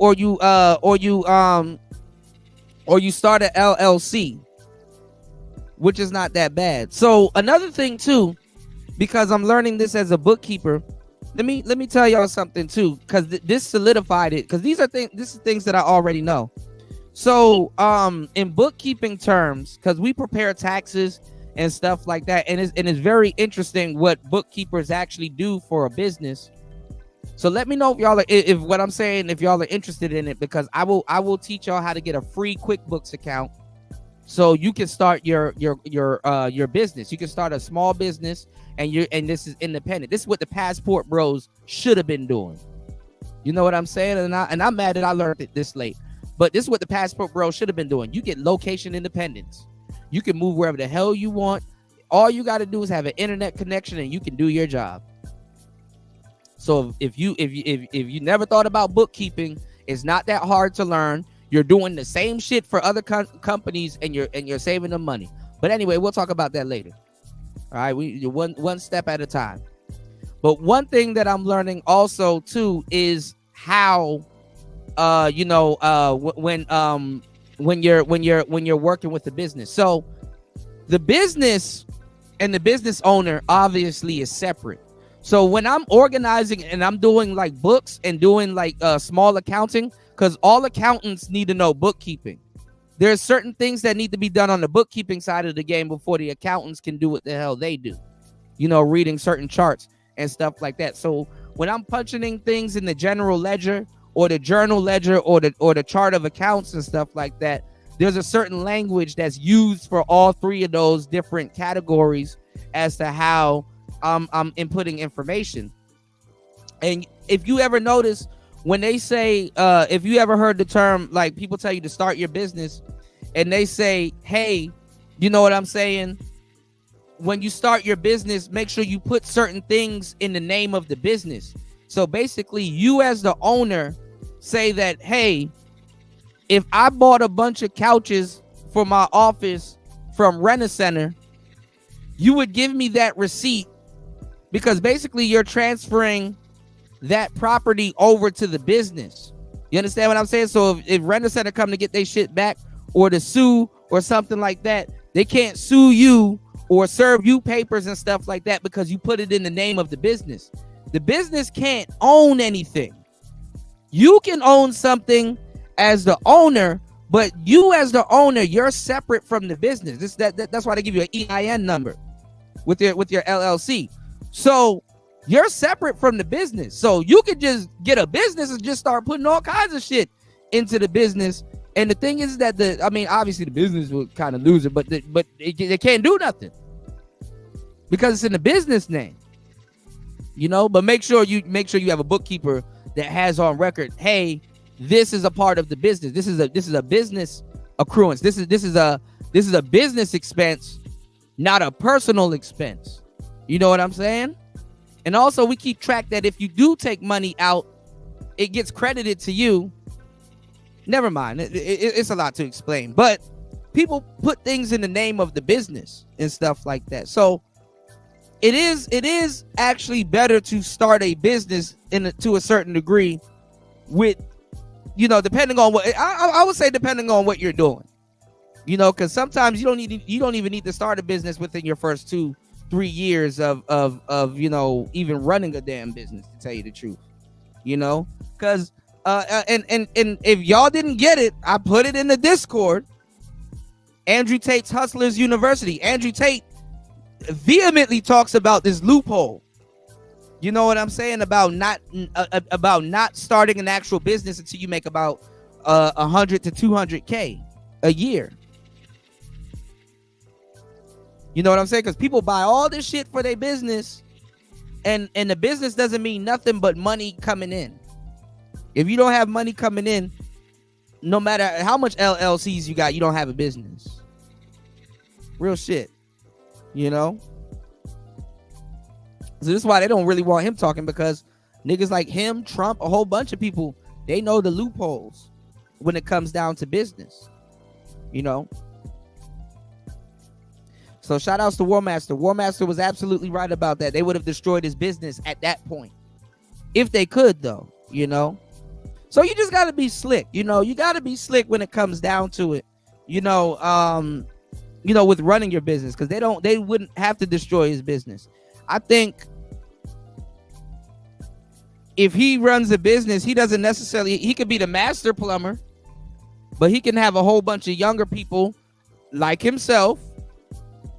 start an LLC, which is not that bad. So another thing too, because I'm learning this as a bookkeeper, let me tell y'all something too, because this solidified it, because this is things that I already know. So in bookkeeping terms, because we prepare taxes and stuff like that, and it's very interesting what bookkeepers actually do for a business. So let me know if y'all are, if what I'm saying, if y'all are interested in it, because I will teach y'all how to get a free QuickBooks account, so you can start your business. You can start a small business, and this is independent. This is what the Passport Bros should have been doing. You know what I'm saying? And I'm mad that I learned it this late. But this is what the Passport Bros should have been doing. You get location independence. You can move wherever the hell you want. All you got to do is have an internet connection, and you can do your job. So if you never thought about bookkeeping, it's not that hard to learn. You're doing the same shit for other companies, and you're saving them money. But anyway, we'll talk about that later. All right, we one step at a time. But one thing that I'm learning also too is how, when you're working with the business. So the business and the business owner obviously is separate. So when I'm organizing and I'm doing like books and doing like small accounting, because all accountants need to know bookkeeping. There's certain things that need to be done on the bookkeeping side of the game before the accountants can do what the hell they do. You know, reading certain charts and stuff like that. So when I'm punching in things in the general ledger or the journal ledger or the chart of accounts and stuff like that, there's a certain language that's used for all three of those different categories as to how I'm inputting information. And if you ever notice, when they say, if you ever heard the term, like people tell you to start your business and they say, hey, you know what I'm saying? When you start your business, make sure you put certain things in the name of the business. So basically you as the owner say that, hey, if I bought a bunch of couches for my office from Rent-A-Center, you would give me that receipt, because basically you're transferring that property over to the business. You understand what I'm saying? So if Rent-A-Center come to get their shit back or to sue or something like that, they can't sue you or serve you papers and stuff like that because you put it in the name of the business. The business can't own anything. You can own something as the owner, but you as the owner, you're separate from the business. That's why they give you an EIN number with your LLC. So you're separate from the business. So you could just get a business and just start putting all kinds of shit into the business. And the thing is that obviously the business will kind of lose it, but they can't do nothing because it's in the business name, you know. But make sure you have a bookkeeper that has on record, hey, this is a part of the business. This is a business accruance. This is a business expense, not a personal expense. You know what I'm saying? And also we keep track that if you do take money out, it gets credited to you. Never mind. It's a lot to explain, but people put things in the name of the business and stuff like that. So it is actually better to start a business to a certain degree with, you know, depending on what I would say, depending on what you're doing, you know, because sometimes you don't even need to start a business within your first 2-3 years of you know, even running a damn business, to tell you the truth, you know, because and if y'all didn't get it, I put it in the Discord. Andrew Tate's Hustlers University. Andrew Tate vehemently talks about this loophole. You know what I'm saying about not starting an actual business until you make about 100 to 200K a year. You know what I'm saying? Because people buy all this shit for their business, and the business doesn't mean nothing but money coming in. If you don't have money coming in, no matter how much LLCs you got, you don't have a business. Real shit, you know? So this is why they don't really want him talking, because niggas like him, Trump, a whole bunch of people, they know the loopholes when it comes down to business, you know? So shout outs to War Master. War Master was absolutely right about that. They would have destroyed his business at that point. If they could, though, you know? So you just got to be slick, you know? You got to be slick when it comes down to it, you know, with running your business, because they wouldn't have to destroy his business. I think if he runs a business, he could be the master plumber, but he can have a whole bunch of younger people like himself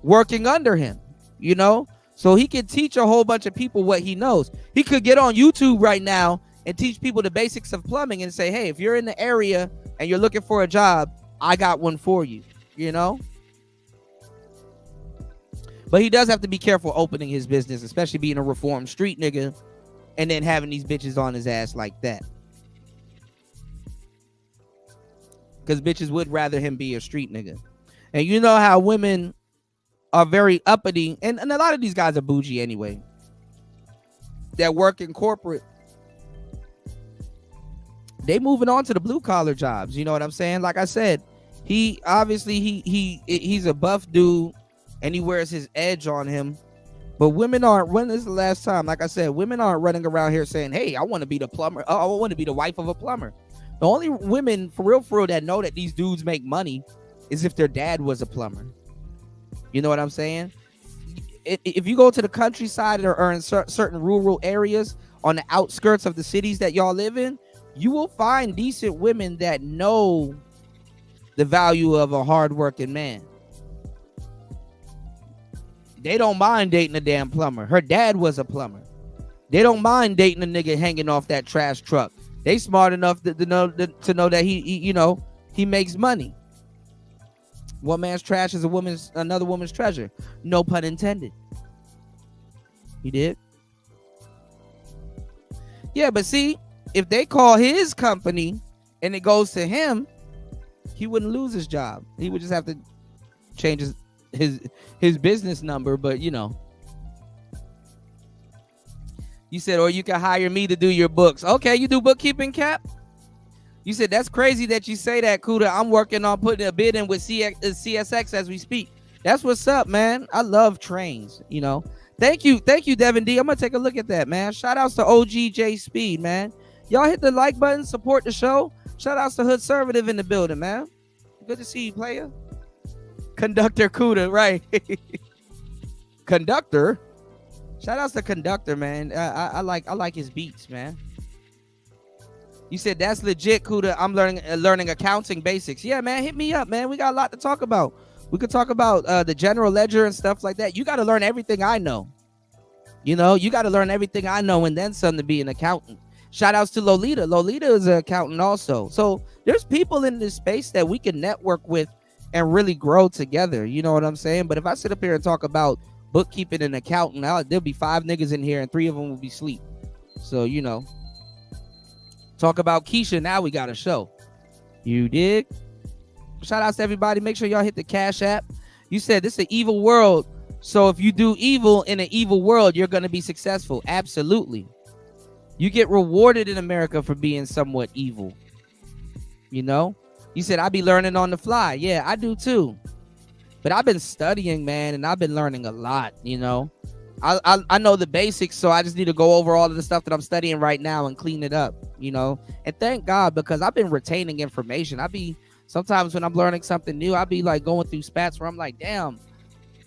working under him, you know? So he could teach a whole bunch of people what he knows. He could get on YouTube right now and teach people the basics of plumbing and say, hey, if you're in the area and you're looking for a job, I got one for you, you know? But he does have to be careful opening his business, especially being a reformed street nigga and then having these bitches on his ass like that. Because bitches would rather him be a street nigga. And you know how women are very uppity, and a lot of these guys are bougie anyway, that work in corporate. They moving on to the blue collar jobs. You know what I'm saying? Like I said, he obviously he's a buff dude and he wears his edge on him. But women aren't. When is the last time? Like I said, women aren't running around here saying, hey, I want to be the plumber. I want to be the wife of a plumber. The only women for real that know that these dudes make money is if their dad was a plumber. You know what I'm saying? If you go to the countryside or in certain rural areas on the outskirts of the cities that y'all live in, you will find decent women that know the value of a hardworking man. They don't mind dating a damn plumber. Her dad was a plumber. They don't mind dating a nigga hanging off that trash truck. They smart enough to know that he makes money. One man's trash is another woman's treasure. No pun intended. He did. Yeah, but see, if they call his company and it goes to him, he wouldn't lose his job. He would just have to change his business number. But you know, you said, or you can hire me to do your books. Okay, you do bookkeeping, Cap? You said, that's crazy that you say that, Kuda. I'm working on putting a bid in with CSX as we speak. That's what's up, man. I love trains, you know. Thank you, Devin D. I'm going to take a look at that, man. Shout outs to OGJ Speed, man. Y'all hit the like button, support the show. Shout outs to Hood Conservative in the building, man. Good to see you, player. Conductor Kuda, right. Conductor. Shout outs to Conductor, man. I like his beats, man. You said that's legit, Kuda. I'm learning accounting basics. Yeah, man, hit me up, man. We got a lot to talk about. We could talk about the general ledger and stuff like that. You got to learn everything I know. You know, you got to learn everything I know and then some to be an accountant. Shout outs to Lolita. Lolita is an accountant also. So there's people in this space that we can network with and really grow together. You know what I'm saying? But if I sit up here and talk about bookkeeping and accounting, there'll be 5 niggas in here and 3 of them will be asleep. So, you know. Talk about Keisha, now we got a show. You dig? Shout outs to everybody. Make sure y'all hit the Cash App. You said this is an evil world. So if you do evil in an evil world, you're going to be successful. Absolutely. You get rewarded in America for being somewhat evil. You know? You said I be learning on the fly. Yeah, I do too. But I've been studying, man, and I've been learning a lot, you know? I know the basics, so I just need to go over all of the stuff that I'm studying right now and clean it up, you know. And thank God, because I've been retaining information. Sometimes when I'm learning something new, I'll be like going through spats where I'm like, damn,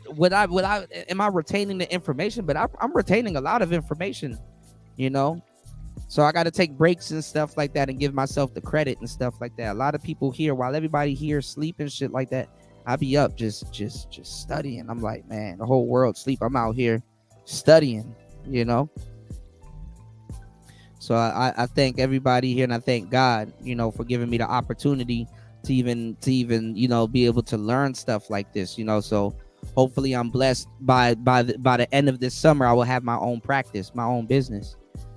am I retaining the information? But I'm retaining a lot of information, you know. So I got to take breaks and stuff like that and give myself the credit and stuff like that. A lot of people here, while everybody here sleep and shit like that, I be up just studying. I'm like, man, the whole world sleep. I'm out here studying, you know. So I thank everybody here, and I thank God, you know, for giving me the opportunity to even you know, be able to learn stuff like this, you know. So hopefully I'm blessed by the end of this summer. I will have my own practice, my own business,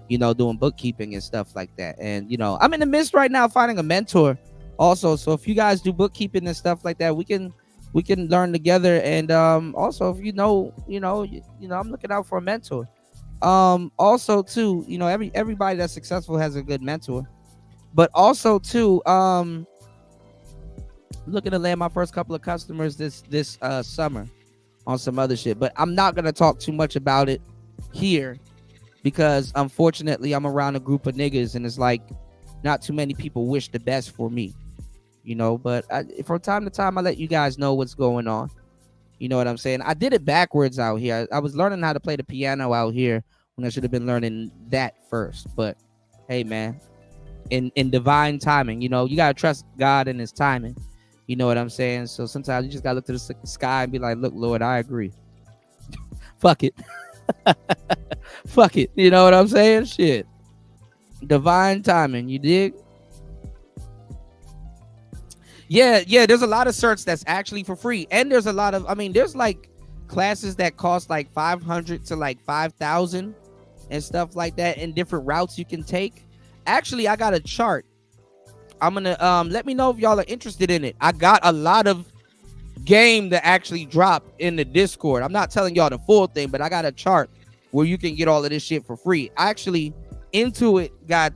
you know, doing bookkeeping and stuff like that. And you know, I'm in the midst right now finding a mentor also. So if you guys do bookkeeping and stuff like that, we can learn together. And also, if you know, I'm looking out for a mentor. Also too, you know, everybody that's successful has a good mentor. But also too, looking to land my first couple of customers this summer on some other shit. But I'm not gonna talk too much about it here because unfortunately I'm around a group of niggas and it's like not too many people wish the best for me. You know, but from time to time, I let you guys know what's going on. You know what I'm saying? I did it backwards out here. I was learning how to play the piano out here when I should have been learning that first. But hey, man, in divine timing, you know, you got to trust God in his timing. You know what I'm saying? So sometimes you just got to look to the sky and be like, look, Lord, I agree. Fuck it. Fuck it. You know what I'm saying? Shit. Divine timing, you dig? Yeah, there's a lot of certs that's actually for free. And there's a lot of, there's like classes that cost like 500 to like 5,000 and stuff like that, and different routes you can take. Actually, I got a chart. I'm gonna let me know if y'all are interested in it. I got a lot of game that actually dropped in the Discord. I'm not telling y'all the full thing, but I got a chart where you can get all of this shit for free. I actually Intuit got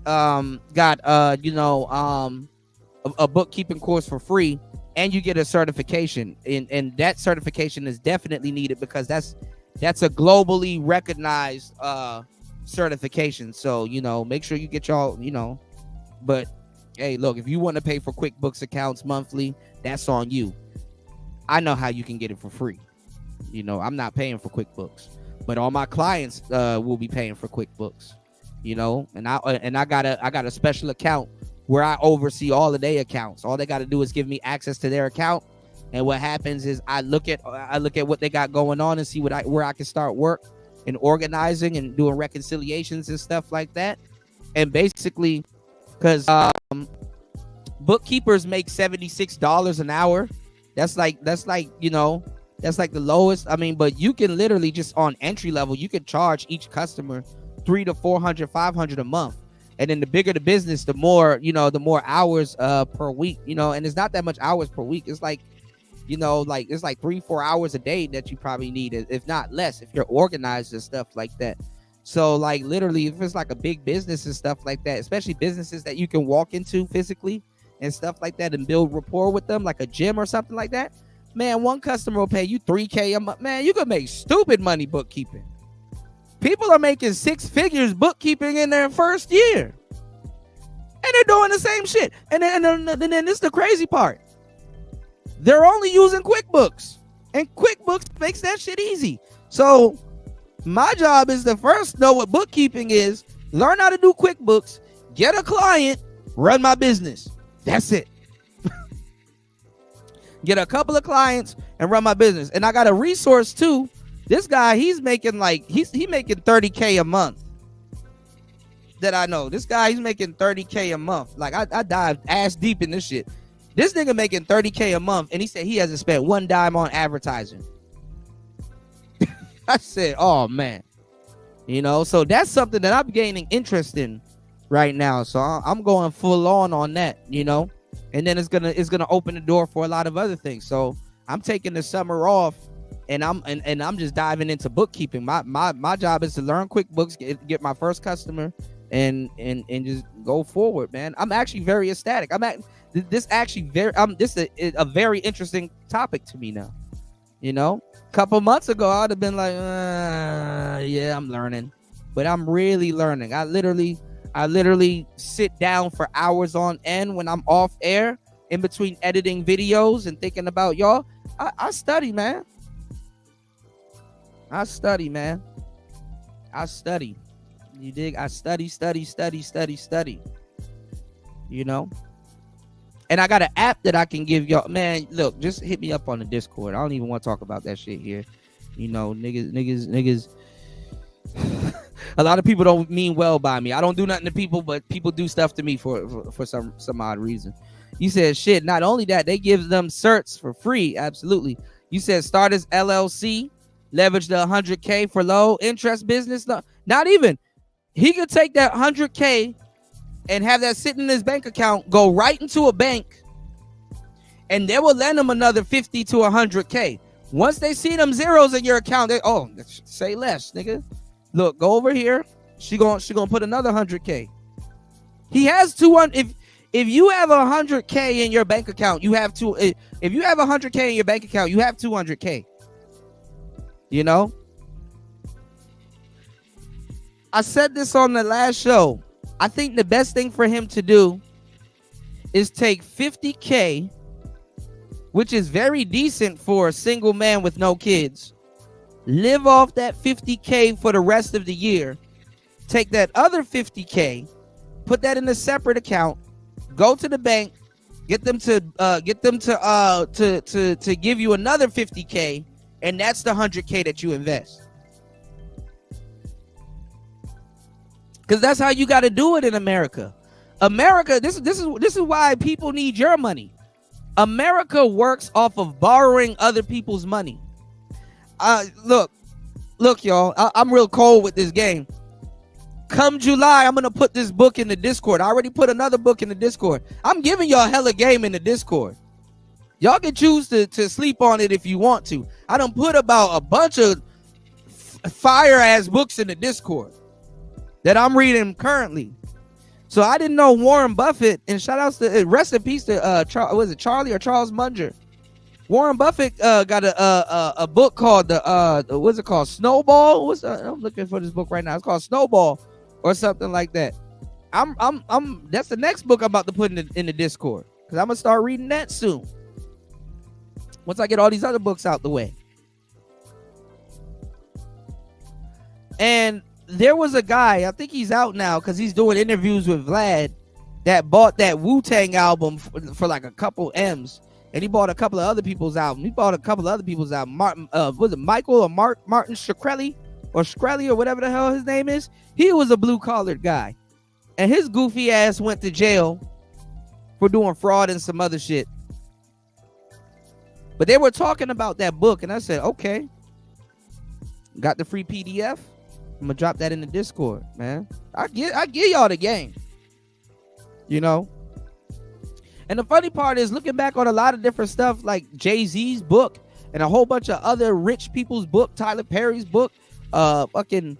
a bookkeeping course for free, and you get a certification, and that certification is definitely needed because that's a globally recognized certification. So make sure you get y'all but hey, look, if you want to pay for QuickBooks accounts monthly, that's on you. I know how you can get it for free. I'm not paying for QuickBooks, but all my clients will be paying for QuickBooks. And I got a special account where I oversee all of their accounts. All they got to do is give me access to their account, and what happens is I look at what they got going on and see where I can start work and organizing and doing reconciliations and stuff like that. And basically, because bookkeepers make $76 an hour. That's like the lowest. But you can literally just on entry level, you can charge each customer $300 to $400, $500 a month. And then the bigger the business, the more hours per week, and it's not that much hours per week. It's like, it's like 3-4 hours a day that you probably need, if not less, if you're organized and stuff like that. So like literally, if it's like a big business and stuff like that, especially businesses that you can walk into physically and stuff like that and build rapport with them, like a gym or something like that, man, one customer will pay you $3K a month. Man, you could make stupid money bookkeeping. People are making 6 figures bookkeeping in their first year, and they're doing the same shit. And then this is the crazy part. They're only using QuickBooks, and QuickBooks makes that shit easy. So my job is to first know what bookkeeping is, learn how to do QuickBooks, get a client, run my business. That's it. Get a couple of clients and run my business. And I got a resource too. This guy, he's making he's making $30K a month. That I know. This guy, he's making $30K a month. Like I dived ass deep in this shit. This nigga making $30K a month, and he said he hasn't spent one dime on advertising. I said, oh man. So that's something that I'm gaining interest in right now. So I'm going full on that, and then it's gonna open the door for a lot of other things. So I'm taking the summer off, and I'm just diving into bookkeeping. My job is to learn QuickBooks, get my first customer, and just go forward, man. I'm actually very ecstatic. This is a very interesting topic to me now. Couple months ago I'd have been like, yeah, I'm learning, but I'm really learning. I literally sit down for hours on end when I'm off air, in between editing videos and thinking about y'all. I study, man. I study. You dig? I study. And I got an app that I can give y'all. Man, look, just hit me up on the Discord. I don't even want to talk about that shit here. Niggas. A lot of people don't mean well by me. I don't do nothing to people, but people do stuff to me for some odd reason. You said shit. Not only that, they give them certs for free. Absolutely. You said start his LLC, leverage the 100K for low interest business. No, not even. He could take that 100K and have that sitting in his bank account, go right into a bank, and they will lend him another 50 to 100K. Once they see them zeros in your account, say less, nigga. Look, go over here. She gonna put another 100K. He has 200. If you have 100K in your bank account, you have two. If you have 100K in your bank account, you have 200K. I said this on the last show. I think the best thing for him to do is take 50K, which is very decent for a single man with no kids. Live off that 50K for the rest of the year. Take that other 50K, put that in a separate account, go to the bank, get them to give you another 50K, and that's the 100K that you invest. Because that's how you got to do it in America. America, this is why people need your money. America works off of borrowing other people's money. Look, y'all, I'm real cold with this game. Come July, I'm gonna put this book in the Discord. I already put another book in the Discord. I'm giving y'all hella game in the Discord. Y'all can choose to sleep on it if you want to. I done put about a bunch of fire ass books in the Discord that I'm reading currently. So I didn't know Warren Buffett, and shout outs to rest in peace to was it Charlie or Charles Munger? Warren Buffett got a book called what's it called? Snowball? I'm looking for this book right now. It's called Snowball or something like that. That's the next book I'm about to put in the Discord, because I'm gonna start reading that soon. Once I get all these other books out the way. And there was a guy, I think he's out now because he's doing interviews with Vlad, that bought that Wu-Tang album for like a couple M's. And he bought a couple of other people's albums. Martin, was it Michael or Martin Shkreli or whatever the hell his name is? He was a blue-collared guy. And his goofy ass went to jail for doing fraud and some other shit. But they were talking about that book, and I said, okay. Got the free PDF. I'm gonna drop that in the Discord, man. I give y'all the game. You know? And the funny part is, looking back on a lot of different stuff, like Jay-Z's book and a whole bunch of other rich people's book, Tyler Perry's book, TD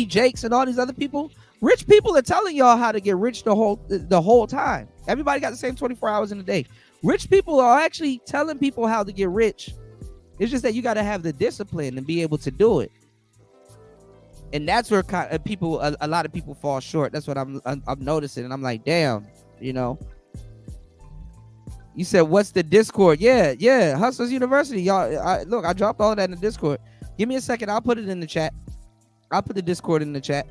Jakes and all these other people. Rich people are telling y'all how to get rich the whole time. Everybody got the same 24 hours in a day. Rich people are actually telling people how to get rich. It's just that you got to have the discipline and be able to do it. And that's where a lot of people fall short. That's what I'm noticing. And I'm like, damn, you know. You said, what's the Discord? Yeah. Hustlers University. Y'all, look, I dropped all of that in the Discord. Give me a second. I'll put it in the chat. I'll put the Discord in the chat.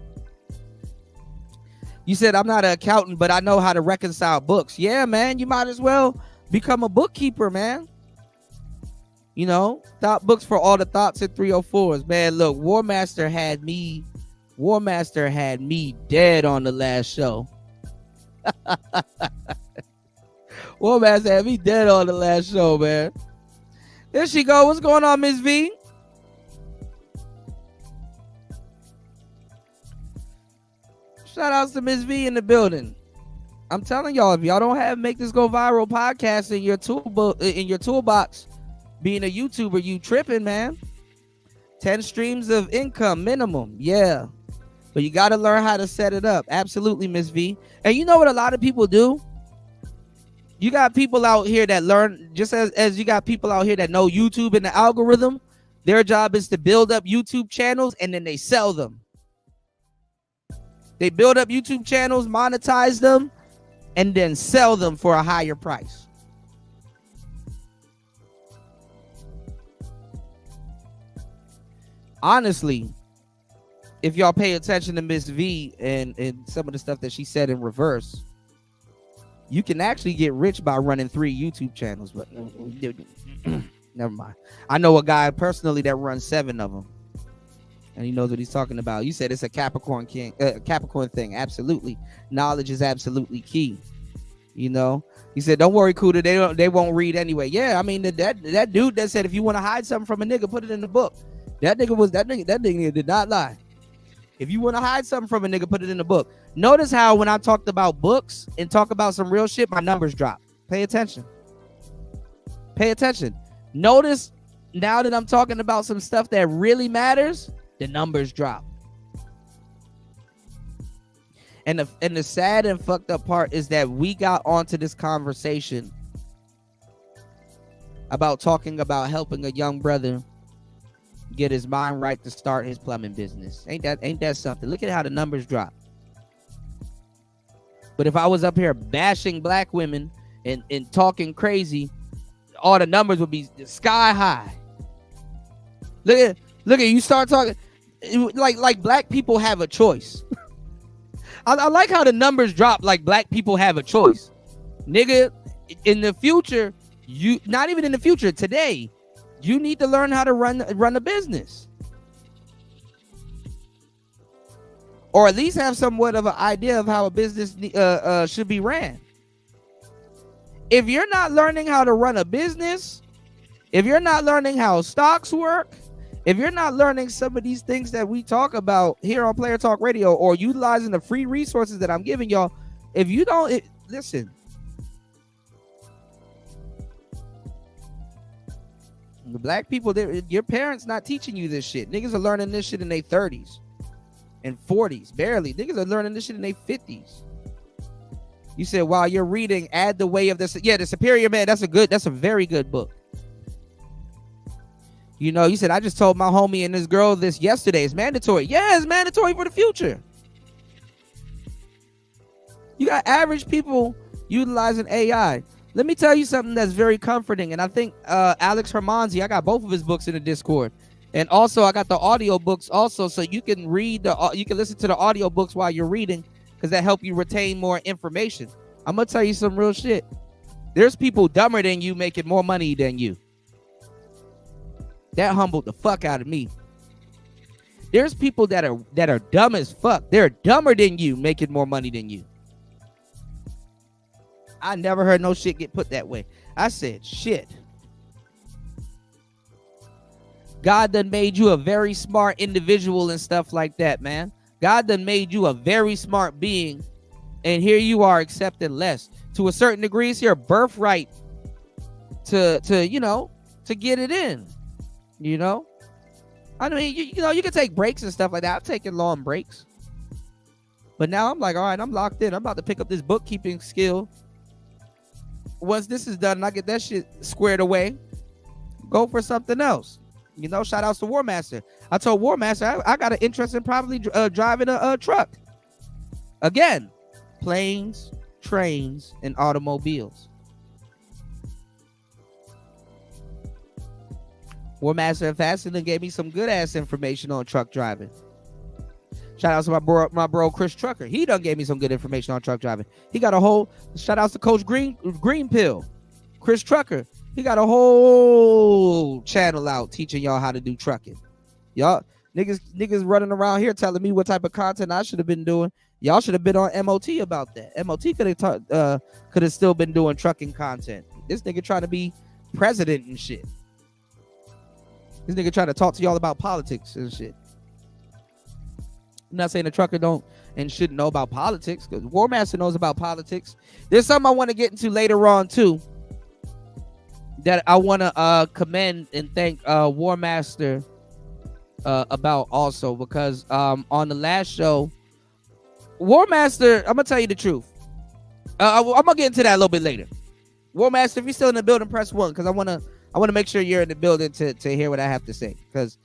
You said, I'm not an accountant, but I know how to reconcile books. Yeah, man. You might as well become a bookkeeper, man. You know, thought books for all the thoughts at 304s. Man, look, War Master had me dead on the last show. War Master had me dead on the last show, man. There she go. What's going on, Miss V? Shout outs to Miss V in the building. I'm telling y'all, if y'all don't have Make This Go Viral podcast in your toolbox, being a YouTuber, you tripping, man. 10 streams of income minimum. Yeah. But you got to learn how to set it up. Absolutely, Miss V. And you know what a lot of people do? You got people out here that learn, just as you got people out here that know YouTube and the algorithm. Their job is to build up YouTube channels and then they sell them. They build up YouTube channels, monetize them, and then sell them for a higher price. Honestly, if y'all pay attention to Miss V and some of the stuff that she said in reverse, you can actually get rich by running 3 YouTube channels. But never mind. I know a guy personally that runs 7 of them, and he knows what he's talking about. You said it's a Capricorn thing. Absolutely, knowledge is absolutely key. You know, he said, "Don't worry, Kuda. They won't read anyway." Yeah, I mean that dude that said if you want to hide something from a nigga, put it in the book. That nigga did not lie. If you want to hide something from a nigga, put it in the book. Notice how when I talked about books and talk about some real shit, my numbers drop. Pay attention. Notice now that I'm talking about some stuff that really matters, the numbers drop. And the sad and fucked up part is that we got onto this conversation about talking about helping a young brother get his mind right to start his plumbing business. Ain't that something? Look at how the numbers drop. But if I was up here bashing black women and talking crazy, all the numbers would be sky high. Look at you start talking like black people have a choice. I like how the numbers drop like black people have a choice. Nigga, in the future, you not even in the future, today, you need to learn how to run a business. or at least have somewhat of an idea of how a business should be ran. If you're not learning how to run a business, if you're not learning how stocks work, if you're not learning some of these things that we talk about here on Player Talk Radio, or utilizing the free resources that I'm giving y'all, if you don't listen, the black people, your parents not teaching you this shit. Niggas are learning this shit in their 30s and 40s, barely. Niggas are learning this shit in their 50s. You said while you're reading, add the way of this. Yeah, The Superior Man. That's a very good book. You know, you said, I just told my homie and this girl this yesterday. It's mandatory. Yeah, it's mandatory for the future. You got average people utilizing AI. Let me tell you something that's very comforting. And I think Alex Hermanzi, I got both of his books in the Discord. And also I got the audio books also, so you can you can listen to the audio books while you're reading, because that help you retain more information. I'm gonna tell you some real shit. There's people dumber than you making more money than you. That humbled the fuck out of me. There's people that are dumb as fuck. They're dumber than you, making more money than you. I never heard no shit get put that way. I said, shit. God done made you a very smart individual and stuff like that, man. God done made you a very smart being, and here you are accepting less. To a certain degree, it's your birthright to get it in. You know? I mean, you know, you can take breaks and stuff like that. I've taken long breaks. But now I'm like, all right, I'm locked in. I'm about to pick up this bookkeeping skill. Once this is done and I get that shit squared away, go for something else. You know, shout outs to War Master. I told War Master I got an interest in probably driving a truck. Again, planes, trains, and automobiles. War Master Fasten gave me some good ass information on truck driving. Shout out to my bro Chris Trucker. He done gave me some good information on truck driving. He got a whole shout out to Coach Green Pill. Chris Trucker. He got a whole channel out teaching y'all how to do trucking. Y'all niggas running around here telling me what type of content I should have been doing. Y'all should have been on MOT about that. MOT could have still been doing trucking content. This nigga trying to be president and shit. This nigga trying to talk to y'all about politics and shit. I'm not saying the trucker don't and shouldn't know about politics, because War Master knows about politics. There's something I want to get into later on too, that I want to commend and thank War Master about also, because on the last show, War Master, I'm gonna tell you the truth. I'm gonna get into that a little bit later. War Master, if you're still in the building, press 1, because I want to make sure you're in the building to hear what I have to say, because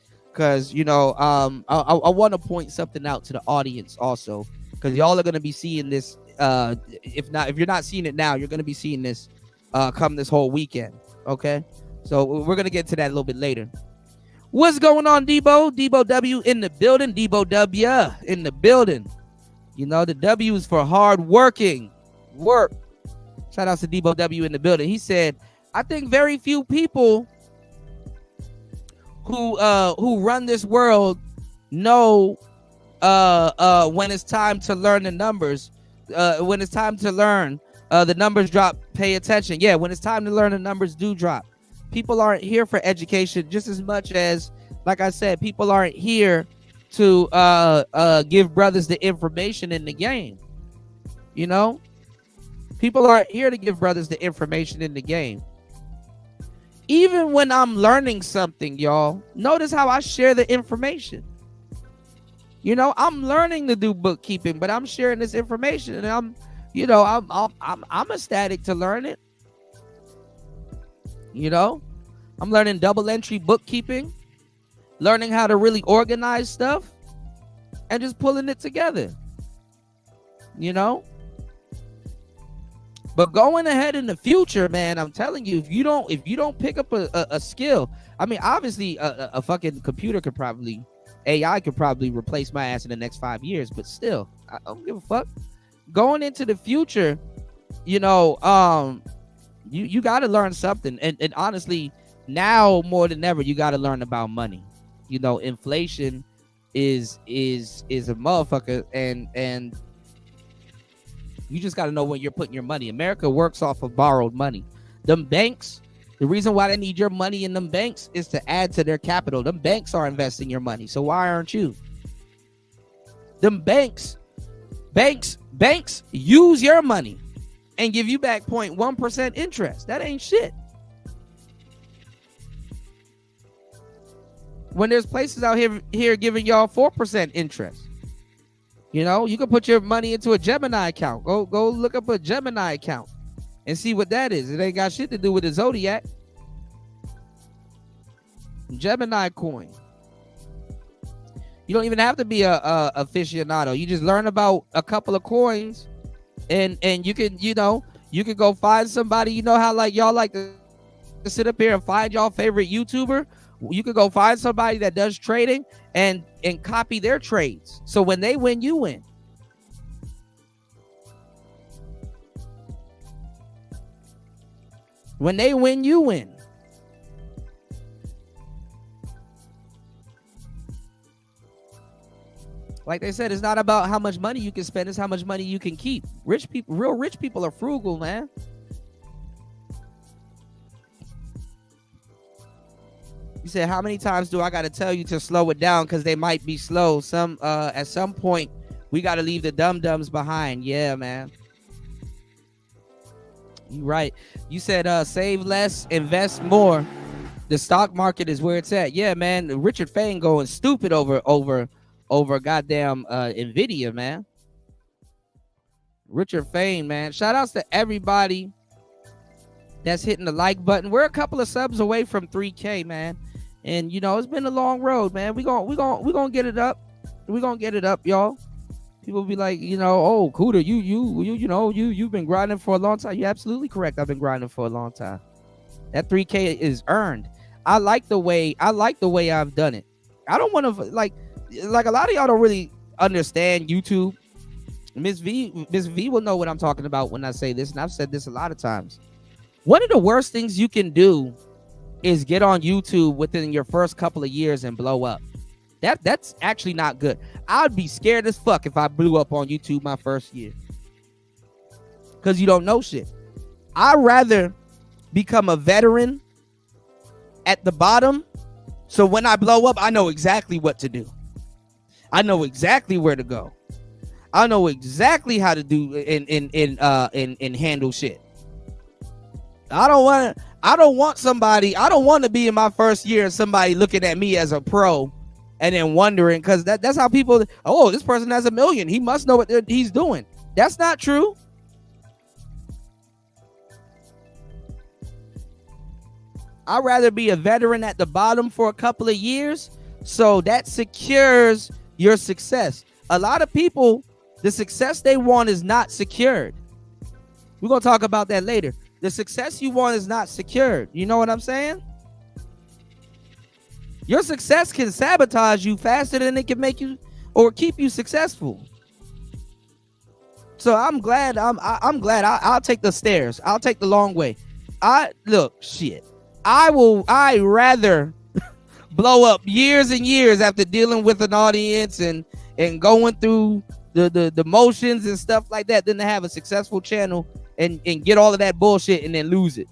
you know, I want to point something out to the audience also, because y'all are gonna be seeing this. If you're not seeing it now, you're gonna be seeing this come this whole weekend. Okay, so we're gonna get to that a little bit later. What's going on, Debo? Debo W in the building. Debo W in the building. You know, the W is for hard working work. Shout out to Debo W in the building. He said, I think very few people who run this world know when it's time to learn the numbers. When it's time to learn, the numbers drop. Pay attention. Yeah, when it's time to learn, the numbers do drop. People aren't here for education just as much as, like I said, people aren't here to give brothers the information in the game. You know, people aren't here to give brothers the information in the game. Even when I'm learning something, y'all, notice how I share the information. You know, I'm learning to do bookkeeping, but I'm sharing this information, and I'm ecstatic to learn it. You know, I'm learning double entry bookkeeping, learning how to really organize stuff, and just pulling it together. You know. But going ahead in the future, man, I'm telling you, if you don't pick up a skill, I mean, obviously a fucking computer could probably, AI could probably replace my ass in the next 5 years, but still, I don't give a fuck. Going into the future, you know, you got to learn something. And honestly, now more than ever, you got to learn about money. You know, inflation is a motherfucker, and you just got to know when you're putting your money. America works off of borrowed money. Them banks, the reason why they need your money in them banks is to add to their capital. Them banks are investing your money, so why aren't you? Them banks use your money and give you back 0.1% interest. That ain't shit. When there's places out here giving y'all 4% interest. You know, you can put your money into a Gemini account. Go look up a Gemini account and see what that is. It ain't got shit to do with the Zodiac. Gemini coin. You don't even have to be a aficionado. You just learn about a couple of coins, and you can, you can go find somebody. You know how like y'all like to sit up here and find y'all favorite YouTuber. You could go find somebody that does trading and copy their trades. So when they win, you win. When they win, you win. Like they said, it's not about how much money you can spend, it's how much money you can keep. Rich people, real rich people are frugal, man. You said, how many times do I got to tell you to slow it down because they might be slow? At some point, we got to leave the dum-dums behind. Yeah, man. You right. You said save less, invest more. The stock market is where it's at. Yeah, man. Richard Fain going stupid over goddamn Nvidia, man. Richard Fain, man. Shout outs to everybody that's hitting the like button. We're a couple of subs away from 3K, man. And you know, it's been a long road, man. We gonna get it up. We gonna get it up, y'all. People be like, you know, oh, Cooter, you've been grinding for a long time. You're absolutely correct. I've been grinding for a long time. That 3K is earned. I like the way I've done it. I don't want to like a lot of y'all don't really understand YouTube. Miss V will know what I'm talking about when I say this, and I've said this a lot of times. One of the worst things you can do is get on YouTube within your first couple of years and blow up. That's actually not good. I'd be scared as fuck if I blew up on YouTube my first year. Because you don't know shit. I'd rather become a veteran at the bottom, so when I blow up, I know exactly what to do. I know exactly where to go. I know exactly how to do and handle shit. I don't want to be in my first year and somebody looking at me as a pro and then wondering, because that's how people, oh, this person has 1 million. He must know what he's doing. That's not true. I'd rather be a veteran at the bottom for a couple of years, so that secures your success. A lot of people, the success they want is not secured. We're going to talk about that later. The success you want is not secured. You know what I'm saying? Your success can sabotage you faster than it can make you or keep you successful. So I'm glad I'll take the stairs. I'll take the long way. I'd rather blow up years and years after dealing with an audience and going through the motions and stuff like that than to have a successful channel and get all of that bullshit and then lose it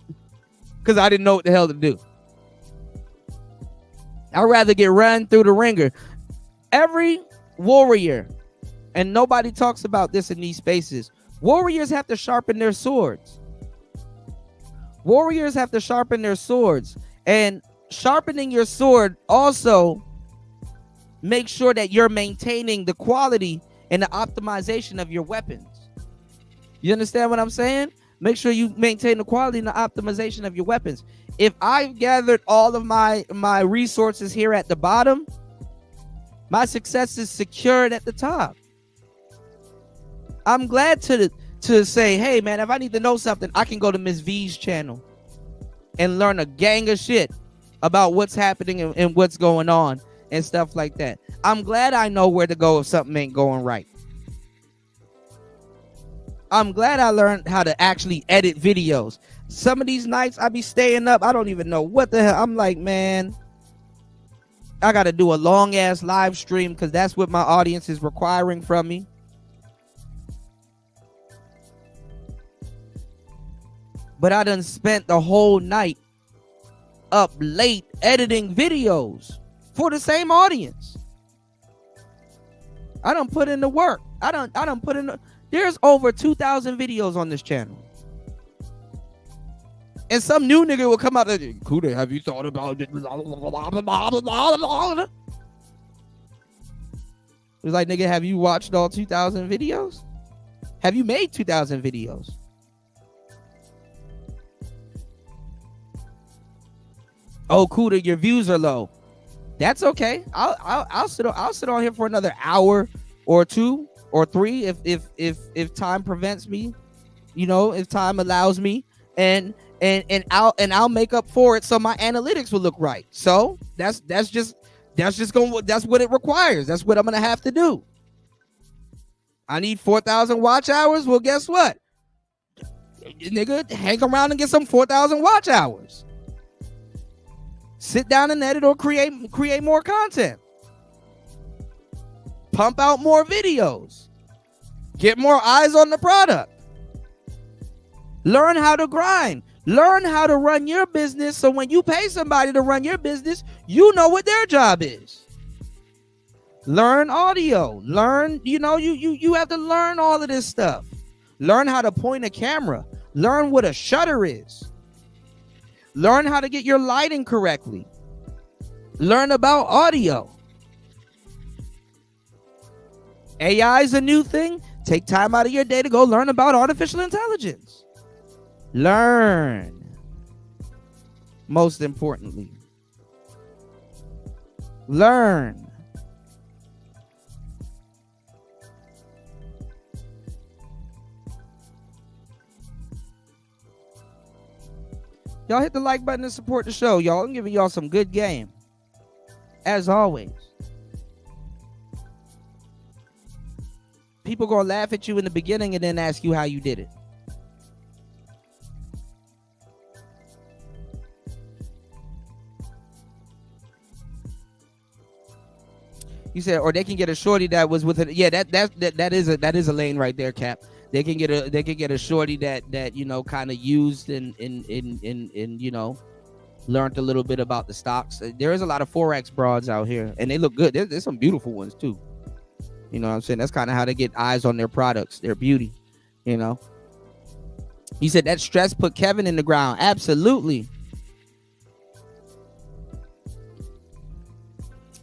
because I didn't know what the hell to do. I'd rather get run through the ringer. Every warrior, and nobody talks about this in these spaces, warriors have to sharpen their swords. Warriors have to sharpen their swords, and sharpening your sword also makes sure that you're maintaining the quality and the optimization of your weapons. You understand what I'm saying? Make sure you maintain the quality and the optimization of your weapons. If I've gathered all of my resources here at the bottom, my success is secured at the top. I'm glad to say, hey man, if I need to know something, I can go to Miss V's channel and learn a gang of shit about what's happening and what's going on and stuff like that. I'm glad I know where to go if something ain't going right. I'm glad I learned how to actually edit videos. Some of these nights I be staying up, I don't even know what the hell. I'm like, man, I got to do a long ass live stream because that's what my audience is requiring from me. But I done spent the whole night up late editing videos for the same audience. I done put in the work. I done put in there's over 2,000 videos on this channel. And some new nigga will come out and say, Kuda, have you thought about it? It's like, nigga, have you watched all 2,000 videos? Have you made 2,000 videos? Oh, Kuda, your views are low. That's okay. I'll sit on here for another hour or 2 or 3 if time prevents me, you know, if time allows me, and I'll make up for it so my analytics will look right. So that's what it requires. That's what I'm gonna have to do. I need 4,000 watch hours. Well, guess what? Nigga, hang around and get some 4,000 watch hours. Sit down and edit or create more content. Pump out more videos. Get more eyes on the product. Learn how to grind. Learn how to run your business so when you pay somebody to run your business, you know what their job is. Learn audio. Learn, you have to learn all of this stuff. Learn how to point a camera. Learn what a shutter is. Learn how to get your lighting correctly. Learn about audio. AI is a new thing. Take time out of your day to go learn about artificial intelligence. Learn. Most importantly, learn. Y'all hit the like button to support the show, y'all. I'm giving y'all some good game. As always. People gonna laugh at you in the beginning and then ask you how you did it. You said, or they can get a shorty that was with it. Yeah, that is a lane right there, Cap. They can get a shorty that kind of used and learned a little bit about the stocks. There is a lot of Forex broads out here, and they look good. There's some beautiful ones too. You know what I'm saying? That's kind of how they get eyes on their products, their beauty. You know. He said that stress put Kevin in the ground. Absolutely.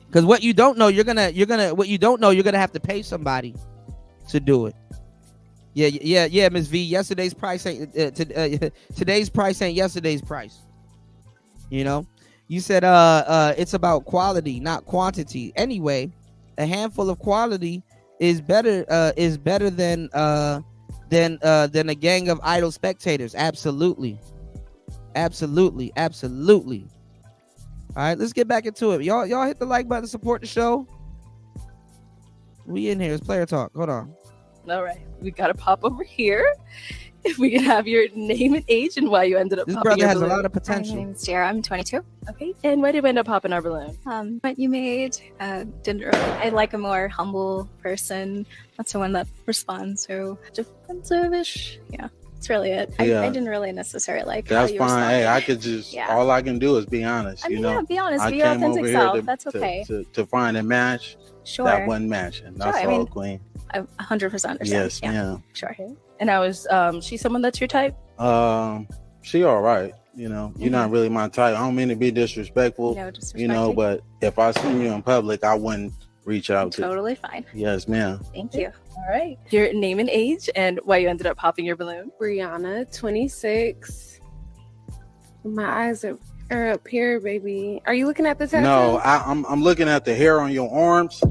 Because what you don't know, you're gonna have to pay somebody to do it. Yeah, Ms. V. Yesterday's price ain't today's price ain't yesterday's price. You know, you said it's about quality, not quantity. Anyway, a handful of quality is better than a gang of idle spectators. Absolutely. All right, let's get back into it. Y'all hit the like button, support the show. We in here. It's player talk. Hold on. All right, we gotta pop over here. If we can have your name and age and why you ended up this popping brother has balloon. a lot of potential. My name's Sarah. I'm 22. Okay, and why did we end up popping our balloon? But you made didn't really. I like a more humble person, not someone that responds so defensive-ish. Yeah, that's really it. Yeah. I didn't really necessarily like. That's how you fine. Hey, responded. I could just all I can do is be honest. I mean, you know, yeah, be honest. I Be your came authentic over self. here That's okay. to find a match. Sure. That wasn't matching. That's Sure, I all, mean, Queen. I 100% understand. Yes, yeah. ma'am. Sure. And I was she someone that's your type? She all right. You know, you're not really my type. I don't mean to be disrespectful. No, disrespect you know, you. but if I see you in public, I wouldn't reach out to. Totally fine. Yes, ma'am. Thank you. All right. Your name and age and why you ended up popping your balloon. Brianna, 26. My eyes are up here, baby. Are you looking at the tattoo? No, I'm looking at the hair on your arms.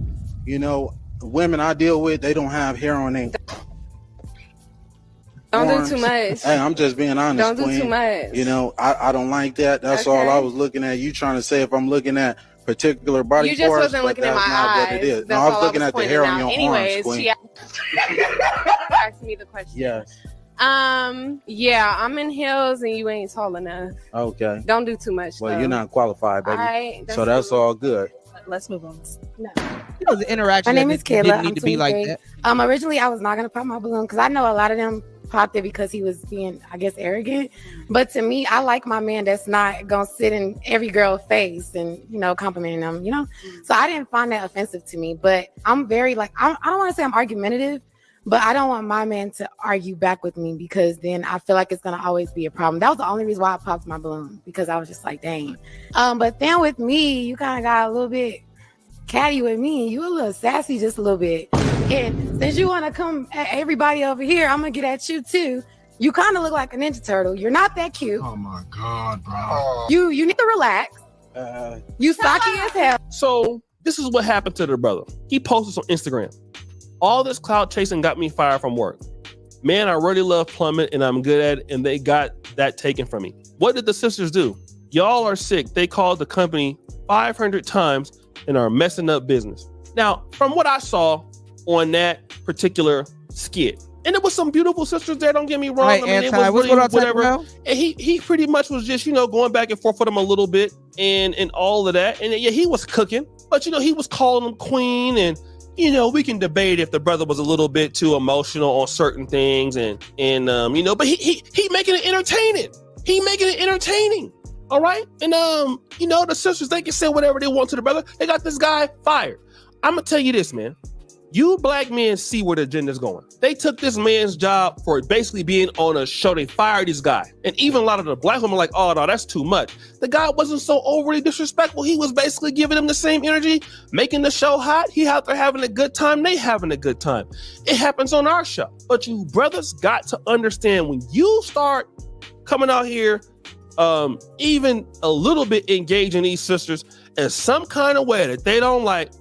You know, the women I deal with, they don't have hair on their Don't arms. do too much. Hey, I'm just being honest. Don't do Queen. too much. You know, I don't like that. That's all I was looking at. You trying to say if I'm looking at particular body You just parts, wasn't but looking at that's my not eyes. what it is. That's No, I was all looking at the hair on your Anyways, arms, Queen. she asked me the question. Yes. Yeah, I'm in heels and you ain't tall enough. Okay. Don't do too much. Well, though. you're not qualified, baby. All right, so that's cool. all good. Let's move on. No. You know, the interaction. My name is Kayla. Didn't need I'm to be like 23. that. Originally, I was not gonna pop my balloon because I know a lot of them popped it because he was being, I guess, arrogant. But to me, I like my man that's not gonna sit in every girl's face and complimenting them. So I didn't find that offensive to me. But I'm very I don't want to say I'm argumentative, but I don't want my man to argue back with me because then I feel like it's gonna always be a problem. That was the only reason why I popped my balloon because I was just like, dang. But then with me, you kind of got a little bit catty with me. You a little sassy just a little bit. And since you want to come at everybody over here, I'm gonna get at you too. You kind of look like a Ninja Turtle. You're not that cute. Oh my God, bro. You need to relax. You stocky as hell. So this is what happened to the brother. He posted this on Instagram. All this cloud chasing got me fired from work. Man, I really love plumbing and I'm good at it, and they got that taken from me. What did the sisters do? Y'all are sick. They called the company 500 times and are messing up business. Now, from what I saw on that particular skit, and it was some beautiful sisters there, don't get me wrong. Right, I mean, it Anti, was really whatever. Now? And he pretty much was just, going back and forth with them a little bit and all of that. And yeah, he was cooking, but he was calling them queen, and we can debate if the brother was a little bit too emotional on certain things and but he making it entertaining. He making it entertaining. All right. And the sisters, they can say whatever they want to the brother. They got this guy fired. I'm gonna tell you this, man. You black men see where the agenda's going. They took this man's job for basically being on a show. They fired this guy. And even a lot of the black women are like, oh, no, that's too much. The guy wasn't so overly disrespectful. He was basically giving them the same energy, making the show hot. He out there having a good time. They having a good time. It happens on our show. But you brothers got to understand, when you start coming out here, even a little bit engaging these sisters in some kind of way that they don't like,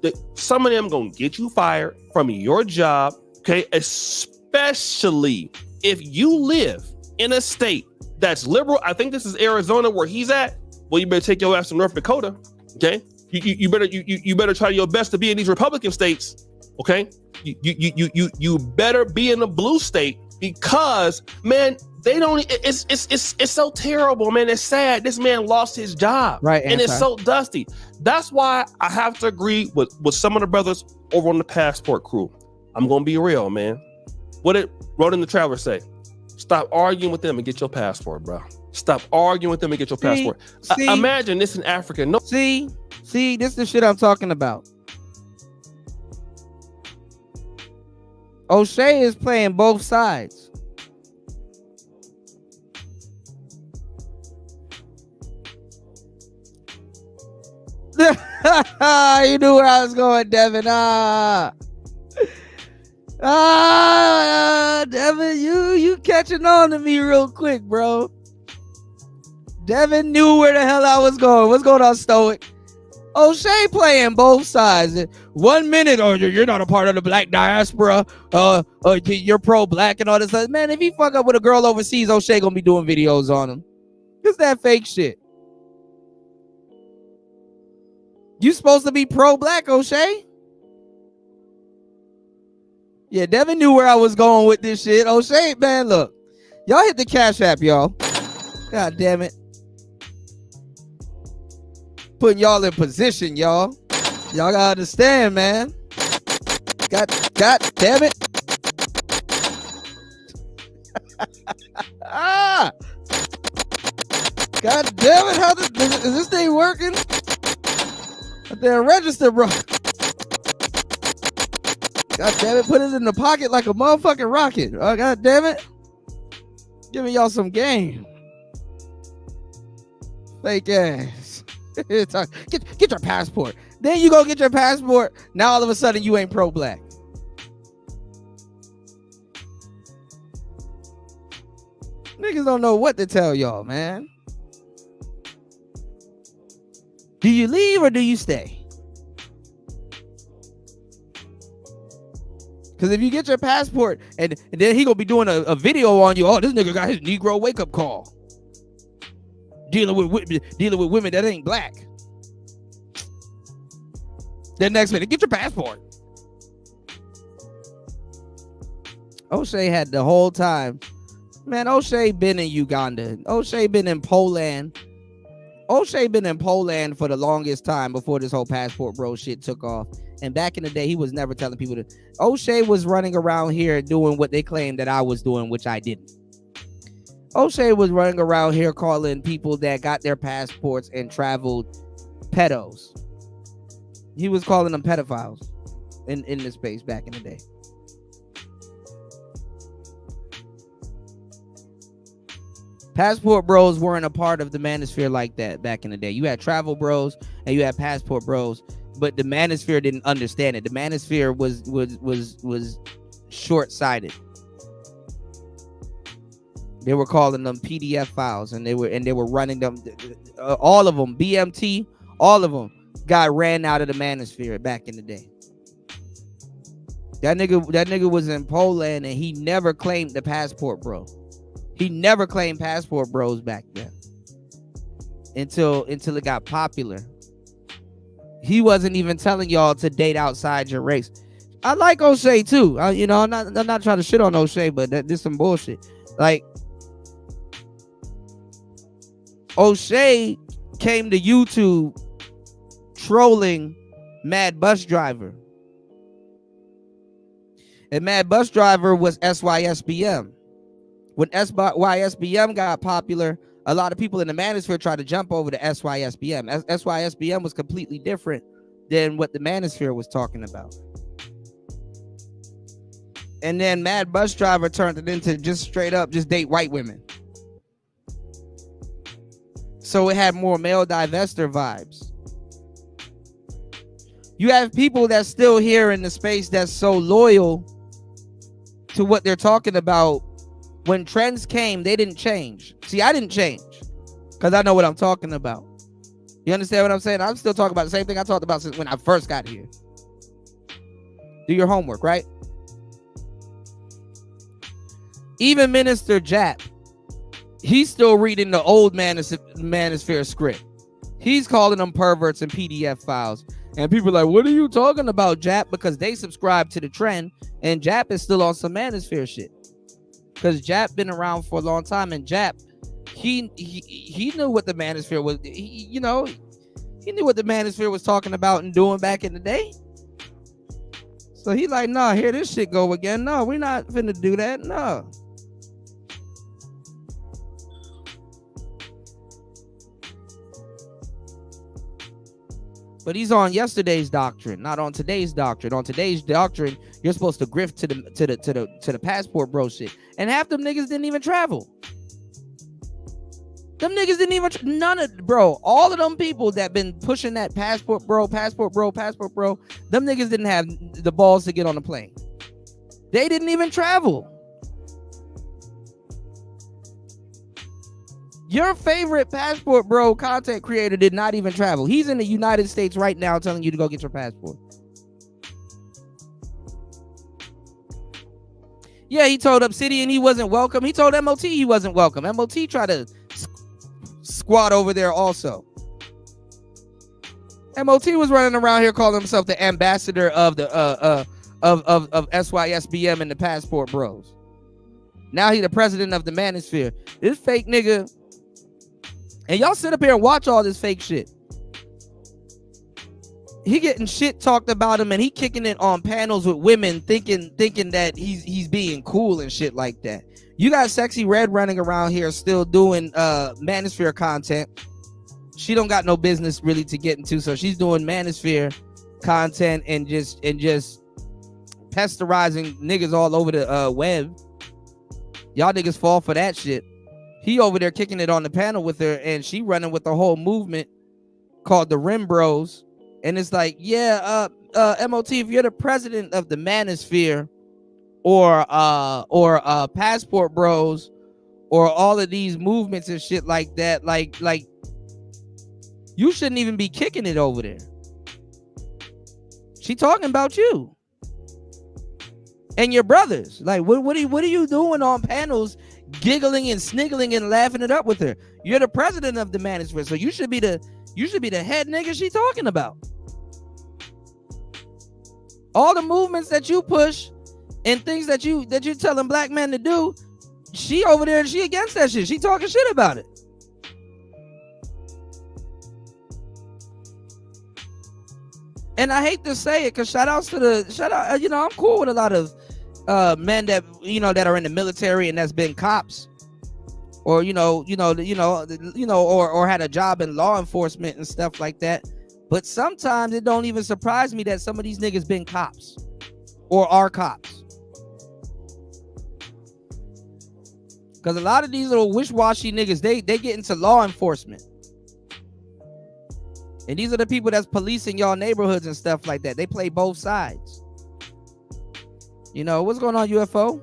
that some of them gonna get you fired from your job, okay? Especially if you live in a state that's liberal. I think this is Arizona where he's at. Well, you better take your ass to North Dakota, okay? You better try your best to be in these Republican states, okay? You better be in a blue state, because man, they don't. It's so terrible, man. It's sad. This man lost his job, right? And it's so dusty. That's why I have to agree with some of the brothers over on the Passport crew. I'm gonna be real, man. What did Road the Traveler say? Stop arguing with them and get your passport, bro. Stop arguing with them and get your passport. Imagine this in Africa. No, see, this is the shit I'm talking about. O'Shea is playing both sides. You knew where I was going, Devin. Devin, you catching on to me real quick, bro. Devin knew where the hell I was going. What's going on, Stoic? O'Shea playing both sides. 1 minute, you're not a part of the black diaspora. You're pro-black and all this stuff. Man, if he fuck up with a girl overseas, O'Shea gonna be doing videos on him. It's that fake shit. You supposed to be pro-black, O'Shea? Yeah, Devin knew where I was going with this shit. O'Shea, man, look. Y'all hit the Cash App, y'all. God damn it. Putting y'all in position, y'all. Y'all gotta understand, man. God damn it. God damn it. How is this thing working? They're registered, bro. God damn it. Put it in the pocket like a motherfucking rocket. Oh, God damn it. Giving y'all some game. Fake ass. Get your passport. Then you go get your passport. Now all of a sudden you ain't pro-black. Niggas don't know what to tell y'all, man. Do you leave or do you stay? Because if you get your passport and then he gonna be doing a video on you, oh, this nigga got his Negro wake-up call. Dealing with women that ain't black. Then next minute, get your passport. O'Shea had the whole time. Man, O'Shea been in Uganda. O'Shea been in Poland. O'Shea been in Poland for the longest time before this whole passport bro shit took off. And back in the day, he was never telling people to. O'Shea was running around here doing what they claimed that I was doing, which I didn't. O'Shea was running around here calling people that got their passports and traveled pedos. He was calling them pedophiles in the space back in the day. Passport bros weren't a part of the manosphere like that back in the day. You had travel bros and you had passport bros, but the manosphere didn't understand it. The manosphere was short-sighted. They were calling them PDF files, and they were running them. All of them, BMT, all of them got ran out of the manosphere back in the day. That nigga was in Poland, and he never claimed the passport bro. He never claimed passport bros back then until it got popular. He wasn't even telling y'all to date outside your race. I like O'Shea too. I'm not trying to shit on O'Shea, but there's some bullshit. Like, O'Shea came to YouTube trolling Mad Bus Driver. And Mad Bus Driver was SYSBM. When SYSBM got popular, a lot of people in the manosphere tried to jump over to SYSBM. SYSBM was completely different than what the manosphere was talking about. And then Mad Bus Driver turned it into just straight up, just date white women. So it had more male divester vibes. You have people that's still here in the space that's so loyal to what they're talking about. When trends came, they didn't change. See, I didn't change because I know what I'm talking about. You understand what I'm saying? I'm still talking about the same thing I talked about since when I first got here. Do your homework, right? Even Minister Jap, he's still reading the old manosphere script. He's calling them perverts and PDF files. And people are like, what are you talking about, Jap? Because they subscribe to the trend, and Jap is still on some manosphere shit. Because Jap been around for a long time, and Jap, he knew what the manosphere was. He knew what the manosphere was talking about and doing back in the day. So he like, nah, here this shit go again. No, we're not finna do that. No. But he's on yesterday's doctrine, not on today's doctrine. On today's doctrine, you're supposed to grift to the passport bro shit. And half them niggas didn't even travel. Them niggas didn't even all of them people that been pushing that passport bro, them niggas didn't have the balls to get on the plane. They didn't even travel. Your favorite passport bro content creator did not even travel. He's in the United States right now telling you to go get your passport. Yeah, he told Obsidian he wasn't welcome. He told MOT he wasn't welcome. MOT tried to squat over there also. MOT was running around here calling himself the ambassador of the of SYSBM and the passport bros. Now he the president of the manosphere. This fake nigga. And y'all sit up here and watch all this fake shit. He getting shit talked about him, and he kicking it on panels with women, thinking that he's being cool and shit like that. You got Sexy Red running around here still doing manosphere content. She don't got no business really to get into, so she's doing manosphere content and just pesterizing niggas all over the web. Y'all niggas fall for that shit. He over there kicking it on the panel with her, and she running with the whole movement called the Rim Bros. And it's like, yeah, MOT, if you're the president of the manosphere or passport bros or all of these movements and shit like that, like you shouldn't even be kicking it over there. She talking about you and your brothers. Like, what are you doing on panels, giggling and sniggling and laughing it up with her? You're the president of the manosphere, so you should be the head nigga she talking about. All the movements that you push and things that you telling black men to do, she over there, she against that shit. She talking shit about it. And I hate to say it, because shout out, I'm cool with a lot of men that that are in the military and that's been cops, or or had a job in law enforcement and stuff like that. But sometimes it don't even surprise me that some of these niggas been cops or are cops. Because a lot of these little wish-washy niggas, they get into law enforcement. And these are the people that's policing y'all neighborhoods and stuff like that. They play both sides. What's going on, UFO?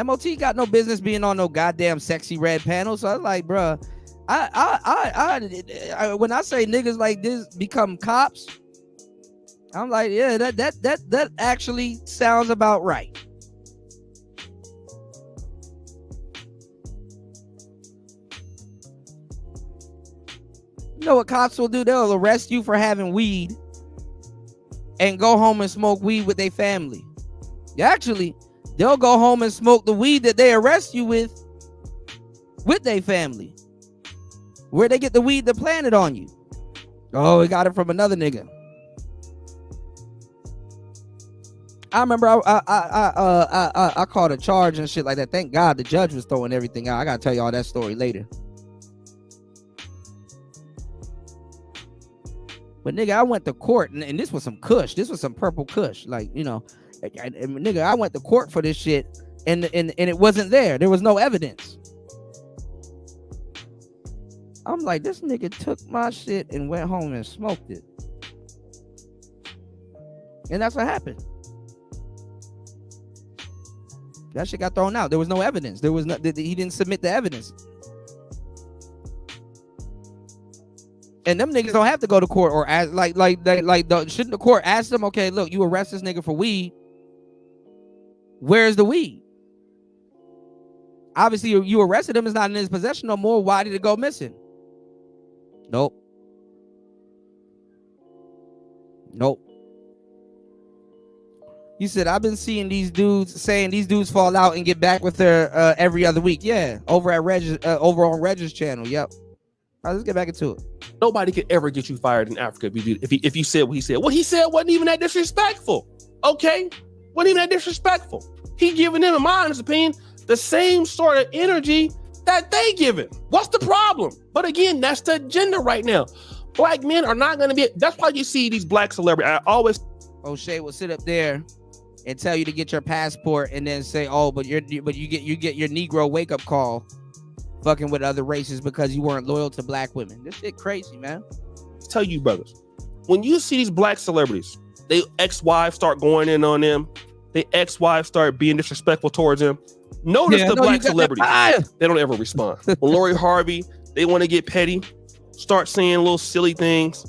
MOT got no business being on no goddamn sexy red panel. So I was like, bruh, I when I say niggas like this become cops, I'm like, yeah, that actually sounds about right. You know what cops will do? They'll arrest you for having weed and go home and smoke weed with their family. Actually, they'll go home and smoke the weed that they arrest you with their family. Where they get the weed to plant it on you. Oh, we got it from another nigga. I remember I called a charge and shit like that. Thank God the judge was throwing everything out. I gotta tell y'all that story later. But nigga, I went to court and this was some kush. This was some purple kush. Like, nigga, I went to court for this shit and it wasn't there. There was no evidence. I'm like, this nigga took my shit and went home and smoked it. And that's what happened. That shit got thrown out. There was no evidence. He didn't submit the evidence. And them niggas don't have to go to court or ask, shouldn't the court ask them, okay, look, you arrest this nigga for weed. Where's the weed? Obviously, you arrested him. It's not in his possession no more. Why did it go missing? Nope. You said, I've been seeing these dudes saying these dudes fall out and get back with her every other week. Yeah, over on Reg's channel. Yep. All right, let's get back into it. Nobody could ever get you fired in Africa if you said what he said. What he said wasn't even that disrespectful. Okay? Wasn't even that disrespectful. He giving them, in my honest opinion, the same sort of energy that they give it. What's the problem? But again, that's the agenda right now. Black men are not going to be. That's why you see these black celebrities. I always. O'Shea will sit up there and tell you to get your passport, and then say, "Oh, but you get your Negro wake up call, fucking with other races because you weren't loyal to black women." This shit crazy, man. Tell you brothers, when you see these black celebrities, they ex-wives start going in on them. They ex-wives start being disrespectfful towards them. Notice the black celebrities, they don't ever respond. When Lori Harvey, they want to get petty, start saying little silly things.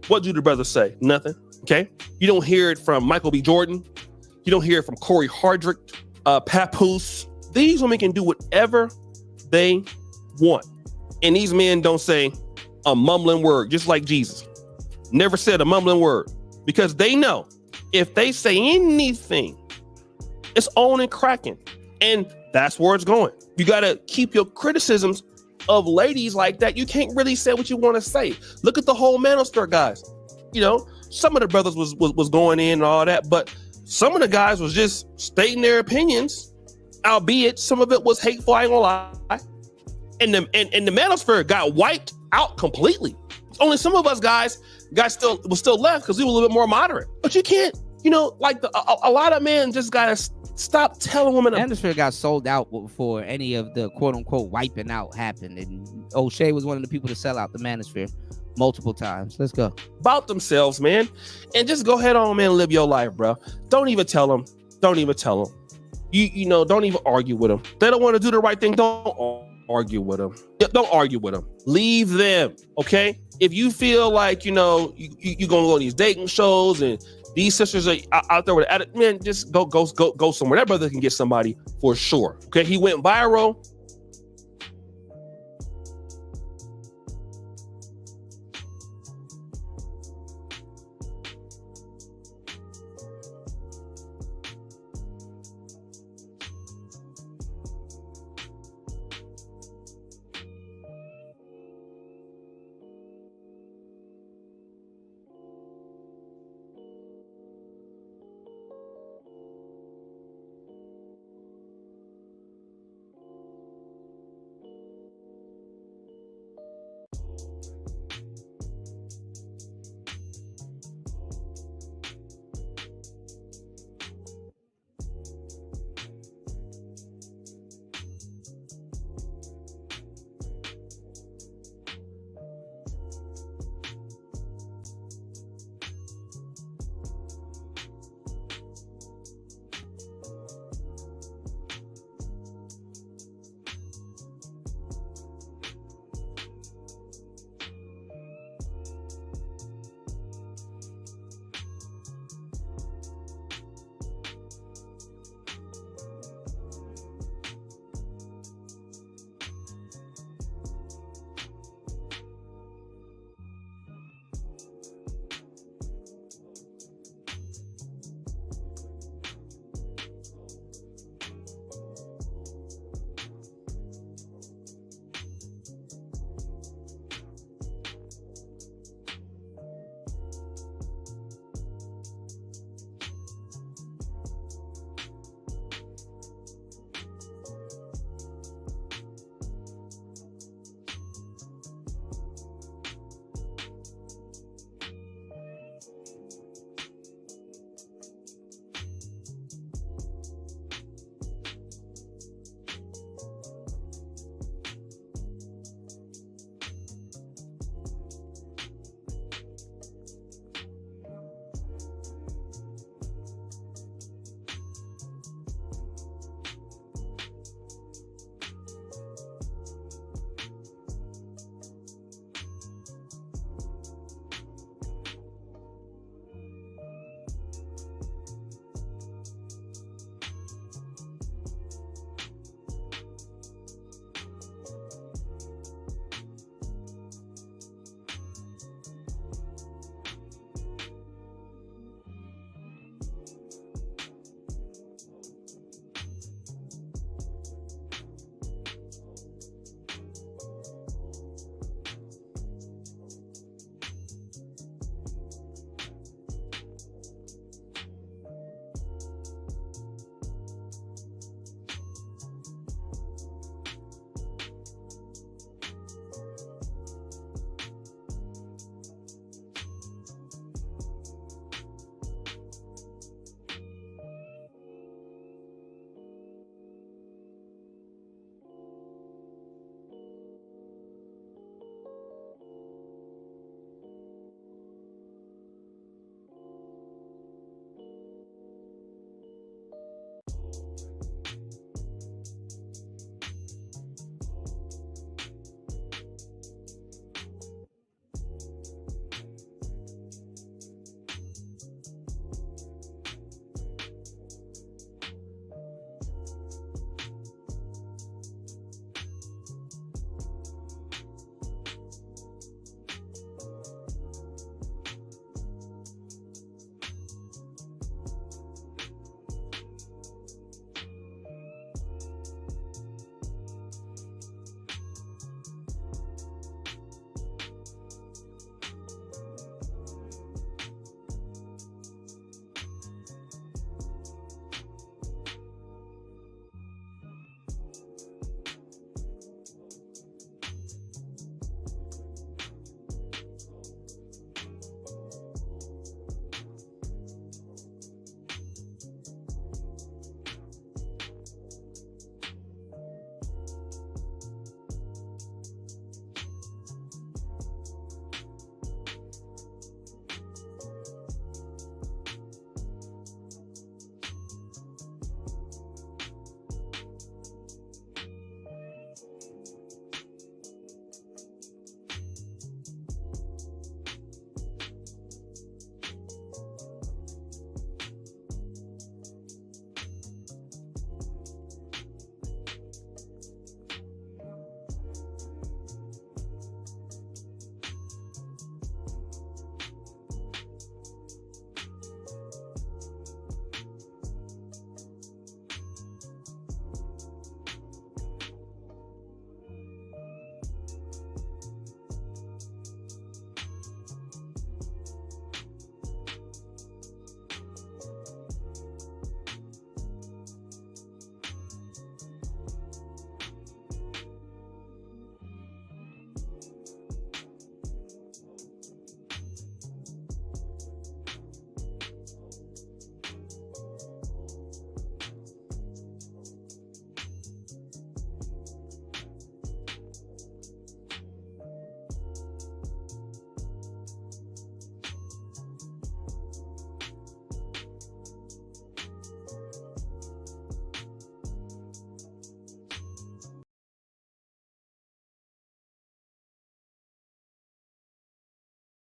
What do the brothers say? Nothing. Okay. You don't hear it from Michael B. Jordan. You don't hear it from Corey Hardrick, Papoose. These women can do whatever they want. And these men don't say a mumbling word, just like Jesus. Never said a mumbling word, because they know if they say anything, it's on and cracking. And that's where it's going. You got to keep your criticisms of ladies like that. You can't really say what you want to say. Look at the whole Manosphere guys. Some of the brothers was going in and all that, but some of the guys was just stating their opinions, albeit some of it was hateful, I ain't gonna lie. And the Manosphere got wiped out completely. Only some of us guys was still left because we were a little bit more moderate. But you can't, a lot of men just gotta stop telling women. Manosphere got sold out before any of the quote unquote wiping out happened, and O'Shea was one of the people to sell out the Manosphere multiple times. Let's go. About themselves, man. And just go ahead on, man, and live your life, bro. Don't even tell them. Don't even tell them. Don't even argue with them. They don't want to do the right thing. Don't argue with them. Don't argue with them. Leave them, okay? If you feel like, you're going to go on these dating shows and these sisters are out there with it, man, just go somewhere. That brother can get somebody for sure, okay? He went viral.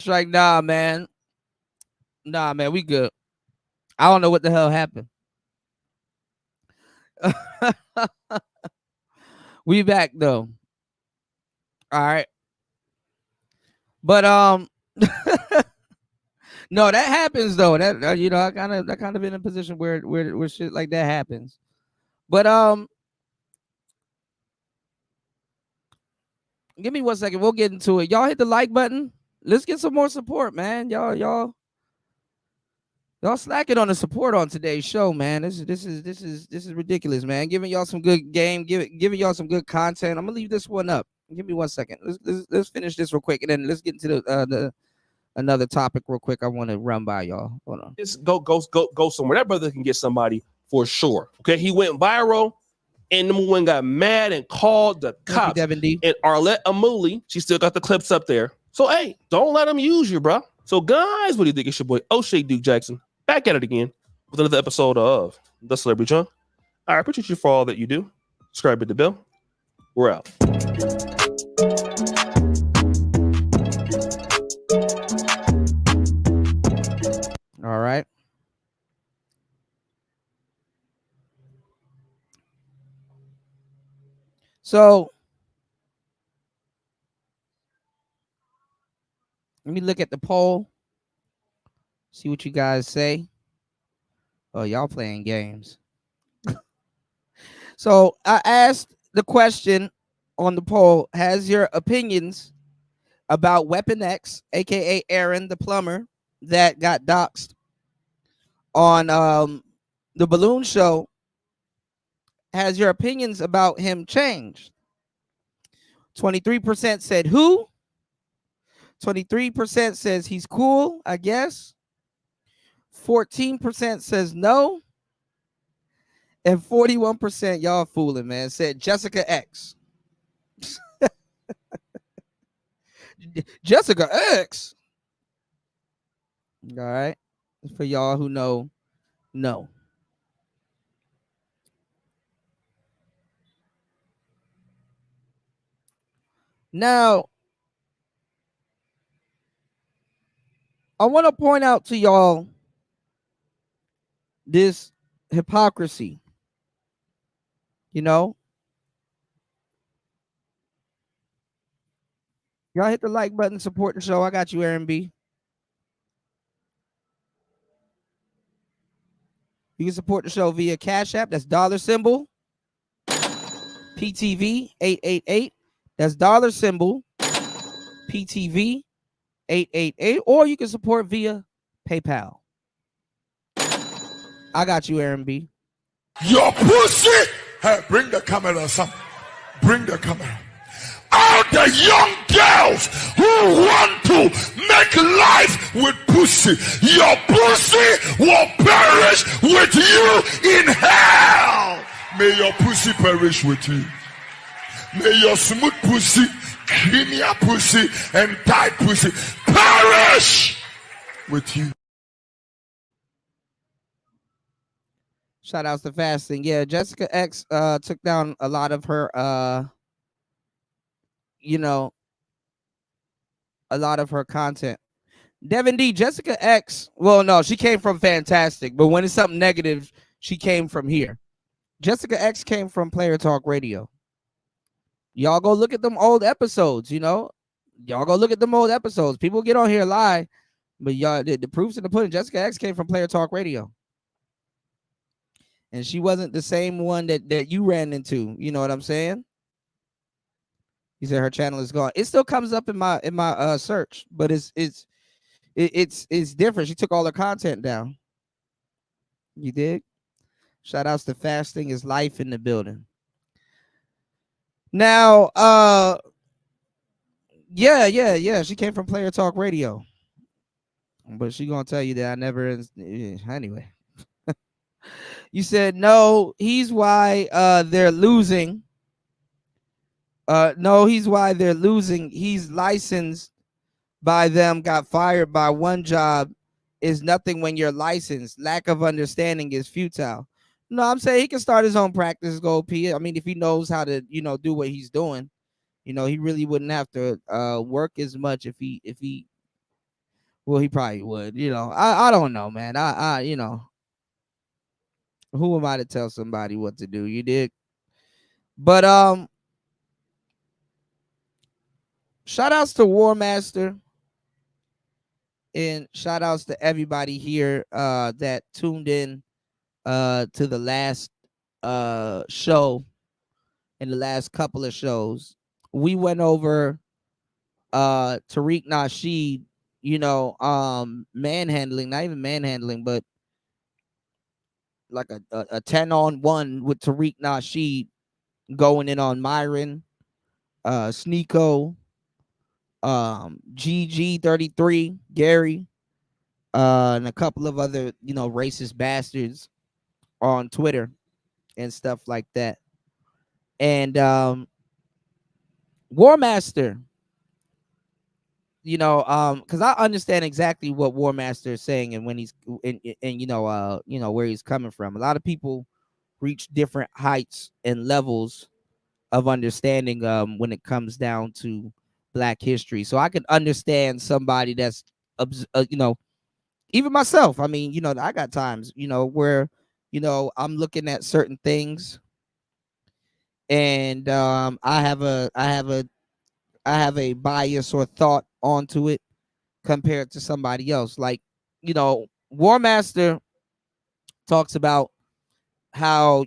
It's like, nah, man, we good. I don't know what the hell happened. We back though. All right. But no, that happens though. That you know, I kind of in a position where shit like that happens. But give me 1 second. We'll get into it. Y'all hit the like button. Let's get some more support, man. Y'all slacking on the support on today's show, man. This is ridiculous, man. Giving y'all some good game, giving y'all some good content. I'm gonna leave this one up. Give me 1 second. Let's finish this real quick, and then let's get into the another topic real quick. I want to run by y'all. Hold on. Just go somewhere. That brother can get somebody for sure. Okay, he went viral, and the one got mad and called the cops. Devin D. And Arlette Amuli, she still got the clips up there. So hey, don't let them use you, bro. So guys, what do you think? It's your boy O'Shea Duke Jackson back at it again with another episode of The Celebrity Junk. I appreciate you for all that you do. Subscribe to the bell. We're out. All right. So let me look at the poll. See what you guys say. Oh, y'all playing games. So I asked the question on the poll: has your opinions about Weapon X, aka Aaron the plumber, that got doxxed on the Balloon Show, has your opinions about him changed? 23% said who? 23% says he's cool, I guess. 14% says no. And 41%, y'all fooling, man, said Jessica X. Jessica X. All right. For y'all who know, no. Now, I want to point out to y'all this hypocrisy. You know, y'all hit the like button, support the show. I got you, Aaron B. You can support the show via Cash App. That's $ PTV 888. That's $ PTV 888. Or you can support via PayPal. I got you, Aaron B. Your pussy. Hey, bring the camera, son. Bring the camera. All the young girls who want to make life with pussy, your pussy will perish with you in hell. May your pussy perish with you. May your smooth pussy, creamier pussy, and tight pussy perish with you. Shout outs to Fasting. Yeah, Jessica X took down a lot of her a lot of her content. Devin D, Jessica X, well, no, she came from Fantastic, but when it's something negative, she came from here. Jessica X came from Player Talk Radio. Y'all go look at them old episodes, Y'all go look at them old episodes. People get on here lie, but y'all, the proof's in the pudding. Jessica X came from Player Talk Radio. And she wasn't the same one that you ran into. You know what I'm saying? He said her channel is gone. It still comes up in my search, but it's different. She took all her content down. You dig? Shout outs to Fasting is Life in the building. Now, yeah. She came from Player Talk Radio, but she gonna tell you that I never. Anyway. You said no, he's why they're losing. No, he's why they're losing. He's licensed by them, got fired by one job is nothing when you're licensed. Lack of understanding is futile. No, I'm saying he can start his own practice, Gold P. I mean, if he knows how to, do what he's doing, he really wouldn't have to work as much if he Well, he probably would. I don't know, man. Who am I to tell somebody what to do? You did. But shout outs to War Master. And shout outs to everybody here that tuned in to the last show and the last couple of shows. We went over Tariq Nasheed, manhandling, not even manhandling, but like a 10-on-1 with Tariq Nasheed going in on Myron, Sneeko, GG33, Gary, and a couple of other, racist bastards on Twitter and stuff like that. And War Master, because I understand exactly what War Master is saying and when he's and where he's coming from. A lot of people reach different heights and levels of understanding when it comes down to Black history. So I can understand somebody that's even myself. I mean, I got times, where I'm looking at certain things and I have a bias or thought onto it compared to somebody else. Like, War Master talks about how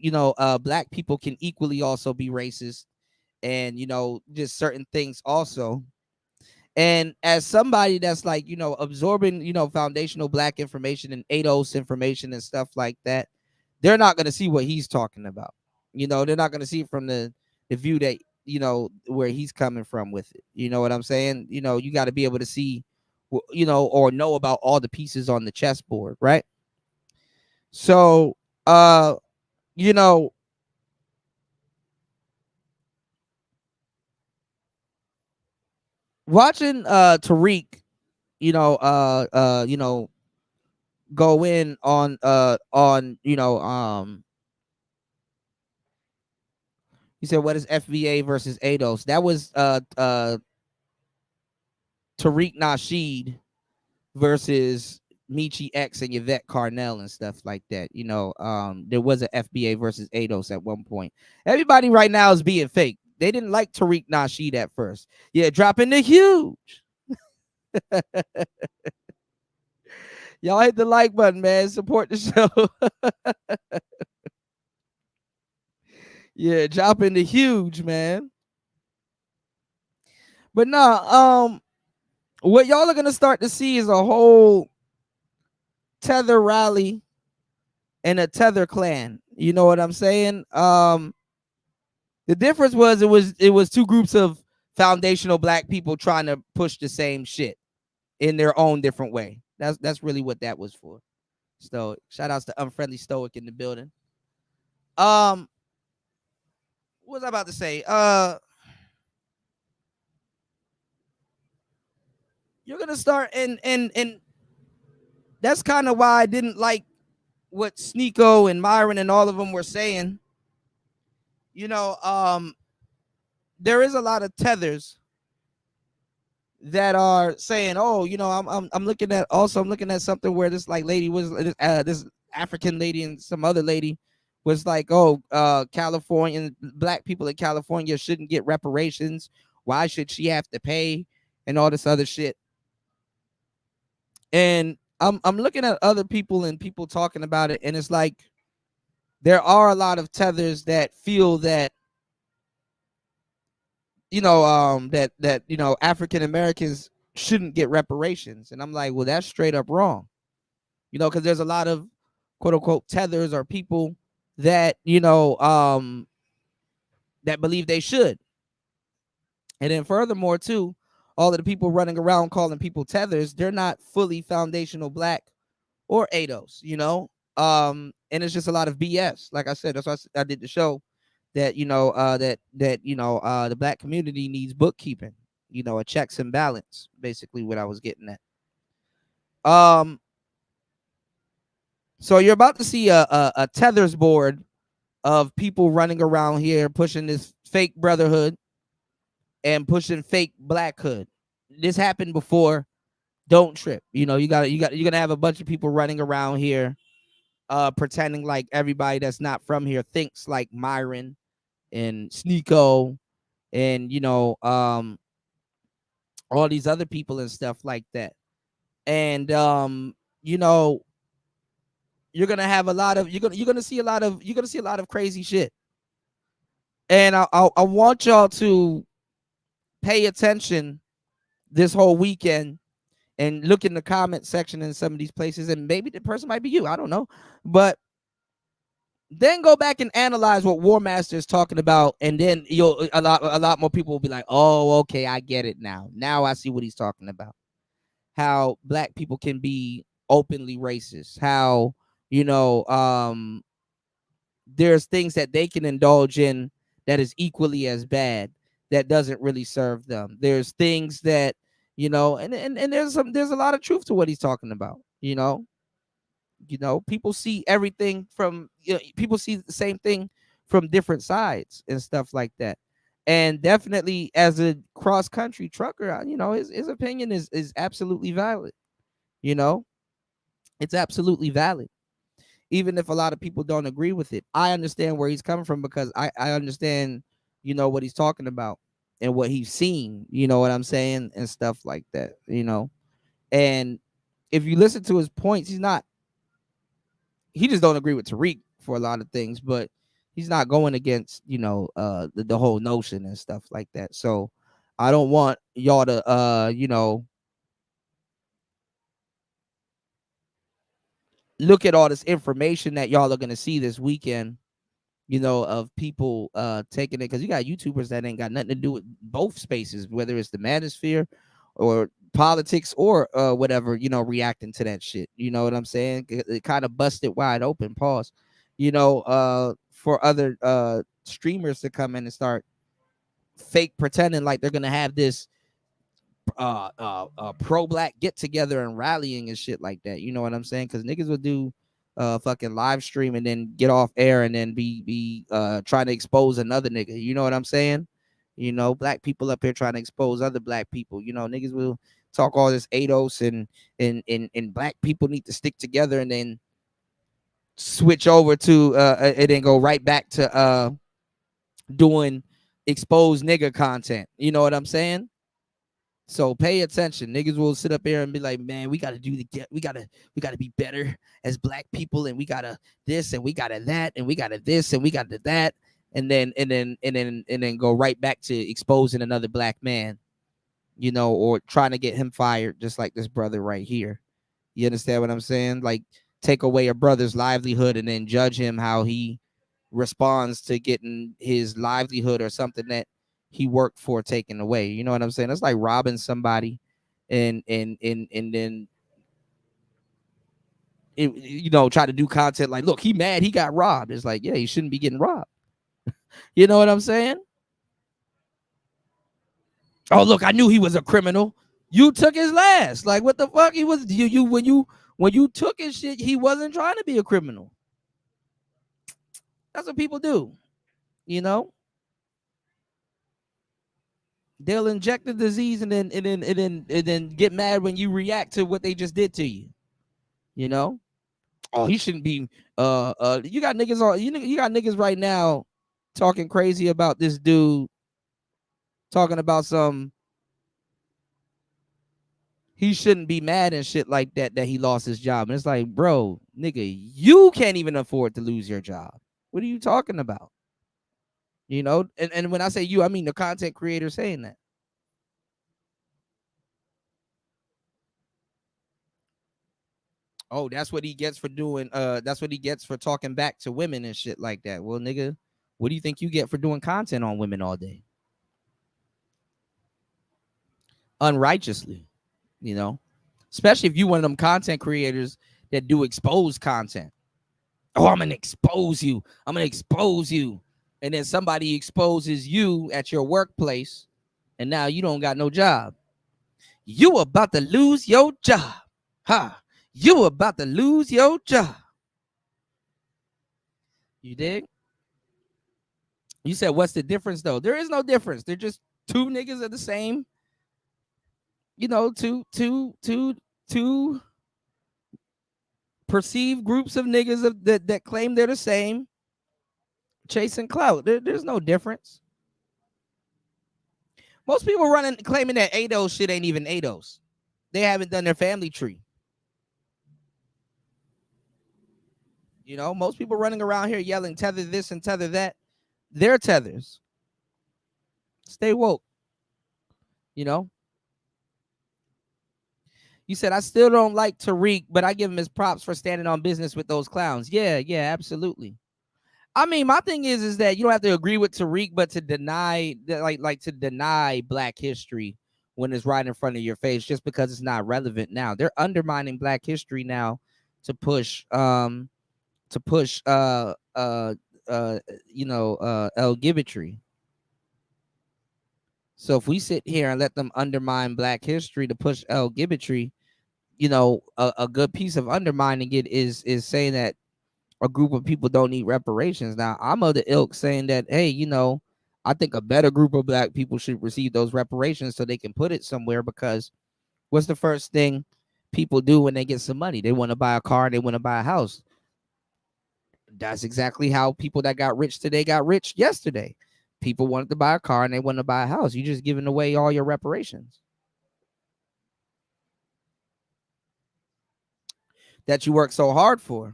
Black people can equally also be racist and just certain things also. And as somebody that's like absorbing foundational Black information and ADOS information and stuff like that, they're not going to see what he's talking about. They're not going to see it from the view that where he's coming from with it. You know what I'm saying? You got to be able to see or know about all the pieces on the chessboard, right? So watching Tariq go in on you said what is FBA versus ADOS? That was Tariq Nasheed versus Michi X and Yvette Carnell and stuff like that. There was a FBA versus ADOS at one point. Everybody right now is being fake. They didn't like Tariq Nasheed at first. Yeah, dropping the huge. Y'all hit the like button, man. Support the show. Yeah, dropping the huge, man. But nah, what y'all are gonna start to see is a whole tether rally and a tether clan. You know what I'm saying? The difference was it was two groups of foundational Black people trying to push the same shit in their own different way. That's really what that was for. So shout outs to Unfriendly Stoic in the building. What was I about to say? You're gonna start and that's kind of why I didn't like what Sneeko and Myron and all of them were saying. There is a lot of tethers that are saying, "Oh, I'm looking at something where this like lady was this African lady and some other lady was like, oh, California, Black people in California shouldn't get reparations. Why should she have to pay and all this other shit?" And I'm looking at other people and people talking about it, and it's like there are a lot of tethers that feel that African Americans shouldn't get reparations. And I'm like, well, that's straight up wrong. Because there's a lot of quote unquote tethers or people that, that believe they should. And then furthermore, too, all of the people running around calling people tethers, they're not fully foundational Black or ADOS, and it's just a lot of BS. Like I said, that's why I did the show that the Black community needs bookkeeping, a checks and balance, basically what I was getting at. So you're about to see a tethers board of people running around here pushing this fake brotherhood and pushing fake Blackhood. This happened before don't trip. You know, you're gonna have a bunch of people running around here, pretending like everybody that's not from here thinks like Myron and Sneeko and all these other people and stuff like that. And you know, you're gonna have a lot of you're gonna see a lot of crazy shit. And I want y'all to pay attention this whole weekend and look in the comment section in some of these places, and maybe the person might be you. I don't know, but then go back and analyze what War Master is talking about, and then a lot more people will be like, oh, okay, I get it now. Now I see what he's talking about. How black people can be openly racist. How there's things that they can indulge in that is equally as bad, that doesn't really serve them. There's things that and there's a lot of truth to what he's talking about. People see everything from people see the same thing from different sides and stuff like that. And definitely as a cross country trucker, his opinion is absolutely valid. It's absolutely valid. Even if a lot of people don't agree with it, I understand where he's coming from, because I understand, what he's talking about and what he's seen, you know what I'm saying, and stuff like that, And if you listen to his points, he just don't agree with Tariq for a lot of things, but he's not going against, the whole notion and stuff like that. So I don't want y'all to, look at all this information that y'all are going to see this weekend, of people taking it, because you got YouTubers that ain't got nothing to do with both spaces, whether it's the manosphere or politics or whatever, reacting to that shit. You know what I'm saying? It kind of busted wide open, pause, for other streamers to come in and start fake pretending like they're gonna have this pro-black get together and rallying and shit like that. You know what I'm saying? Because niggas will do fucking live stream and then get off air and then be trying to expose another nigga. You know what I'm saying? Black people up here trying to expose other black people. Niggas will talk all this ADOS and black people need to stick together, and then switch over to and then go right back to doing exposed nigga content. You know what I'm saying? So pay attention. Niggas will sit up here and be like, man, we gotta we gotta be better as black people, and we gotta this and we gotta that and we gotta this and we gotta that, and then go right back to exposing another black man, or trying to get him fired, just like this brother right here. You understand what I'm saying? Like, take away a brother's livelihood and then judge him how he responds to getting his livelihood or something that he worked for taken away. You know what I'm saying? It's like robbing somebody and then try to do content like, look, he mad he got robbed. It's like, yeah, he shouldn't be getting robbed. You know what I'm saying? Oh, look, I knew he was a criminal. You took his last. Like, what the fuck? He was when you took his shit, he wasn't trying to be a criminal. That's what people do. They'll inject the disease and then get mad when you react to what they just did to you. Oh, he shouldn't be. You got niggas on. You got niggas right now talking crazy about this dude, talking about he shouldn't be mad and shit like that he lost his job. And it's like, bro, nigga, you can't even afford to lose your job. What are you talking about? And when I say you, I mean the content creator saying that. Oh, that's what he gets for doing. That's what he gets for talking back to women and shit like that. Well, nigga, what do you think you get for doing content on women all day? Unrighteously, especially if you one of them content creators that do expose content. Oh, I'm gonna expose you. I'm gonna expose you. And then somebody exposes you at your workplace, and now you don't got no job. You about to lose your job. Ha! You about to lose your job. You dig? You said, what's the difference though? There is no difference. They're just two niggas are the same. you know, two perceived groups of niggas that claim they're the same, chasing clout. There's no difference. Most people running claiming that ADOS shit ain't even ADOS. They haven't done their family tree. You know, most people running around here yelling tether this and tether that. They're tethers. Stay woke. You know? You said, I still don't like Tariq, but I give him his props for standing on business with those clowns. Yeah, absolutely. I mean, my thing is that you don't have to agree with Tariq, but to deny, like to deny Black history when it's right in front of your face just because it's not relevant now. They're undermining Black history now to push LGBT. So if we sit here and let them undermine Black history to push LGBT, you know, a good piece of undermining it is saying that a group of people don't need reparations. Now, I'm of the ilk saying that, hey, you know, I think a better group of Black people should receive those reparations so they can put it somewhere, because what's the first thing people do when they get some money? They want to buy a car and they want to buy a house. That's exactly how people that got rich today got rich yesterday. People wanted to buy a car and they wanted to buy a house. You're just giving away all your reparations that you worked so hard for.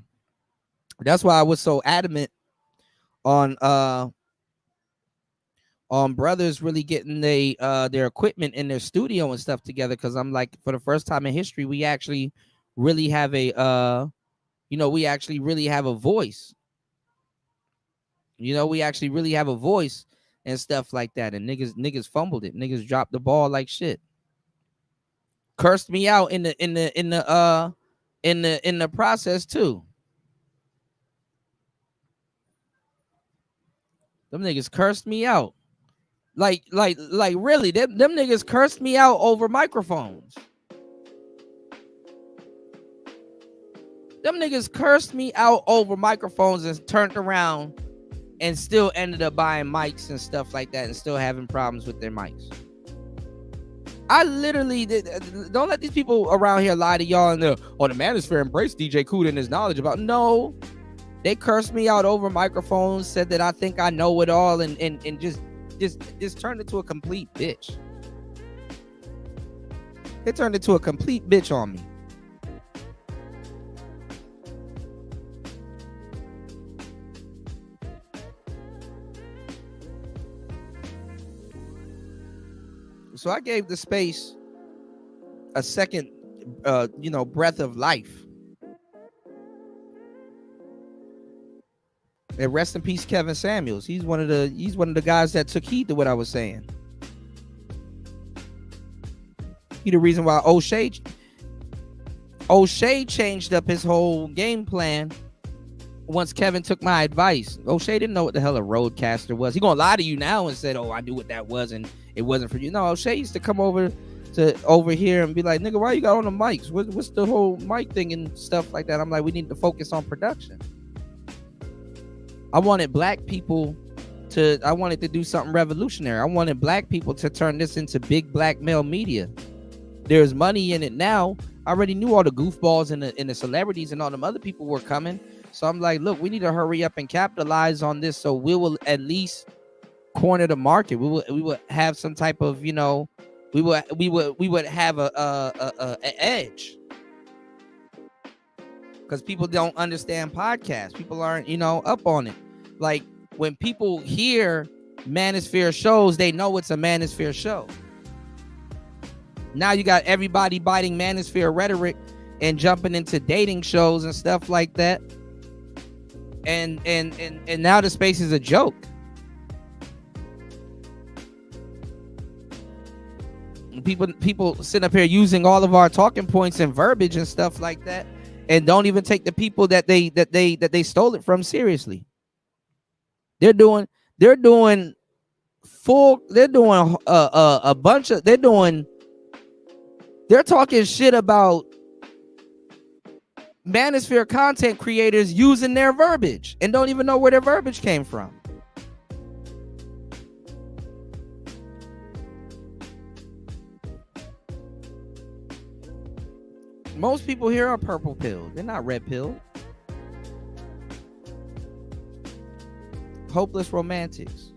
That's why I was so adamant on brothers really getting their equipment in their studio and stuff together, because I'm like, for the first time in history, we actually really have a voice. You know, we actually really have a voice and stuff like that. And niggas fumbled it. Niggas dropped the ball like shit. Cursed me out in the process too. Them niggas cursed me out. Like really, them niggas cursed me out over microphones. Them niggas cursed me out over microphones and turned around and still ended up buying mics and stuff like that and still having problems with their mics. I literally don't let these people around here lie to y'all and the Manosphere embraced DJ Kool and his knowledge about. No, they cursed me out over microphones, said that I think I know it all, and just turned into a complete bitch. They turned into a complete bitch on me. So I gave the space a second, breath of life. And rest in peace, Kevin Samuels. He's one of the guys that took heed to what I was saying. He the reason why O'Shea changed up his whole game plan once Kevin took my advice. O'Shea didn't know what the hell a roadcaster was. He gonna lie to you now and said, "Oh, I knew what that was, and it wasn't for you." No, O'Shea used to come over here and be like, "Nigga, why you got on the mics? What's the whole mic thing and stuff like that?" I'm like, we need to focus on production. I wanted Black people to do something revolutionary. I wanted Black people to turn this into big Black male media. There's money in it now. I already knew all the goofballs and the celebrities and all them other people were coming. So I'm like, look, we need to hurry up and capitalize on this, so we will at least corner the market. We will have some type of, we would have a edge, because people don't understand podcasts. People aren't up on it. Like, when people hear Manosphere shows, they know it's a Manosphere show. Now you got everybody biting Manosphere rhetoric and jumping into dating shows and stuff like that. And now the space is a joke. People sit up here using all of our talking points and verbiage and stuff like that, and don't even take the people that they stole it from seriously. They're talking shit about Manosphere content creators using their verbiage and don't even know where their verbiage came from. Most people here are purple pill. They're not red pill. Hopeless romantics.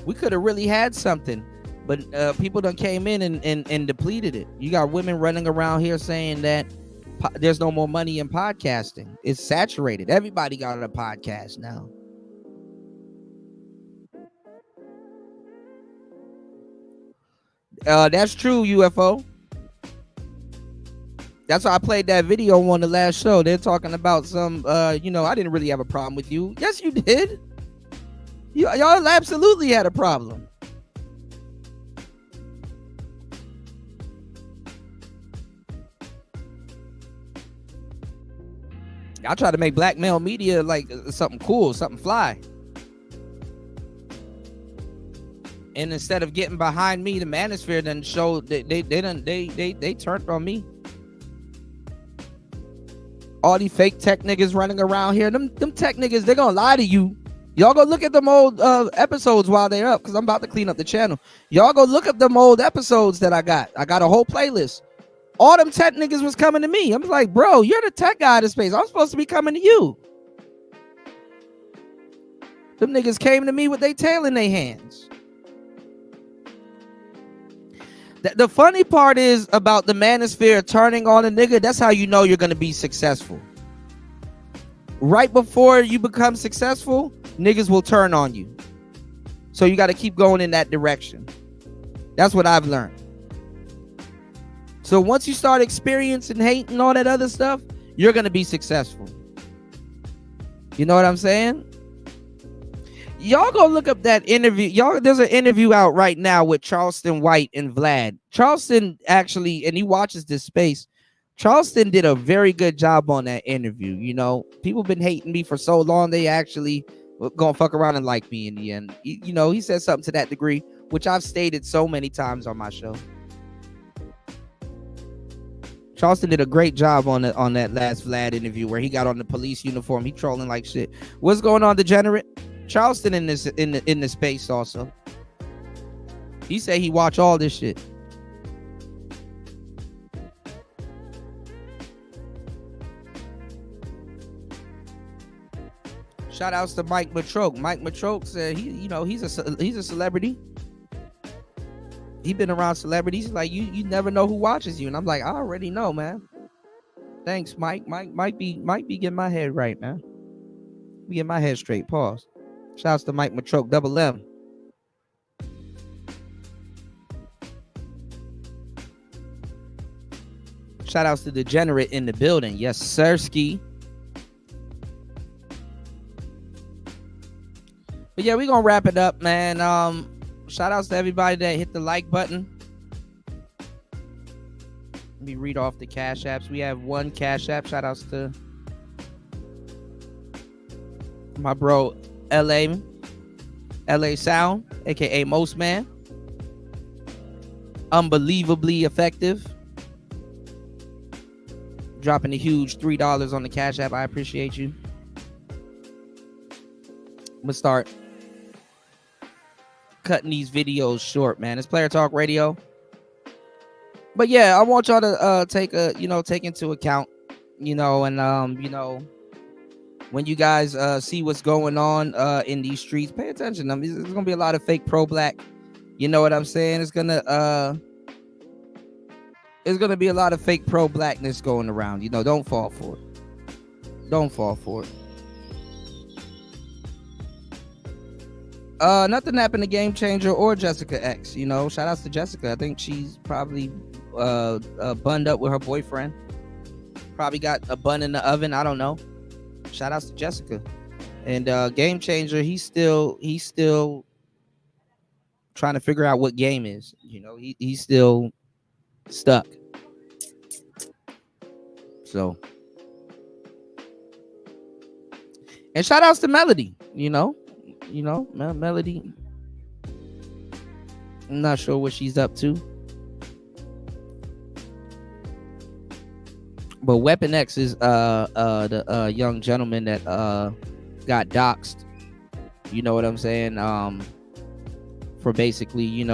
We could have really had something, but people done came in and depleted it. You got women running around here saying that there's no more money in podcasting. It's saturated. Everybody got a podcast now. That's true, UFO. That's why I played that video on the last show. They're talking about some, I didn't really have a problem with you. Yes, you did. Y'all absolutely had a problem. Y'all try to make black male media like something cool, something fly. And instead of getting behind me, the manosphere done showed that they turned on me. All these fake tech niggas running around here, them tech niggas, they're gonna lie to you. Y'all go look at them old episodes while they're up, because I'm about to clean up the channel. Y'all go look at them old episodes that I got. I got a whole playlist. All them tech niggas was coming to me. I'm like, bro, you're the tech guy in the space. I'm supposed to be coming to you. Them niggas came to me with their tail in their hands. The funny part is about the manosphere turning on a nigga. That's how you know you're going to be successful. Right before you become successful, niggas will turn on you. So you got to keep going in that direction. That's what I've learned. So once you start experiencing hate and all that other stuff, you're going to be successful. You know what I'm saying? Y'all go look up that interview. Y'all, there's an interview out right now with Charleston White and Vlad. Charleston actually, and he watches this space. Charleston did a very good job on that interview. You know, people been hating me for so long. They actually gonna fuck around and like me in the end. You know, he said something to that degree, which I've stated so many times on my show. Charleston did a great job on that last Vlad interview where he got on the police uniform. He trolling like shit. What's going on, Degenerate? Charleston in this space also. He said he watch all this shit. Shout outs to Mike Matroke. Mike Matroke said he's a celebrity. He been around celebrities. Like you never know who watches you. And I'm like, I already know, man. Thanks, Mike. Mike might be getting my head right, man. Get my head straight. Pause. Shouts to Mike Matroke, double M. Shout outs to Degenerate in the building. Yes, sirski. But yeah, we're gonna wrap it up, man. Shout outs to everybody that hit the like button. Let me read off the cash apps. We have one cash app. Shout outs to my bro LA Sound, aka Most Man. Unbelievably effective. Dropping a huge $3 on the cash app. I appreciate you. I'm gonna start cutting these videos short, man. It's Player Talk Radio. But yeah, I want y'all to take into account, and when you guys see what's going on in these streets, pay attention. I mean, there's gonna be a lot of fake pro-black. You know what I'm saying? It's gonna be a lot of fake pro-blackness going around. You know, don't fall for it. Don't fall for it. Nothing happened to Game Changer or Jessica X. You know, shout outs to Jessica. I think she's probably bunned up with her boyfriend. Probably got a bun in the oven. I don't know. Shout outs to Jessica. And Game Changer, he's still trying to figure out what game is. You know, he's still stuck. So, and shout outs to Melody. Melody. I'm not sure what she's up to. But Weapon X is the young gentleman that got doxxed. You know what I'm saying? basically, you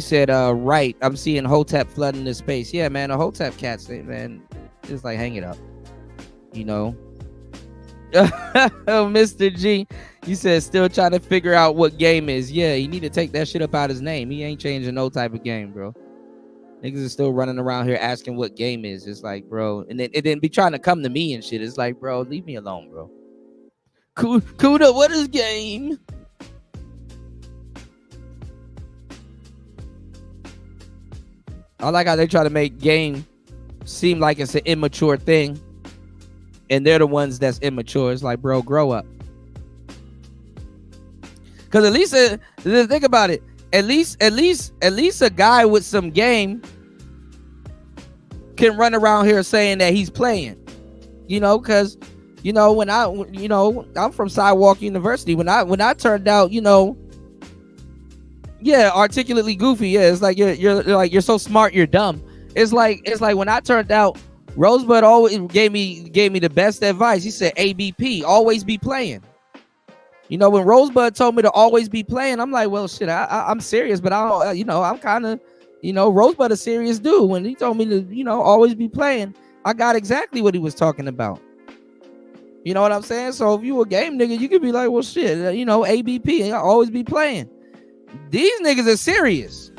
said right. I'm seeing Hotep flooding the space. Yeah, man, the Hotep cats, man, just like hang it up. Mr. G, you said still trying to figure out what game is. Yeah, you need to take that shit up out his name. He ain't changing no type of game, bro. Niggas are still running around here asking what game is. It's like, bro, and then be trying to come to me and shit. It's like, bro, leave me alone, bro. Kuda, what is game? I like how they try to make game seem like it's an immature thing, and they're the ones that's immature. It's like, bro, grow up. Because at least, think about it. At least a guy with some game can run around here saying that he's playing. Because when I'm from Sidewalk University. When I turned out, articulately goofy. Yeah, it's like you're so smart, you're dumb. It's like when I turned out, Rosebud always gave me the best advice. He said, ABP, always be playing. When Rosebud told me to always be playing, I'm like, well, shit, I'm serious, but I'm kind of, Rosebud a serious dude. When he told me to, always be playing, I got exactly what he was talking about. You know what I'm saying? So if you a game nigga, you could be like, well, shit, ABP, I always be playing. These niggas are serious.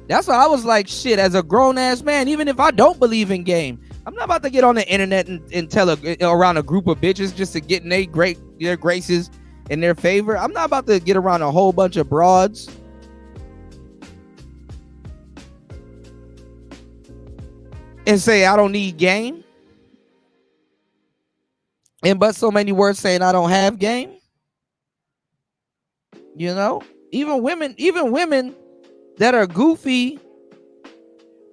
That's why I was like, shit, as a grown-ass man, even if I don't believe in game, I'm not about to get on the internet and tell around a group of bitches just to get in their graces in their favor. I'm not about to get around a whole bunch of broads and say I don't need game. And but so many words saying I don't have game. Even women that are goofy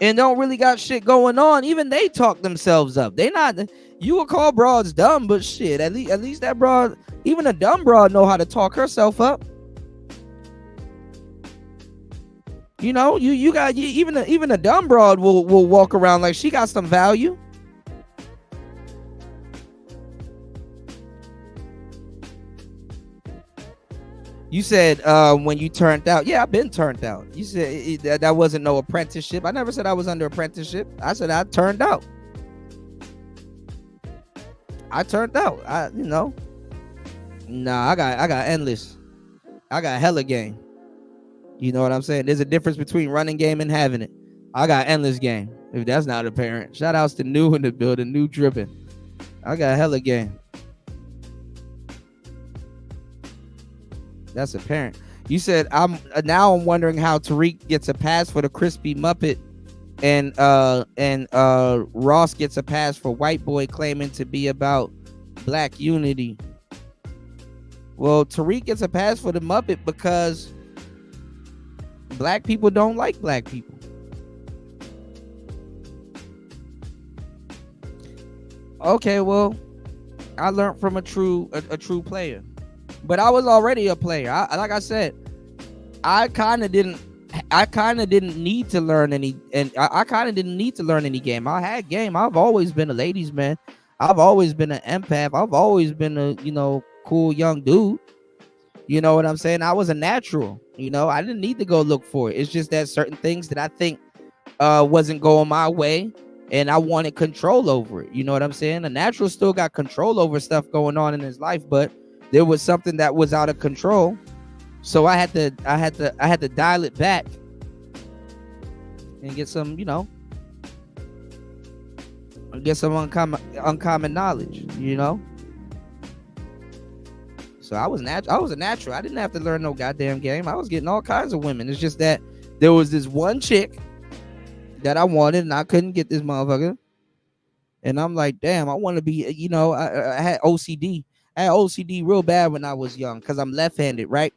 and don't really got shit going on, even they talk themselves up. They not, you would call broads dumb, but shit, at least that broad, even a dumb broad know how to talk herself up. You got even a dumb broad will walk around like she got some value. You said when you turned out. Yeah, I've been turned out. You said that wasn't no apprenticeship. I never said I was under apprenticeship. I said I turned out. I turned out. Nah, I got endless. I got hella game. You know what I'm saying? There's a difference between running game and having it. I got endless game. If that's not apparent. Shout outs to New in the building. New dripping. I got hella game. That's apparent. You said I'm wondering how Tariq gets a pass for the crispy Muppet and Ross gets a pass for white boy claiming to be about black unity. Well, Tariq gets a pass for the Muppet because black people don't like black people. Okay, well, I learned from a true player. But I was already a player. Like I said, I kind of didn't need to learn any, and I kind of didn't need to learn any game. I had game. I've always been a ladies' man. I've always been an empath. I've always been a cool young dude. You know what I'm saying? I was a natural. I didn't need to go look for it. It's just that certain things that I think wasn't going my way, and I wanted control over it. You know what I'm saying? A natural still got control over stuff going on in his life, but there was something that was out of control, so I had to dial it back and get some, uncommon knowledge, So I was a natural. I didn't have to learn no goddamn game. I was getting all kinds of women. It's just that there was this one chick that I wanted, and I couldn't get this motherfucker. And I'm like, damn, I want to be, I had OCD. I had OCD real bad when I was young because I'm left-handed, right?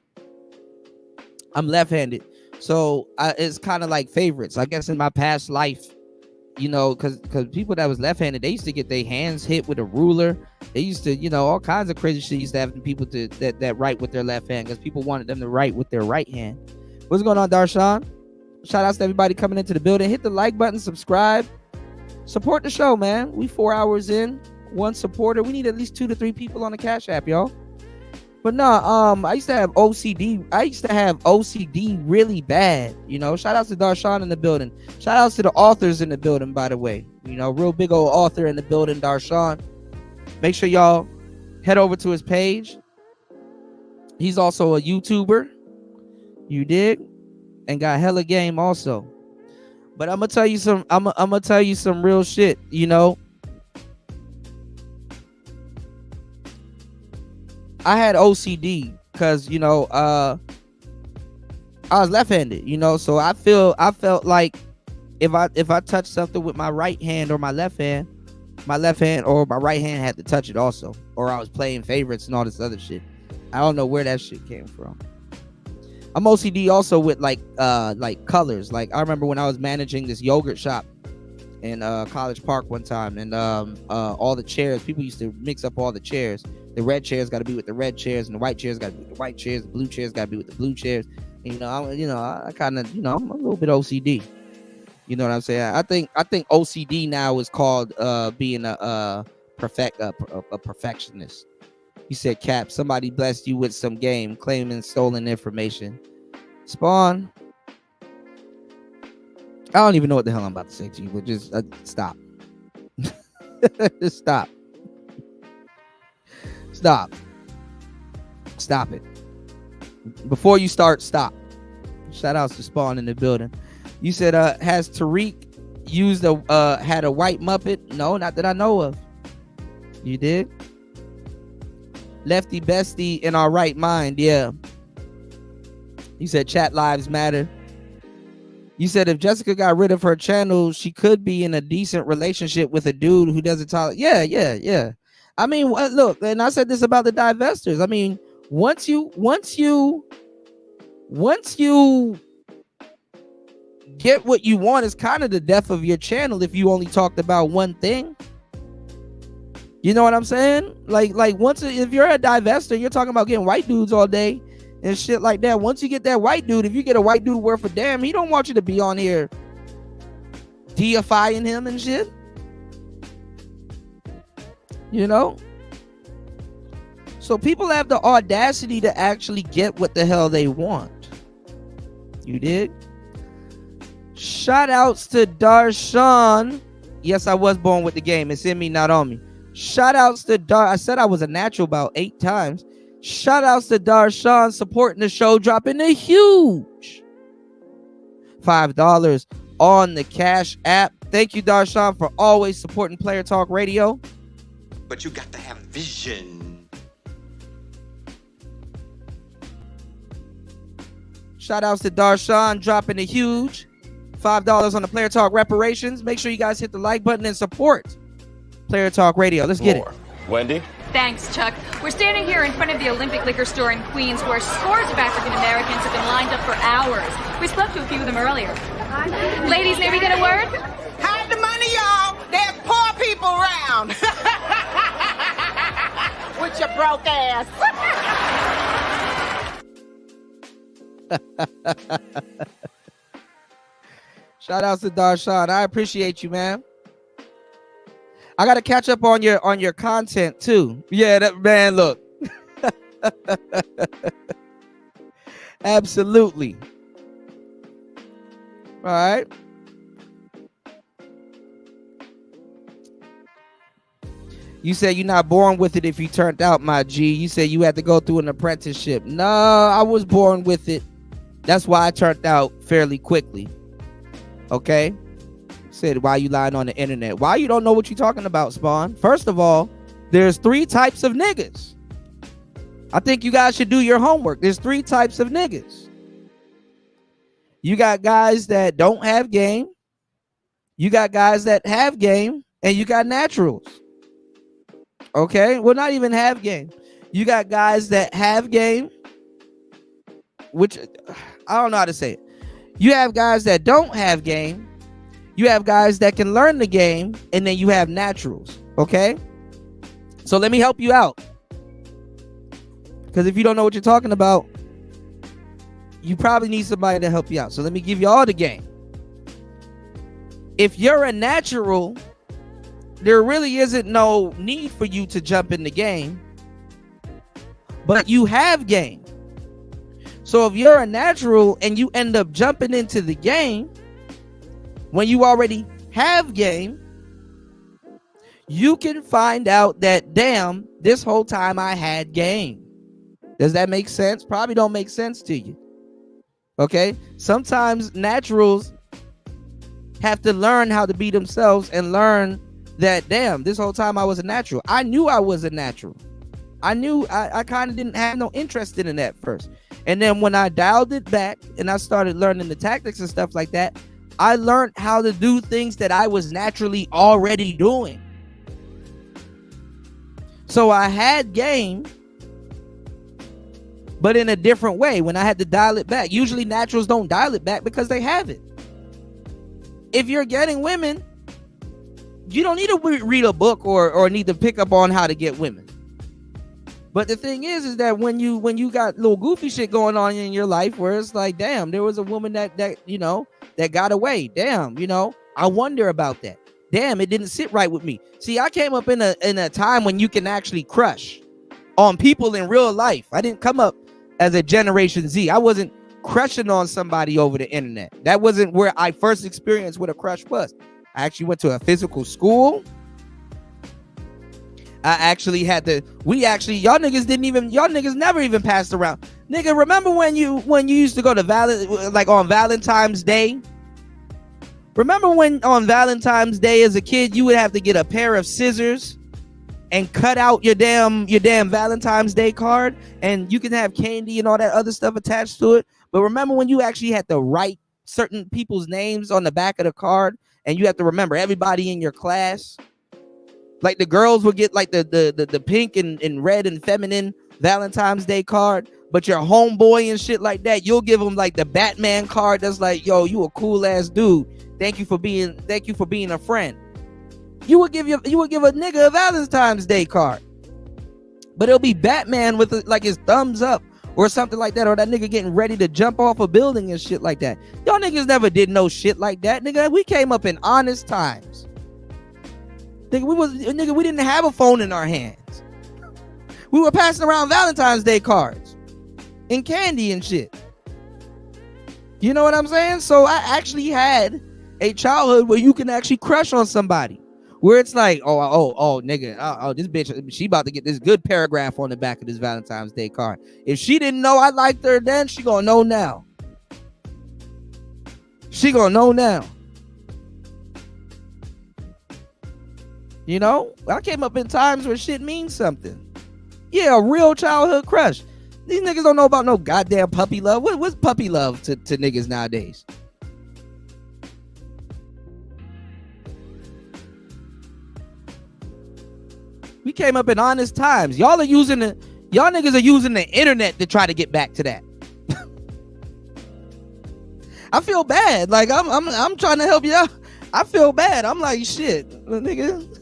I'm left-handed. So it's kind of like favorites. I guess in my past life, because people that was left-handed, they used to get their hands hit with a ruler. They used to, all kinds of crazy shit used to happen to people that write with their left hand because people wanted them to write with their right hand. What's going on, Darshan? Shout outs to everybody coming into the building. Hit the like button, subscribe, support the show, man. We 4 hours in. One supporter. We need at least 2 to 3 people on the Cash App, y'all. But no, I used to have OCD. I used to have OCD really bad. You know, shout out to Darshawn in the building. Shout out to the authors in the building, by the way. You know, real big old author in the building, Darshawn. Make sure y'all head over to his page. He's also a YouTuber. You dig? And got hella game also. But I'm gonna tell you some. I'm gonna tell you some real shit. You know, I had OCD because you know I was left-handed. You know, so I felt like if I touched something with my right hand or my left hand or my right hand had to touch it also, or I was playing favorites and all this other shit. I don't know where that shit came from. I'm OCD also with like colors. Like I remember when I was managing this yogurt shop in College Park one time, and all the chairs, people used to mix up all the chairs. The red chairs got to be with the red chairs, and the white chairs got to be with the white chairs. The blue chairs got to be with the blue chairs. And, I kind of, I'm a little bit OCD. You know what I'm saying? I think OCD now is called being a perfectionist. You said, Cap, somebody blessed you with some game claiming stolen information. Spawn, I don't even know what the hell I'm about to say to you, but just stop. Just stop. Stop it. Before you start, stop. Shout outs to Spawn in the building. You said, has Tariq used had a white Muppet? No, not that I know of. You did? Lefty bestie in our right mind, yeah. You said chat lives matter. You said if Jessica got rid of her channel, she could be in a decent relationship with a dude who doesn't tolerate. Yeah. I mean, look, and I said this about the divestors. I mean, once you get what you want, is kind of the death of your channel if you only talked about one thing. You know what I'm saying? Like if you're a divester, you're talking about getting white dudes all day and shit like that. Once you get that white dude, if you get a white dude worth a damn, he don't want you to be on here deifying him and shit. You know? So people have the audacity to actually get what the hell they want. You dig? Shout outs to Darshawn. Yes, I was born with the game. It's in me, not on me. Shout outs to I said I was a natural about 8 times. Shout outs to Darshawn supporting the show, dropping a huge $5 on the Cash App. Thank you, Darshawn, for always supporting Player Talk Radio. But you got to have vision. Shout outs to Darshawn dropping a huge $5 on the Player Talk reparations. Make sure you guys hit the like button and support Player Talk Radio. Let's get it. Wendy? Thanks, Chuck. We're standing here in front of the Olympic Liquor Store in Queens, where scores of African Americans have been lined up for hours. We spoke to a few of them earlier. Ladies, may we get a word? Hide the money, y'all. There's poor people around. With your broke ass. Shout out to Darshawn. I appreciate you, man. I gotta catch up on your content too. Yeah, that man, look. Absolutely. All right. You said you're not born with it if you turned out, my G. You said you had to go through an apprenticeship. No, I was born with it. That's why I turned out fairly quickly. Okay? Said, why you lying on the internet? Why you don't know what you're talking about, Spawn? First of all, there's 3 types of niggas. I think you guys should do your homework. There's 3 types of niggas. You got guys that don't have game. You got guys that have game. And you got naturals. Okay? Well, not even have game. You got guys that have game. Which, I don't know how to say it. You have guys that don't have game. You have guys that can learn the game, and then you have naturals, okay? So let me help you out. Because if you don't know what you're talking about, you probably need somebody to help you out. So let me give you all the game. If you're a natural, there really isn't no need for you to jump in the game. but you have game. So if you're a natural and you end up jumping into the game when you already have game, you can find out that, damn, this whole time I had game. Does that make sense? Probably don't make sense to you. Okay? Sometimes naturals have to learn how to be themselves and learn that, damn, this whole time I was a natural. I knew I was a natural. I knew I kind of didn't have no interest in it at first. And then when I dialed it back and I started learning the tactics and stuff like that, I learned how to do things that I was naturally already doing. So I had game, but in a different way when I had to dial it back. Usually naturals don't dial it back because they have it. If you're getting women, you don't need to read a book or need to pick up on how to get women. But the thing is that when you got little goofy shit going on in your life where it's like, damn, there was a woman that got away. Damn, I wonder about that. Damn, it didn't sit right with me. See, I came up in a time when you can actually crush on people in real life. I didn't come up as a Generation Z. I wasn't crushing on somebody over the internet. That wasn't where I first experienced what a crush was. I actually went to a physical school. I actually had to, y'all niggas never even passed around. Nigga, remember when you used to go to on Valentine's Day? Remember when on Valentine's Day as a kid, you would have to get a pair of scissors and cut out your damn Valentine's Day card, and you can have candy and all that other stuff attached to it. But remember when you actually had to write certain people's names on the back of the card, and you have to remember everybody in your class? Like the girls would get like the pink and red and feminine Valentine's Day card, but your homeboy and shit like that, you'll give them like the Batman card that's like, yo, you a cool ass dude. Thank you for being a friend. You would give a nigga a Valentine's Day card, but it'll be Batman with like his thumbs up or something like that, or that nigga getting ready to jump off a building and shit like that. Y'all niggas never did no shit like that, nigga. We came up in honest times. Nigga, we didn't have a phone in our hands. We were passing around Valentine's Day cards and candy and shit. You know what I'm saying? So I actually had a childhood where you can actually crush on somebody, where it's like, nigga, this bitch, she about to get this good paragraph on the back of this Valentine's Day card. If she didn't know I liked her then, she gonna know now. She gonna know now. I came up in times where shit means something. Yeah, a real childhood crush. These niggas don't know about no goddamn puppy love. What's puppy love to niggas nowadays? We came up in honest times. Y'all niggas are using the internet to try to get back to that. I feel bad. Like I'm trying to help y'all. I feel bad. I'm like, shit, nigga.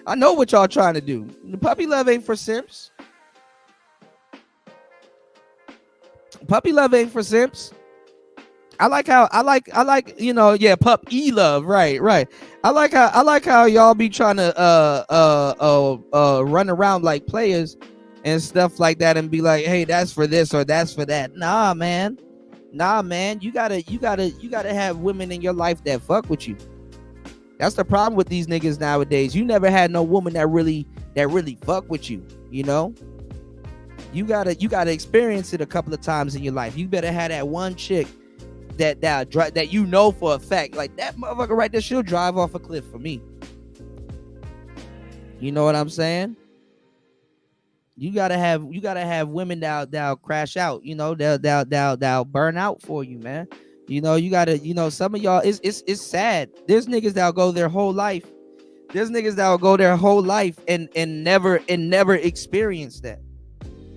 I know what y'all trying to do. The puppy love ain't for simps. Puppy love ain't for simps. I like pup love, right. I like how y'all be trying to run around like players and stuff like that and be like, hey, that's for this or that's for that. Nah, man. You gotta have women in your life that fuck with you. That's the problem with these niggas nowadays. You never had no woman that really fuck with you. You gotta experience it a couple of times in your life. You better have that one chick that you know for a fact, like that motherfucker right there, she'll drive off a cliff for me. You know what I'm saying? You gotta have women that'll crash out. They'll burn out for you, man. You gotta, some of y'all, it's sad. There's niggas that'll go their whole life. There's niggas that'll go their whole life and never experience that.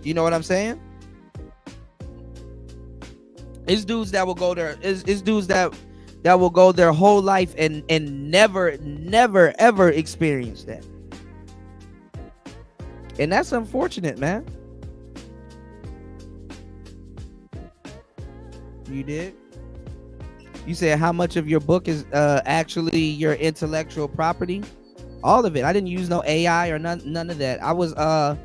You know what I'm saying? It's dudes that will go there. It's dudes that will go their whole life and never ever experience that. And that's unfortunate, man. You did? You said how much of your book is actually your intellectual property? All of it. I didn't use no AI or none of that. I was I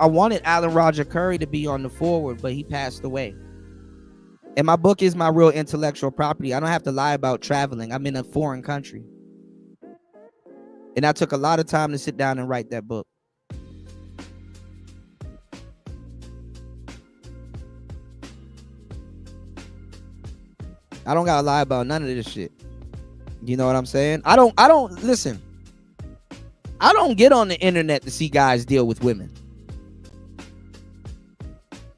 wanted Alan Roger Curry to be on the forward, but he passed away. And my book is my real intellectual property. I don't have to lie about traveling. I'm in a foreign country. And I took a lot of time to sit down and write that book. I don't gotta lie about none of this shit. You know what I'm saying? I don't listen. I don't get on the internet to see guys deal with women.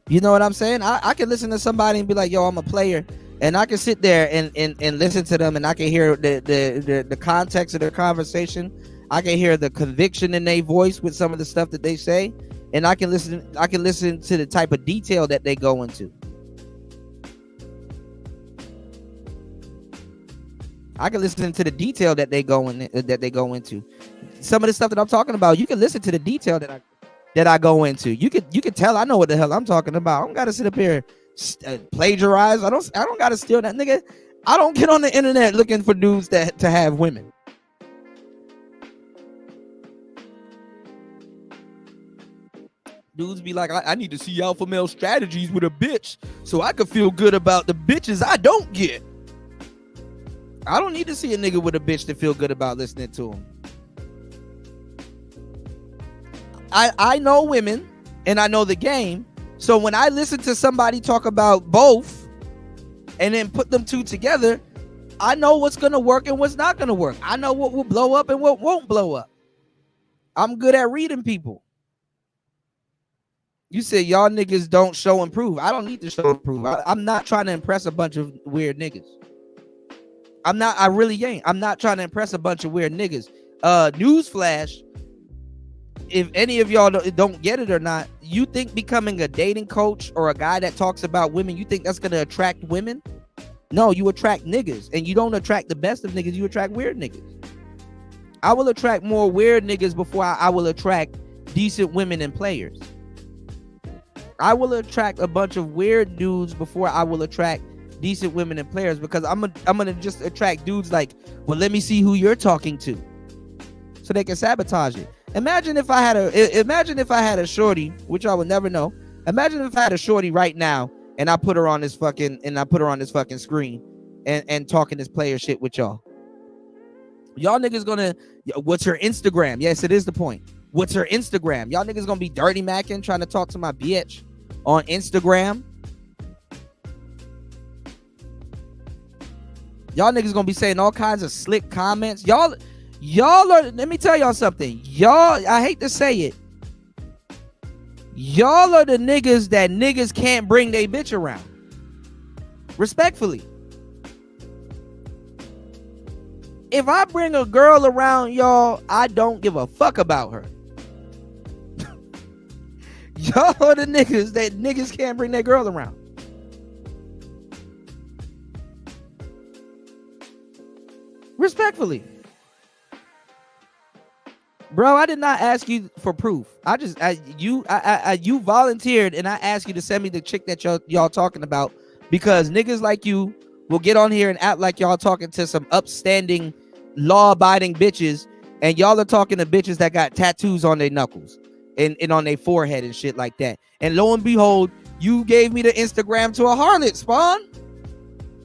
You know what I'm saying? I can listen to somebody and be like, yo, I'm a player. And I can sit there and listen to them, and I can hear the context of their conversation. I can hear the conviction in their voice with some of the stuff that they say. And I can listen to the type of detail that they go into. I can listen to the detail that they go into. Some of the stuff that I'm talking about, you can listen to the detail that I go into. You can tell I know what the hell I'm talking about. I don't gotta sit up here plagiarize. I don't gotta steal that, nigga. I don't get on the internet looking for dudes to have women. Dudes be like, I need to see alpha male strategies with a bitch so I can feel good about the bitches I don't get. I don't need to see a nigga with a bitch to feel good about listening to him. I know women and I know the game. So when I listen to somebody talk about both and then put them two together, I know what's going to work and what's not going to work. I know what will blow up and what won't blow up. I'm good at reading people. You said y'all niggas don't show and prove. I don't need to show and prove. I'm not trying to impress a bunch of weird niggas. I really ain't. I'm not trying to impress a bunch of weird niggas. Newsflash, if any of y'all don't get it or not, you think becoming a dating coach or a guy that talks about women, you think that's going to attract women? No, you attract niggas. And you don't attract the best of niggas, you attract weird niggas. I will attract more weird niggas before I will attract decent women and players. I will attract a bunch of weird dudes before I will attract decent women and players, because I'm gonna just attract dudes like, well, let me see who you're talking to, so they can sabotage it. Imagine if I had a shorty, which I would never know. Imagine if I had a shorty right now and I put her on this fucking screen and talking this player shit with y'all. Y'all niggas gonna, what's her Instagram? Yes, it is the point. What's her Instagram? Y'all niggas gonna be dirty macking trying to talk to my bitch on Instagram. Y'all niggas gonna be saying all kinds of slick comments. Y'all are, let me tell y'all something. Y'all, I hate to say it, y'all are the niggas that niggas can't bring their bitch around. Respectfully. If I bring a girl around y'all, I don't give a fuck about her. Y'all are the niggas that niggas can't bring their girl around. Respectfully. Bro, I did not ask you for proof. You volunteered and I asked you to send me the chick that y'all talking about, because niggas like you will get on here and act like y'all talking to some upstanding, law-abiding bitches, and y'all are talking to bitches that got tattoos on their knuckles and on their forehead and shit like that. And lo and behold, you gave me the Instagram to a harlot, Spawn.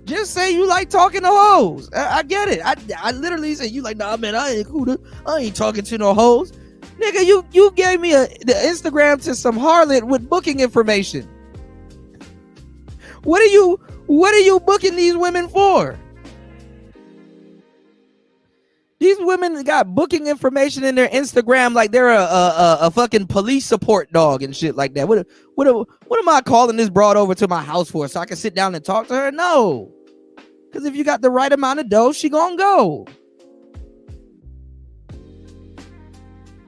Just say you like talking to hoes. I get it. I literally said you like, nah, man, I ain't talking to no hoes. Nigga, you gave me the Instagram to some harlot with booking information. What are you booking these women for? These women got booking information in their Instagram like they're a fucking police support dog and shit like that. What am I calling this broad over to my house for, so I can sit down and talk to her? No. Because if you got the right amount of dough, she gonna go.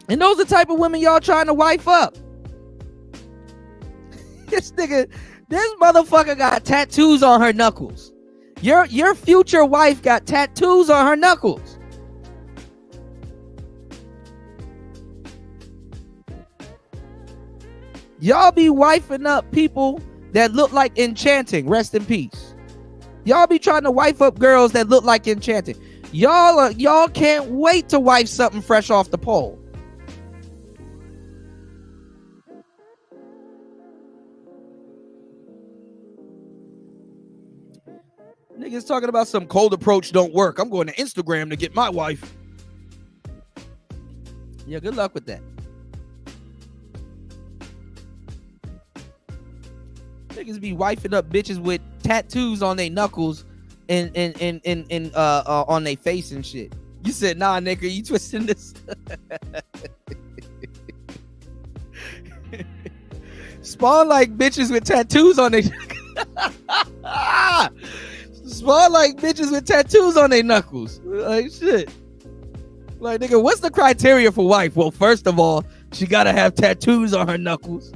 And those are the type of women y'all trying to wife up. This motherfucker got tattoos on her knuckles. Your future wife got tattoos on her knuckles. Y'all be wifing up people that look like Enchanting. Rest in peace. Y'all be trying to wife up girls that look like Enchanting. Y'all can't wait to wipe something fresh off the pole. Niggas talking about some cold approach don't work. I'm going to Instagram to get my wife. Yeah, good luck with that. Niggas be wifing up bitches with tattoos on their knuckles and on their face and shit. You said, nah, nigga, you twisting this. Spawn like bitches with tattoos on their Spawn like bitches with tattoos on their knuckles. Like shit. Like, nigga, what's the criteria for wife? Well, first of all, she gotta have tattoos on her knuckles,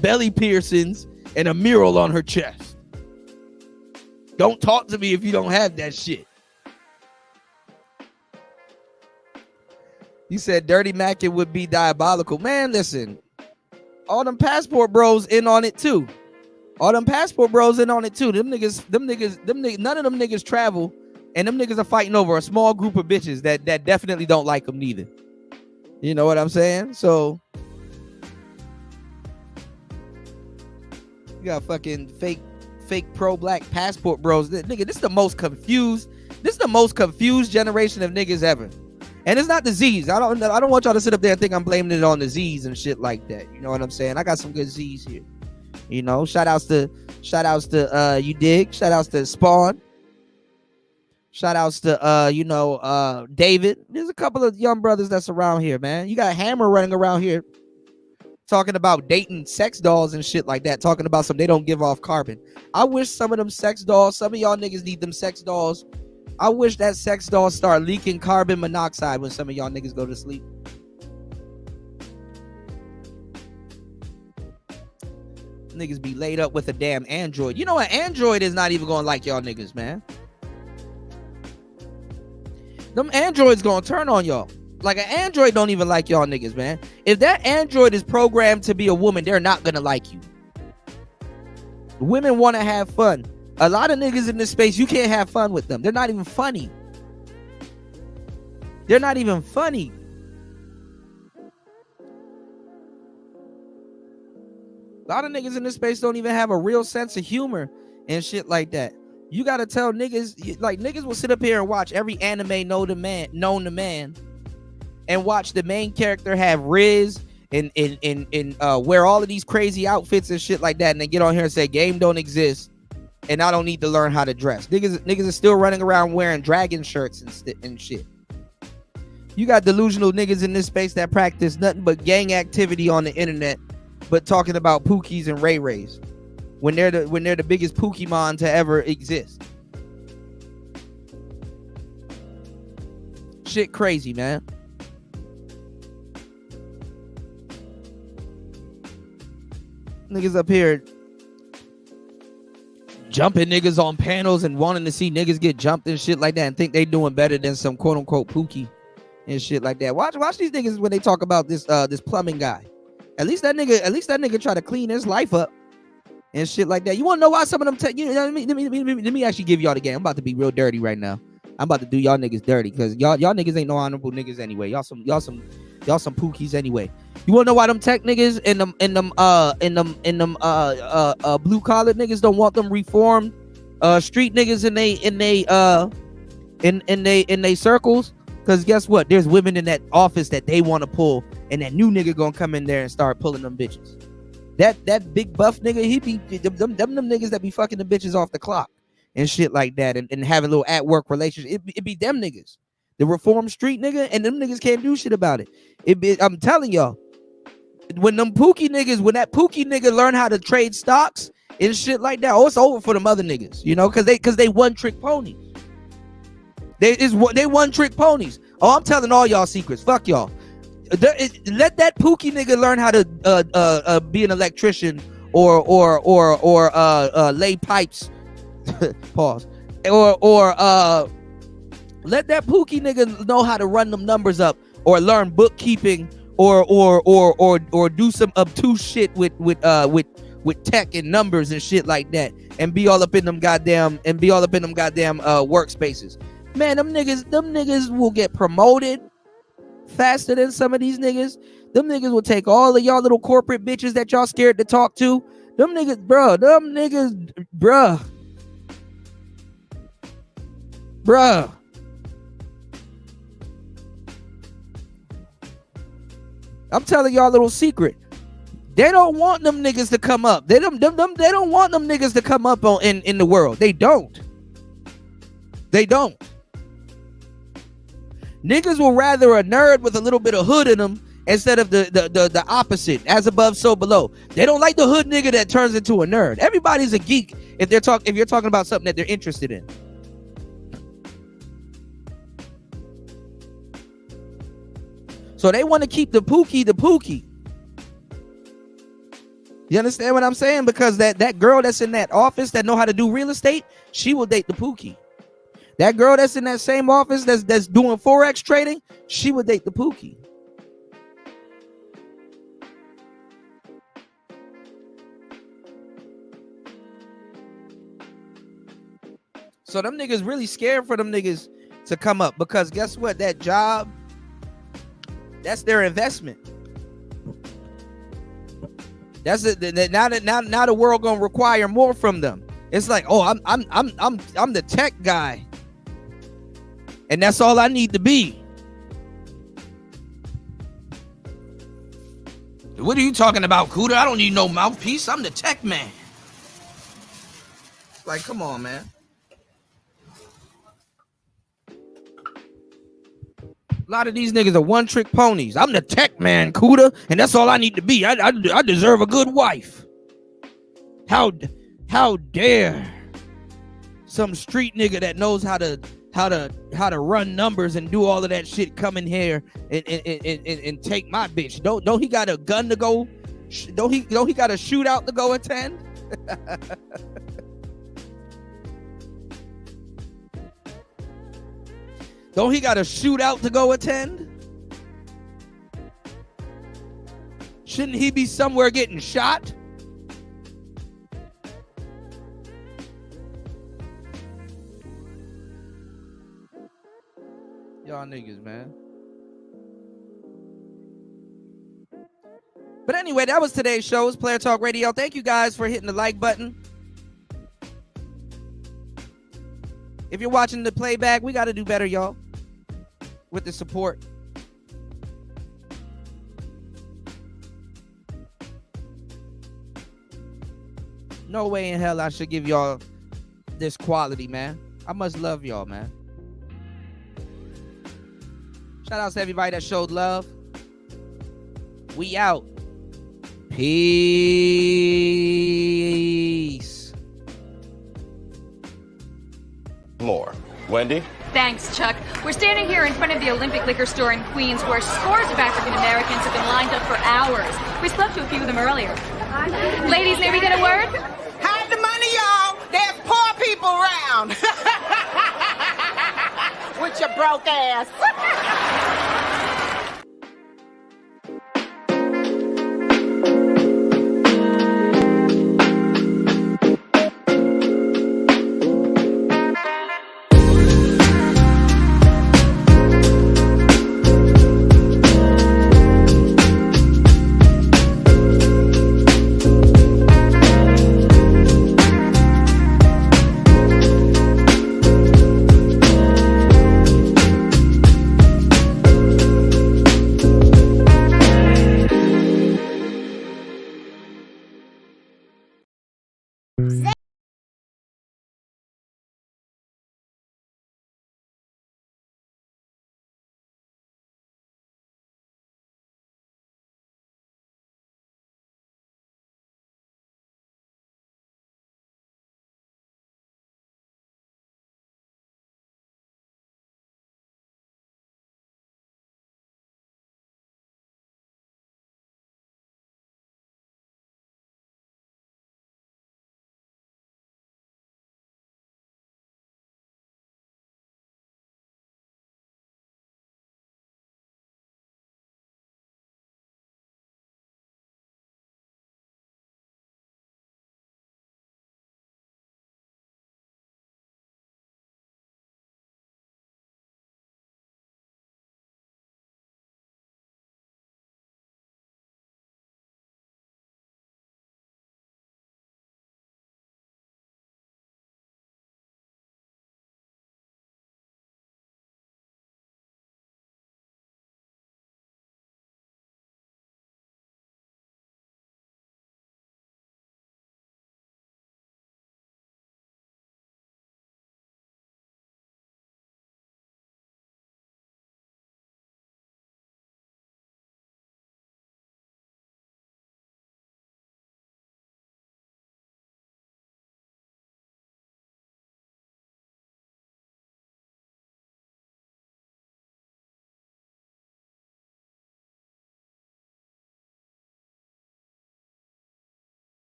belly piercings, and a mural on her chest. Don't talk to me if you don't have that shit. You said Dirty Mac, it would be diabolical. Man, listen. All them passport bros in on it too. Them niggas, none of them niggas travel, and them niggas are fighting over a small group of bitches that definitely don't like them neither. You know what I'm saying? So you got fucking fake pro-black passport bros. Nigga, this is the most confused generation of niggas ever. And it's not the Z's. I don't want y'all to sit up there and think I'm blaming it on the Z's and shit like that. You know what I'm saying? I got some good Z's here. You know, shout outs to you dig. Shout outs to Spawn. Shout outs to David. There's a couple of young brothers that's around here, man. You got Hammer running around here talking about dating sex dolls and shit like that, talking about they don't give off carbon. I wish some of them sex dolls, some of y'all niggas need them sex dolls. I wish that sex dolls start leaking carbon monoxide when some of y'all niggas go to sleep. Niggas be laid up with a damn android. You know what? Android is not even gonna like y'all niggas, man. Them androids gonna turn on y'all. Like, an android don't even like y'all niggas, man. If that android is programmed to be a woman, they're not gonna like you. Women want to have fun. A lot of niggas in this space, you can't have fun with them. They're not even funny. They're not even funny. A lot of niggas in this space don't even have a real sense of humor and shit like that. You gotta tell niggas, like, niggas will sit up here and watch every anime known to man and watch the main character have Riz and wear all of these crazy outfits and shit like that, and then get on here and say game don't exist and I don't need to learn how to dress. Niggas are still running around wearing dragon shirts and shit. You got delusional niggas in this space that practice nothing but gang activity on the internet, but talking about Pookies and Ray Rays when they're the biggest Pokemon to ever exist. Shit crazy, man. Niggas up here jumping niggas on panels and wanting to see niggas get jumped and shit like that and think they doing better than some quote unquote Pookie and shit like that. Watch these niggas when they talk about this plumbing guy. At least that nigga try to clean his life up and shit like that. You want to know why some of them let me actually give y'all the game. I'm about to be real dirty right now. I'm about to do y'all niggas dirty because y'all niggas ain't no honorable niggas anyway. Y'all some Pookies anyway. You want to know why them tech niggas and them blue collar niggas don't want them reformed street niggas in they circles? Because guess what? There's women in that office that they want to pull, and that new nigga gonna come in there and start pulling them bitches. That big buff nigga, he be them niggas that be fucking the bitches off the clock and shit like that, and having little at work relationship. It be them niggas, the reformed street nigga, and them niggas can't do shit about it. I'm telling y'all, when that Pookie nigga learn how to trade stocks and shit like that, it's over for them other niggas, you know, because they one trick ponies. They one trick ponies. Oh, I'm telling all y'all secrets. Fuck y'all. Let that Pookie nigga learn how to be an electrician or lay pipes. Pause. Or let that Pookie nigga know how to run them numbers up, or learn bookkeeping, or do some obtuse shit with tech and numbers and shit like that, and be all up in them goddamn workspaces. Man, them niggas will get promoted faster than some of these niggas. Them niggas will take all of y'all little corporate bitches that y'all scared to talk to. Them niggas, bruh. I'm telling y'all a little secret. They don't want them niggas to come up. They don't want them niggas to come up in the world. They don't. Niggas will rather a nerd with a little bit of hood in them instead of the opposite, as above, so below. They don't like the hood nigga that turns into a nerd. Everybody's a geek if you're talking about something that they're interested in. So they want to keep the pookie. You understand what I'm saying? Because that girl that's in that office that know how to do real estate, she will date the pookie. That girl that's in that same office that's doing Forex trading, she would date the pookie. So them niggas really scared for them niggas to come up, because guess what? That job, that's their investment. That's it. Now the world gonna require more from them. It's like, oh, I'm the tech guy, and that's all I need to be. What are you talking about, Cuda? I don't need no mouthpiece. I'm the tech man. Like, come on, man. A lot of these niggas are one-trick ponies. I'm the tech man, Cuda, and that's all I need to be. I deserve a good wife. How dare some street nigga that knows how to run numbers and do all of that shit come in here and take my bitch? Don't he got a gun to go? Don't he got a shootout to go attend? Don't he got a shootout to go attend? Shouldn't he be somewhere getting shot? Y'all niggas, man. But anyway, that was today's show. It's Player Talk Radio. Thank you guys for hitting the like button. If you're watching the playback, we got to do better, y'all, with the support. No way in hell I should give y'all this quality, man. I must love y'all, man. Shout out to everybody that showed love. We out. Peace. More. Wendy? Thanks, Chuck. We're standing here in front of the Olympic Liquor Store in Queens, where scores of African Americans have been lined up for hours. We spoke to a few of them earlier. Ladies, may we get a word? Hide the money, y'all. There's poor people around. With your broke ass.